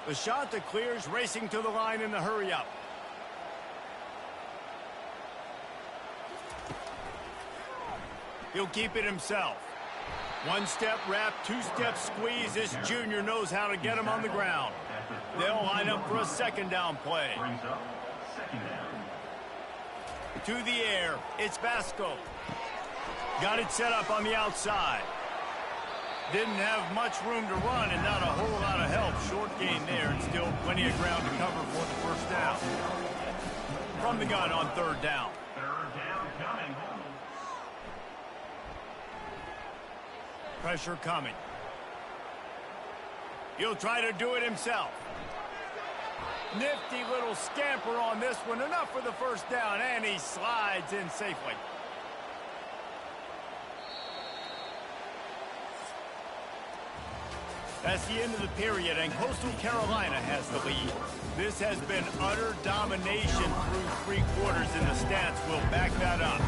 The Chanticleer's racing to the line in the hurry-up. He'll keep it himself. One-step wrap, two-step squeeze. This junior knows how to get him on the ground. They'll line up for a 2nd down play. To the air, it's Vasco. Got it set up on the outside. Didn't have much room to run and not a whole lot of help. Short gain there and still plenty of ground to cover for the first down. From the gun on 3rd down. Pressure coming. He'll try to do it himself. Nifty little scamper on this one. Enough for the first down, and he slides in safely. That's the end of the period, and Coastal Carolina has the lead. This has been utter domination through 3 quarters, and the stats will back that up.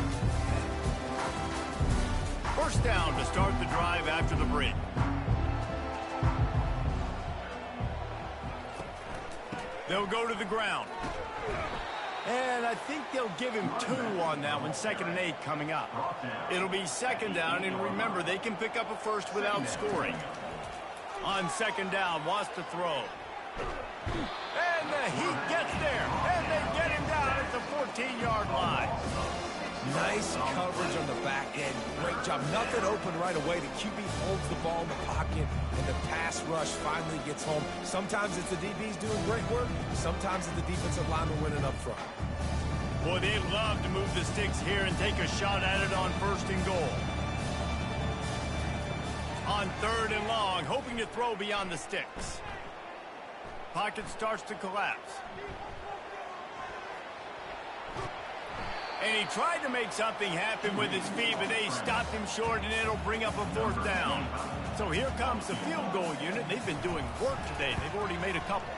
First down to start the drive after the break. They'll go to the ground. And I think they'll give him 2 on that one. 2nd and 8 coming up. It'll be 2nd down, and remember, they can pick up a first without scoring. On 2nd down, wants to throw. And the heat gets there, and they get him down at the 14-yard line. Nice coverage on the back end. Great job. Nothing open right away. The QB holds the ball in the pocket, and the pass rush finally gets home. Sometimes it's the DBs doing great work. Sometimes it's the defensive lineman winning up front. Boy, they love to move the sticks here and take a shot at it on 1st and goal. On 3rd and long, hoping to throw beyond the sticks. Pocket starts to collapse. And he tried to make something happen with his feet, but they stopped him short, and it'll bring up a 4th down. So here comes the field goal unit. They've been doing work today. They've already made a couple.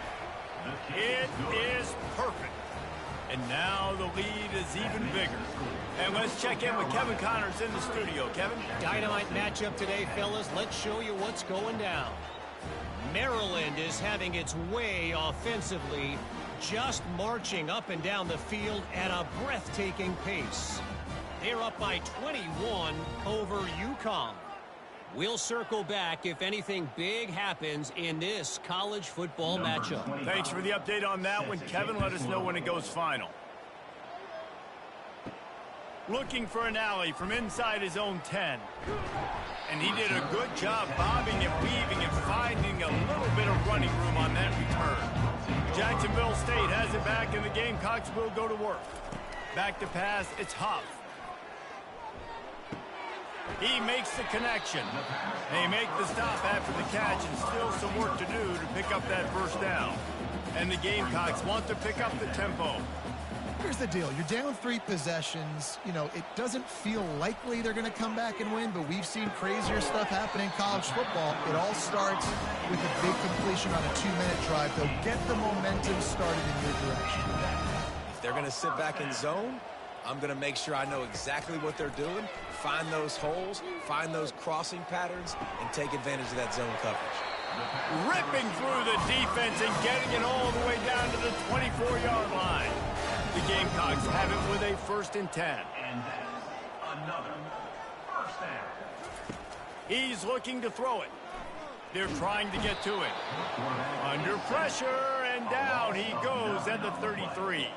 It is perfect. And now the lead is even bigger. And let's check in with Kevin Connors in the studio. Kevin? Dynamite matchup today, fellas. Let's show you what's going down. Maryland is having its way offensively, just marching up and down the field at a breathtaking pace. They're up by 21 over UConn. We'll circle back if anything big happens in this college football matchup. Thanks for the update on that one, Kevin. Let us know when it goes final. Looking for an alley from inside his own 10. And he did a good job bobbing and weaving and finding a little bit of running room on that return. Jacksonville State has it back, and the Gamecocks will go to work. Back to pass, it's Huff. He makes the connection. They make the stop after the catch, and still some work to do to pick up that first down. And the Gamecocks want to pick up the tempo. Here's the deal. You're down 3 possessions. You know, it doesn't feel likely they're going to come back and win, but we've seen crazier stuff happen in college football. It all starts with a big completion on a 2-minute drive. They'll get the momentum started in your direction. If they're going to sit back in zone, I'm going to make sure I know exactly what they're doing, find those holes, find those crossing patterns, and take advantage of that zone coverage. Ripping through the defense and getting it all the way down to the 24-yard line. The Gamecocks have it with a 1st and 10. And that's another first down. He's looking to throw it. They're trying to get to it. Under pressure, and down he goes at the 33.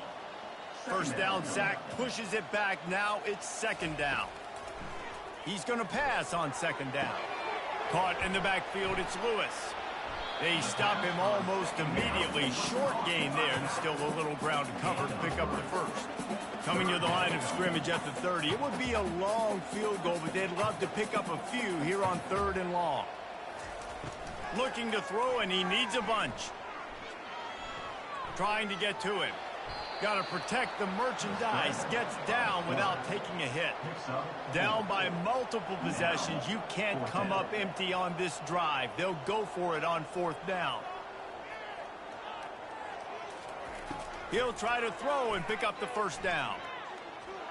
First down sack, pushes it back. Now it's second down. He's going to pass on second down. Caught in the backfield, it's Lewis. They stop him almost immediately. Short gain there, and still a little ground to cover to pick up the first. Coming to the line of scrimmage at the 30. It would be a long field goal, but they'd love to pick up a few here on 3rd and long. Looking to throw, and he needs a bunch. Trying to get to him. Got to protect the merchandise. Gets down without taking a hit. Down by multiple possessions. You can't come up empty on this drive. They'll go for it on 4th down. He'll try to throw and pick up the first down.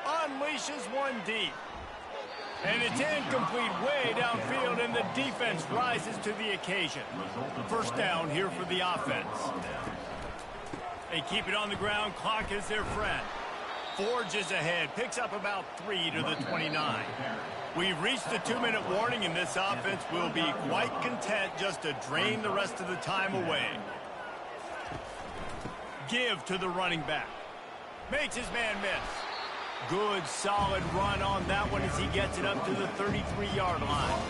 Unleashes one deep. And it's incomplete way downfield, and the defense rises to the occasion. First down here for the offense. They keep it on the ground. Clock is their friend. Forges ahead. Picks up about 3 to the 29. We've reached the 2-minute warning, and this offense will be quite content just to drain the rest of the time away. Give to the running back. Makes his man miss. Good, solid run on that one as he gets it up to the 33-yard line.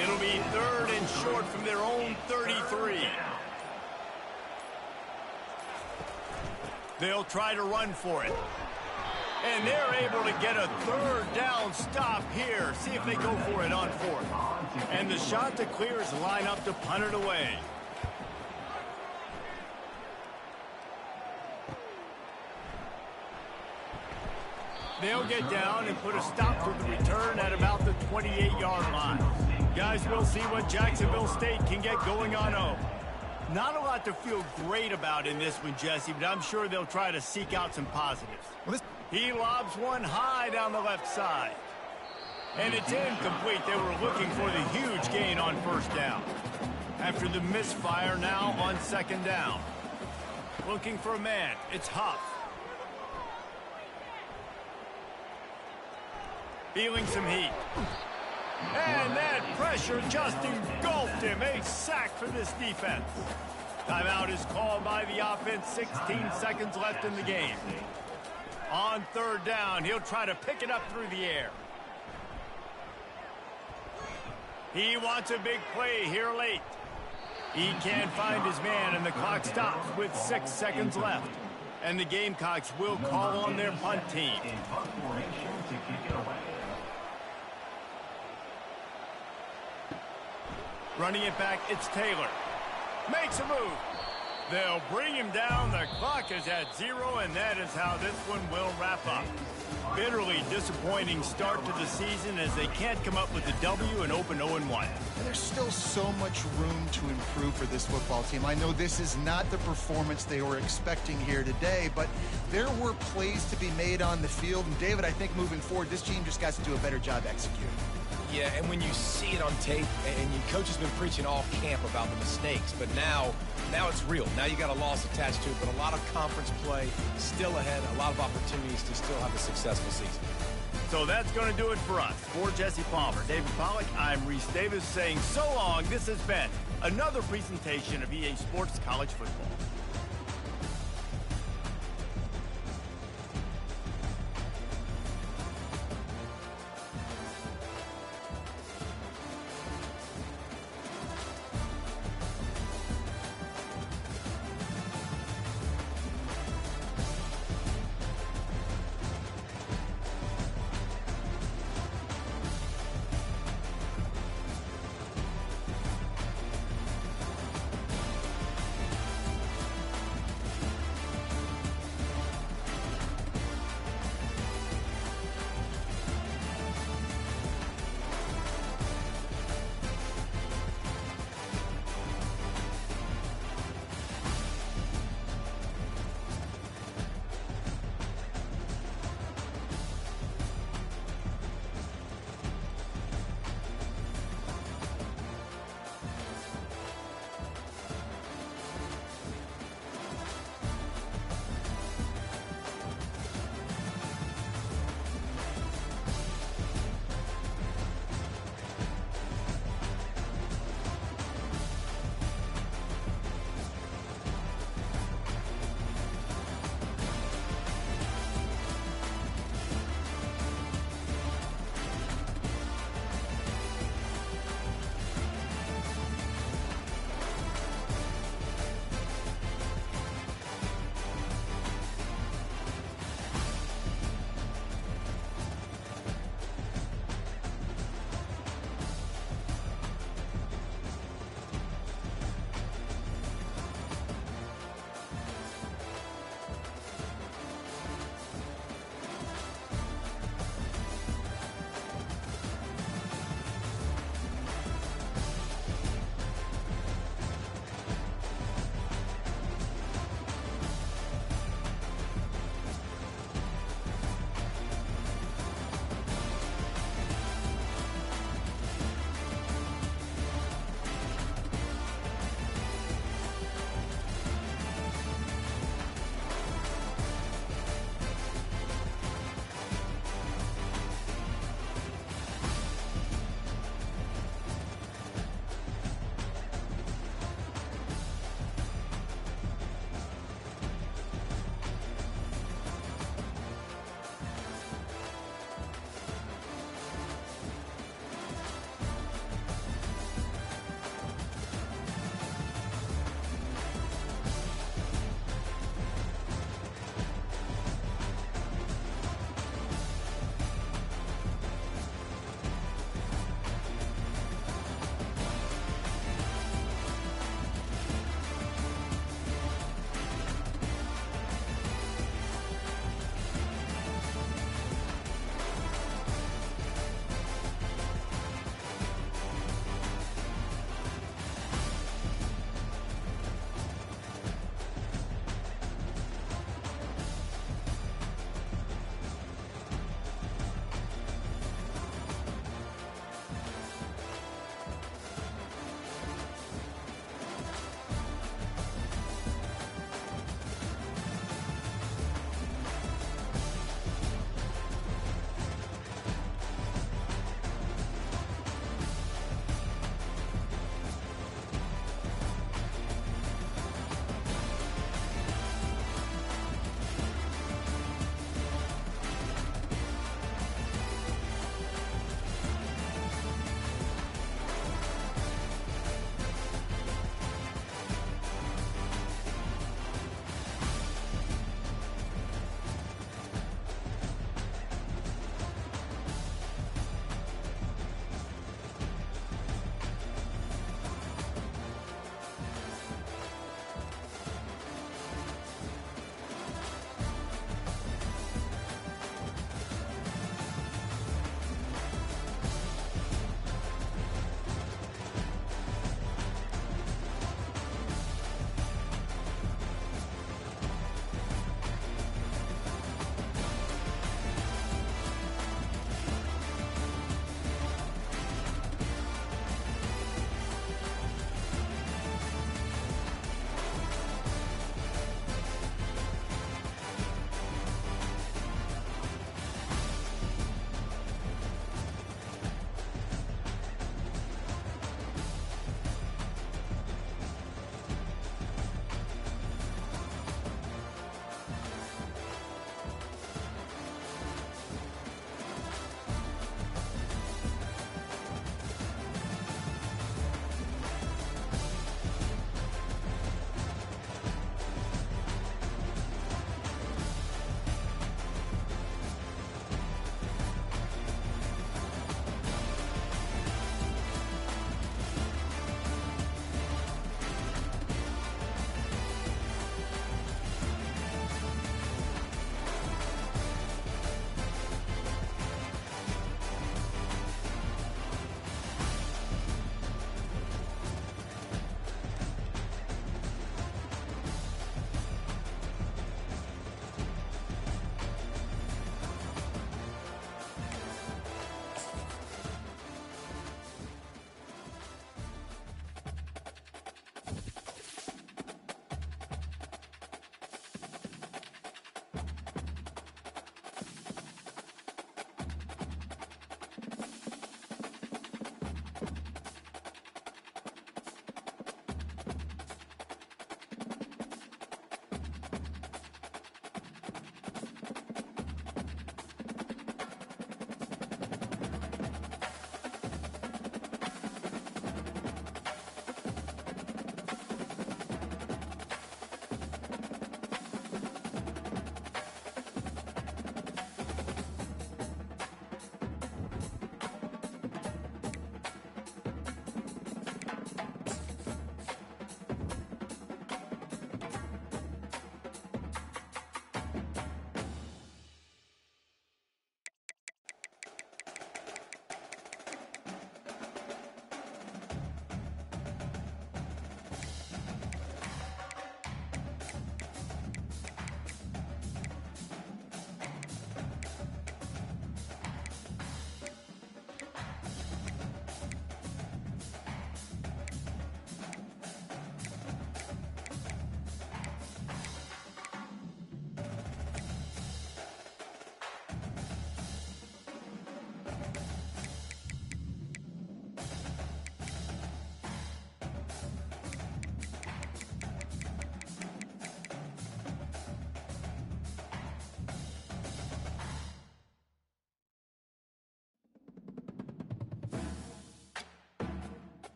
It'll be 3rd and short from their own 33. They'll try to run for it. And they're able to get a 3rd down stop here. See if they go for it on 4th. And the shot to clear is line up to punt it away. They'll get down and put a stop to the return at about the 28-yard line. Guys, we'll see what Jacksonville State can get going on home. Not a lot to feel great about in this one, Jesse, but I'm sure they'll try to seek out some positives. He lobs one high down the left side. And it's incomplete. They were looking for the huge gain on 1st down. After the misfire, now on 2nd down. Looking for a man. It's Huff. Feeling some heat. And that pressure just engulfed him. A sack for this defense. Timeout is called by the offense. 16 seconds left in the game. On 3rd down, he'll try to pick it up through the air. He wants a big play here late. He can't find his man, and the clock stops with 6 seconds left. And the Gamecocks will call on their punt team. Running it back, it's Taylor. Makes a move. They'll bring him down. The clock is at 0, and that is how this one will wrap up. Bitterly disappointing start to the season as they can't come up with a W and open 0-1. There's still so much room to improve for this football team. I know this is not the performance they were expecting here today, but there were plays to be made on the field. And David, I think moving forward, this team just got to do a better job executing. Yeah, and when you see it on tape, and your coach has been preaching all camp about the mistakes, but now it's real. Now you got a loss attached to it, but a lot of conference play still ahead, a lot of opportunities to still have a successful season. So that's going to do it for us. For Jesse Palmer, David Pollack, I'm Reese Davis saying so long. This has been another presentation of EA Sports College Football.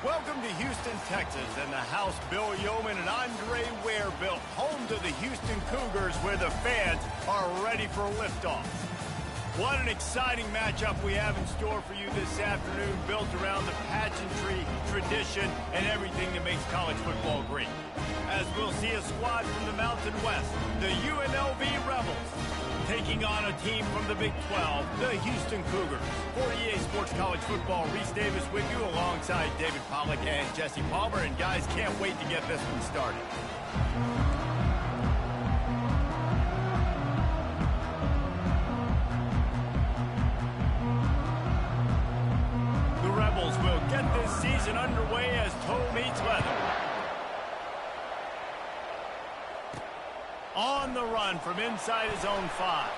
Welcome to Houston, Texas, and the house Bill Yeoman and Andre Ware built, home to the Houston Cougars, where the fans are ready for liftoff. What an exciting matchup we have in store for you this afternoon, built around the pageantry, tradition, and everything that makes college football great. As we'll see a squad from the Mountain West, the UNLV Rebels, taking on a team from the Big 12, the Houston Cougars. For EA Sports College Football, Reese Davis with you alongside David Pollack and Jesse Palmer. And guys, can't wait to get this one started. The Rebels will get this season underway as toe meets leather. On the run from inside his own 5.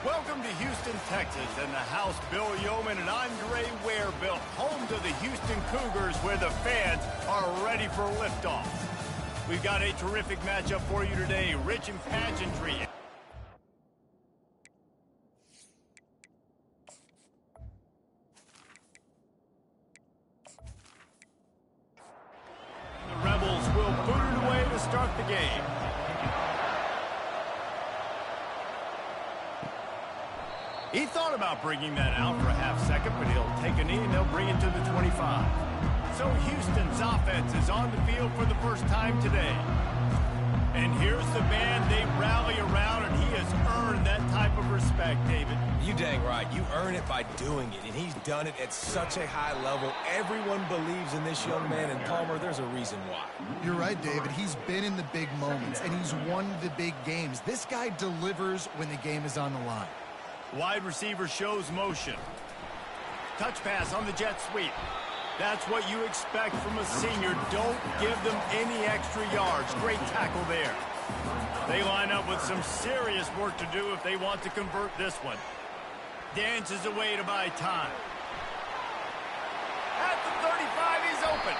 Welcome to Houston, Texas, and the house Bill Yeoman and Andre Ware built, home to the Houston Cougars, where the fans are ready for liftoff. We've got a terrific matchup for you today, rich in pageantry. The Rebels will boot it away to start the game. He thought about bringing that out for a half second, but he'll take a knee and they'll bring it to the 25. So Houston's offense is on the field for the first time today. And here's the man they rally around, and he has earned that type of respect, David. You dang right. You earn it by doing it, and he's done it at such a high level. Everyone believes in this young man, and Palmer, there's a reason why. You're right, David. He's been in the big moments, and he's won the big games. This guy delivers when the game is on the line. Wide receiver shows motion. Touch pass on the jet sweep. That's what you expect from a senior. Don't give them any extra yards. Great tackle there. They line up with some serious work to do if they want to convert this one. Dances away to buy time. At the 35, he's open.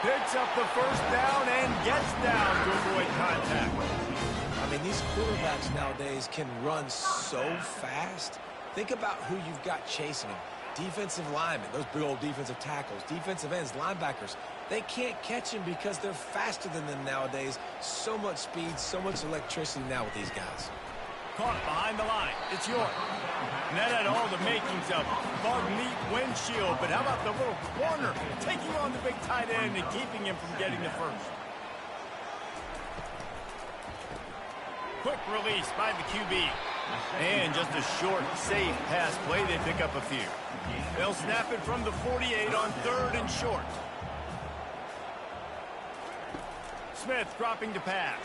Picks up the first down and gets down to avoid contact. I mean, these quarterbacks nowadays can run so fast. Think about who you've got chasing them. Defensive linemen, those big old defensive tackles, defensive ends, linebackers. They can't catch him because they're faster than them nowadays. So much speed, so much electricity now with these guys. Caught behind the line. It's York. And that had all the makings of bug meat windshield. But how about the little corner taking on the big tight end and keeping him from getting the first? Quick release by the QB. And just a short, safe pass play. They pick up a few. They'll snap it from the 48 on 3rd and short. Smith dropping to pass.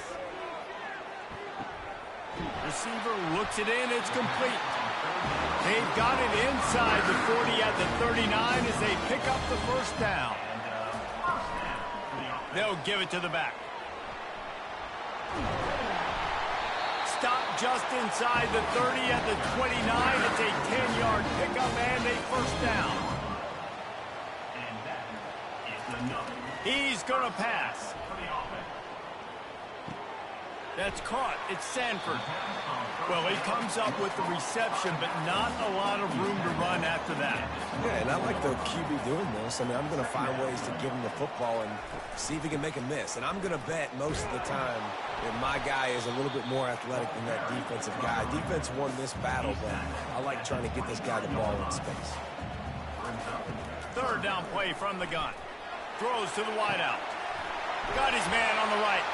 Receiver looks it in. It's complete. They've got it inside the 40 at the 39 as they pick up the first down. They'll give it to the back. Stop just inside the 30 at the 29. It's a 10-yard pickup and a first down. He's going to pass. That's caught. It's Sanford. Well, he comes up with the reception, but not a lot of room to run after that. Yeah, and I like the QB doing this. I mean, I'm going to find ways to give him the football and see if he can make a miss. And I'm going to bet most of the time that my guy is a little bit more athletic than that defensive guy. Defense won this battle, but I like trying to get this guy the ball in space. 3rd down play from the gun. Throws to the wideout. Got his man on the right.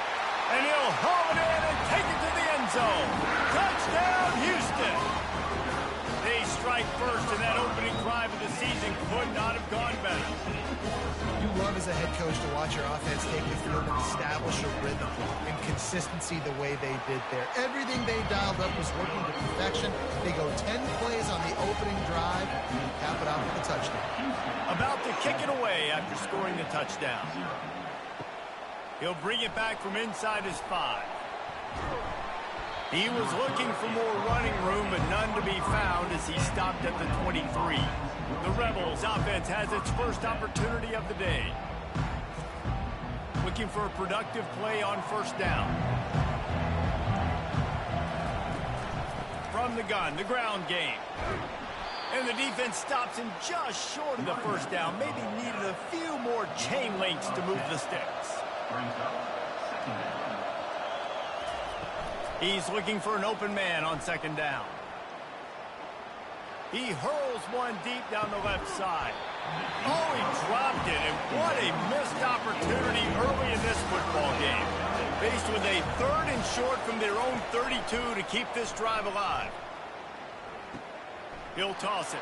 And he'll haul it in and take it to the end zone. Touchdown, Houston. They strike first, and that opening drive of the season could not have gone better. You love as a head coach to watch your offense take the field and establish a rhythm and consistency the way they did there. Everything they dialed up was working to perfection. They go 10 plays on the opening drive and cap it off with a touchdown. About to kick it away after scoring the touchdown. He'll bring it back from inside his 5. He was looking for more running room, but none to be found as he stopped at the 23. The Rebels offense has its first opportunity of the day. Looking for a productive play on first down. From the gun, the ground game. And the defense stops him just short of the first down. Maybe needed a few more chain links to move the sticks. He's looking for an open man on second down. He hurls one deep down the left side. Oh, he dropped it, and what a missed opportunity early in this football game. Faced with a 3rd and short from their own 32 to keep this drive alive. He'll toss it.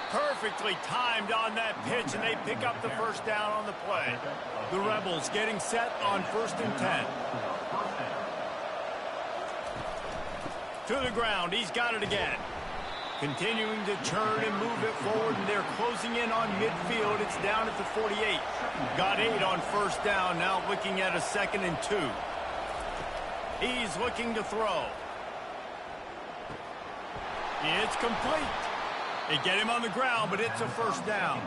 Perfectly timed on that pitch, and they pick up the first down on the play. The Rebels getting set on 1st and 10. To the ground, he's got it again. Continuing to turn and move it forward, and they're closing in on midfield. It's down at the 48. Got 8 on first down, now looking at a 2nd and 2. He's looking to throw. It's complete. They get him on the ground, but it's a first down.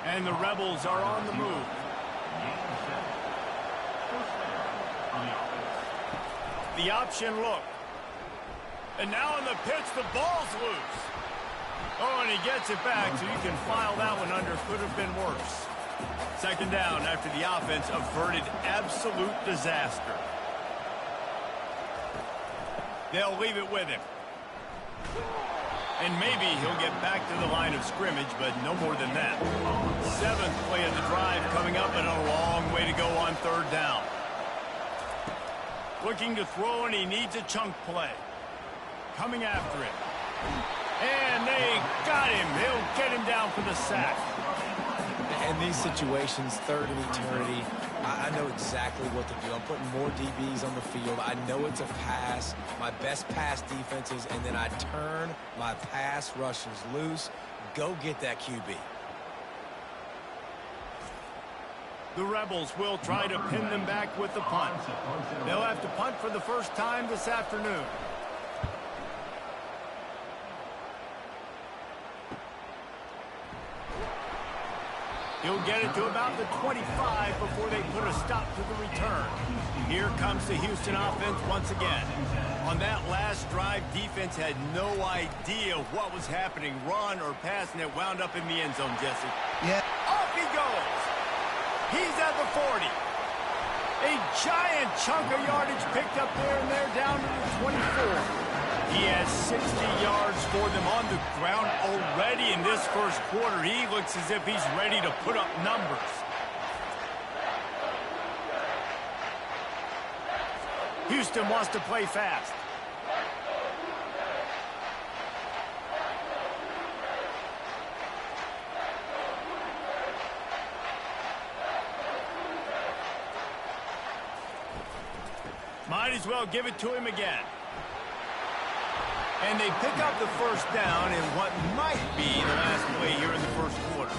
And the Rebels are on the move. The option look. And now on the pitch, the ball's loose. Oh, and he gets it back, so you can file that one under. Could have been worse. 2nd down after the offense averted absolute disaster. They'll leave it with him. And maybe he'll get back to the line of scrimmage, but no more than that. 7th play of the drive coming up, and a long way to go on 3rd down. Looking to throw, and he needs a chunk play. Coming after him. And they got him. They'll get him down for the sack. In these situations, 3rd and eternity, I know exactly what to do. I'm putting more DBs on the field. I know it's a pass, my best pass defenses, and then I turn my pass rushers loose. Go get that QB. The Rebels will try to pin them back with the punt. They'll have to punt for the first time this afternoon. He'll get it to about the 25 before they put a stop to the return. Here comes the Houston offense once again. On that last drive, defense had no idea what was happening, run or pass, and it wound up in the end zone, Jesse. Yeah. Off he goes. He's at the 40. A giant chunk of yardage picked up there, and they're down to the 24. He has 60 yards for them on the ground already in this first quarter. He looks as if he's ready to put up numbers. Houston wants to play fast. Might as well give it to him again. And they pick up the first down in what might be the last play here in the first quarter.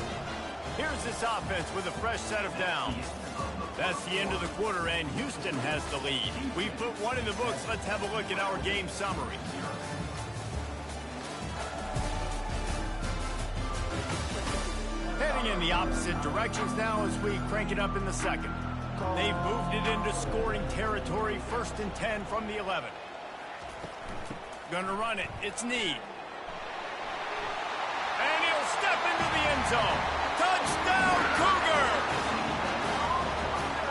Here's this offense with a fresh set of downs. That's the end of the quarter, and Houston has the lead. We've put one in the books. Let's have a look at our game summary. Heading in the opposite directions now as we crank it up in the second. They've moved it into scoring territory, 1st and 10 from the 11. Gonna run it. It's Need. And he'll step into the end zone. Touchdown, Cougars!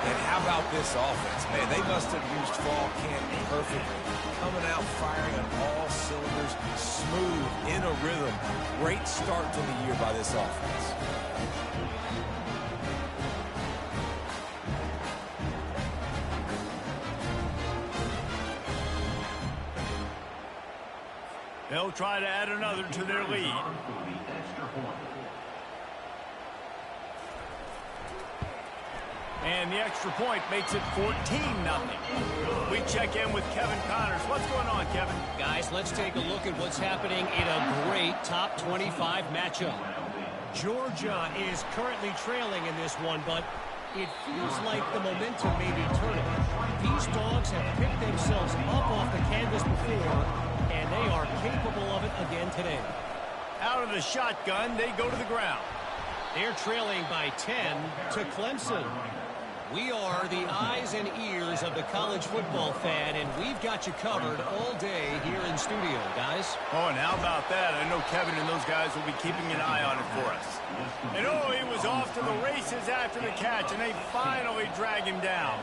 And how about this offense, man? They must have used fall camp perfectly. Coming out firing on all cylinders, smooth, in a rhythm. Great start to the year by this offense. They'll try to add another to their lead. And the extra point makes it 14-0. We check in with Kevin Connors. What's going on, Kevin? Guys, let's take a look at what's happening in a great top 25 matchup. Georgia is currently trailing in this one, but it feels like the momentum may be turning. These dogs have picked themselves up off the canvas before, and they are capable of it again today. Out of the shotgun, they go to the ground. They're trailing by 10 to Clemson. We are the eyes and ears of the college football fan, and we've got you covered all day here in studio, guys. Oh, and how about that? I know Kevin and those guys will be keeping an eye on it for us. And oh, he was off to the races after the catch, and they finally drag him down.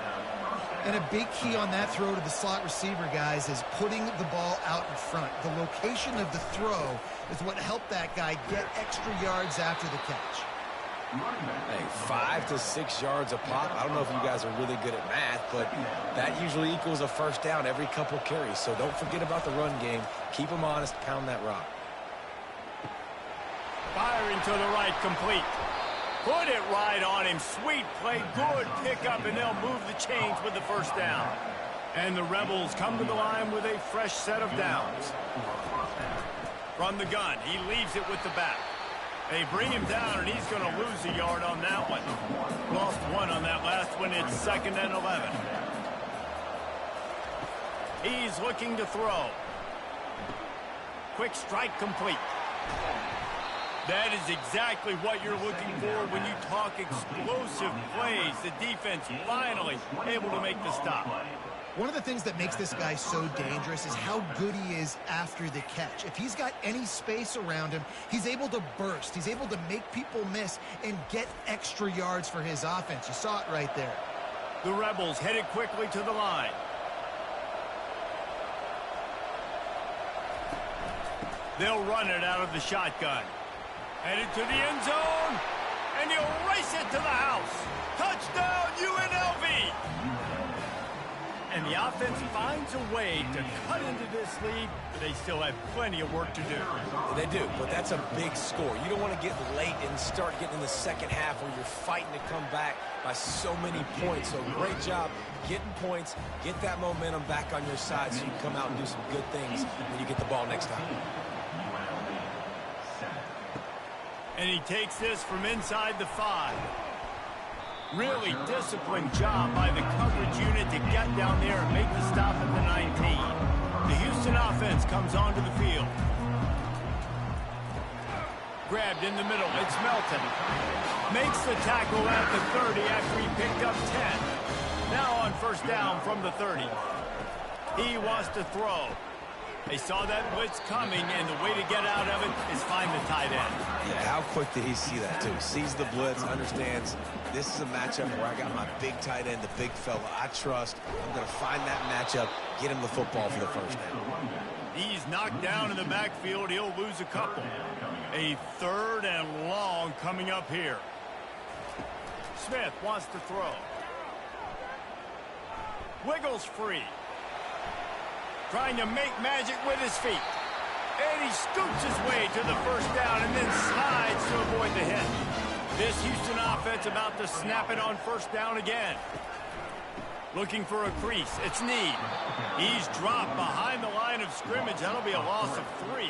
And a big key on that throw to the slot receiver, guys, is putting the ball out in front. The location of the throw is what helped that guy get extra yards after the catch. Hey, 5 to 6 yards a pop. I don't know if you guys are really good at math, but that usually equals a first down every couple carries. So don't forget about the run game. Keep them honest. Pound that rock. Firing to the right, complete. Put it right on him. Sweet play, good pickup, and they'll move the chains with the first down. And the Rebels come to the line with a fresh set of downs. From the gun, he leaves it with the back. They bring him down, and he's going to lose a yard on that one. Lost one on that last one. It's 2nd and 11. He's looking to throw. Quick strike complete. That is exactly what you're looking for when you talk explosive plays. The defense finally able to make the stop. One of the things that makes this guy so dangerous is how good he is after the catch. If he's got any space around him, he's able to burst. He's able to make people miss and get extra yards for his offense. You saw it right there. The Rebels headed quickly to the line. They'll run it out of the shotgun. Headed to the end zone, and he'll race it to the house. Touchdown, UNLV! And the offense finds a way to cut into this lead, but they still have plenty of work to do. They do, but that's a big score. You don't want to get late and start getting in the second half where you're fighting to come back by so many points. So great job getting points, get that momentum back on your side so you can come out and do some good things when you get the ball next time. And he takes this from inside the 5. Really disciplined job by the coverage unit to get down there and make the stop at the 19. The Houston offense comes onto the field. Grabbed in the middle. It's Melton. Makes the tackle at the 30 after he picked up 10. Now on first down from the 30. He wants to throw. They saw that blitz coming, and the way to get out of it is find the tight end. Yeah, how quick did he see that, too? Sees the blitz, understands this is a matchup where I got my big tight end, the big fella I trust. I'm going to find that matchup, get him the football for the first down. He's knocked down in the backfield. He'll lose a couple. A 3rd and long coming up here. Smith wants to throw. Wiggles free. Trying to make magic with his feet. And he scoops his way to the first down and then slides to avoid the hit. This Houston offense about to snap it on first down again. Looking for a crease. It's Need. He's dropped behind the line of scrimmage. That'll be a loss of 3.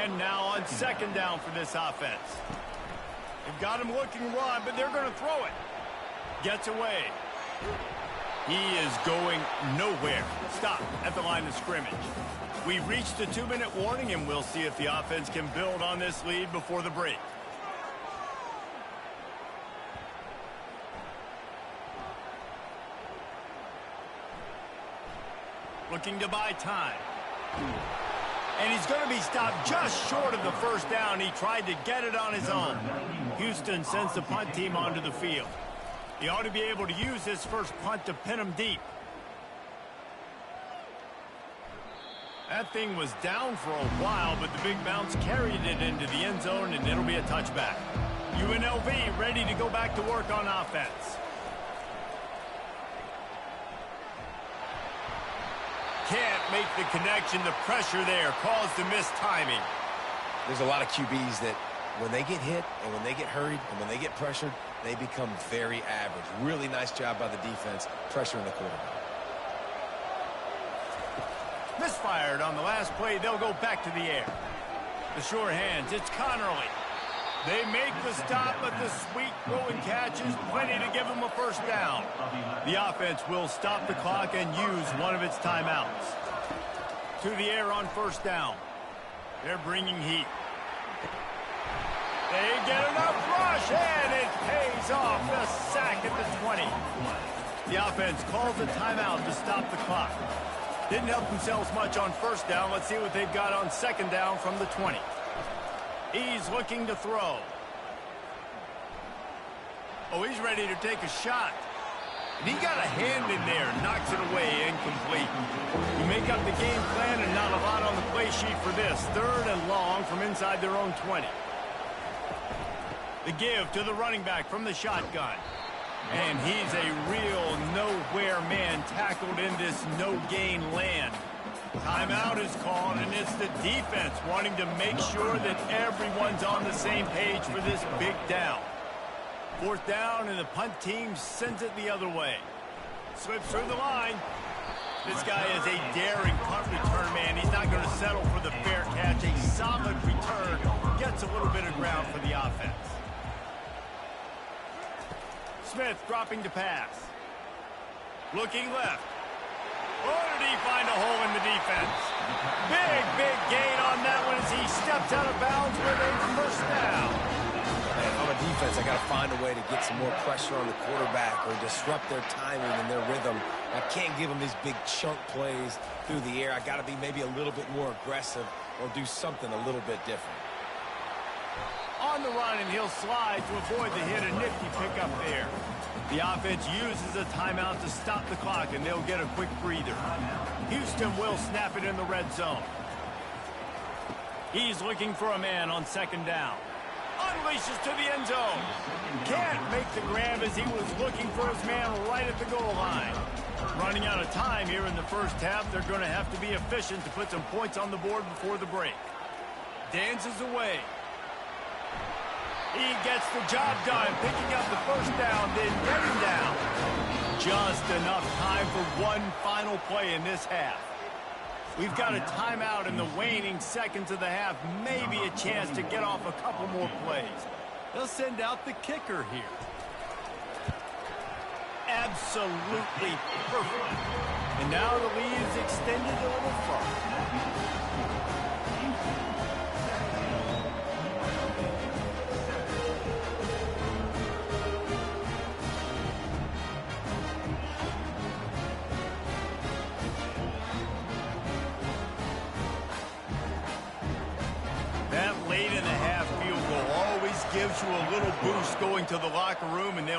And now on second down for this offense. They've got him looking run, but they're going to throw it. Gets away. He is going nowhere. Stop at the line of scrimmage. We've reached the 2-minute warning, and we'll see if the offense can build on this lead before the break. Looking to buy time. And he's going to be stopped just short of the first down. He tried to get it on his own. Houston sends the punt team onto the field. He ought to be able to use this first punt to pin him deep. That thing was down for a while, but the big bounce carried it into the end zone, and it'll be a touchback. UNLV ready to go back to work on offense. Can't make the connection. The pressure there caused the missed timing. There's a lot of QBs that when they get hit and when they get hurried and when they get pressured, they become very average. Really nice job by the defense, pressuring the quarterback. Misfired on the last play. They'll go back to the air. The sure hands. It's Connerly. They make the stop, but the sweet throw and catch is plenty to give them a first down. The offense will stop the clock and use one of its timeouts. To the air on first down. They're bringing heat. They get enough rush, and it pays off. The sack at the 20. The offense calls a timeout to stop the clock. Didn't help themselves much on first down. Let's see what they've got on second down from the 20. He's looking to throw. Oh, he's ready to take a shot. And he got a hand in there, knocks it away, incomplete. You make up the game plan and not a lot on the play sheet for this. Third and long from inside their own 20. The give to the running back from the shotgun. And he's a real nowhere man tackled in this no-gain land. Timeout is called, and it's the defense wanting to make sure that everyone's on the same page for this big down. Fourth down, and the punt team sends it the other way. Slips through the line. This guy is a daring punt return man. He's not going to settle for the fair catch. A solid return. Gets a little bit of ground for the offense. Smith dropping to pass. Looking left. Oh, did he find a hole in the defense? Big gain on that one as he steps out of bounds with a first down. If I'm a defense, I got to find a way to get some more pressure on the quarterback or disrupt their timing and their rhythm. I can't give them these big chunk plays through the air. I got to be maybe a little bit more aggressive or do something a little bit different. On the run, and he'll slide to avoid the hit. A nifty pickup there. The offense uses a timeout to stop the clock, and they'll get a quick breather. Houston will snap it in the red zone. He's looking for a man on second down. Unleashes to the end zone. Can't make the grab as he was looking for his man right at the goal line. Running out of time here in the first half. They're going to have to be efficient to put some points on the board before the break. Dances away. He gets the job done, picking up the first down, then getting down. Just enough time for one final play in this half. We've got a timeout in the waning seconds of the half. Maybe a chance to get off a couple more plays. They'll send out the kicker here. Absolutely perfect. And now the lead is extended a little further. That late in the half field goal always gives you a little boost going to the locker room, and they'll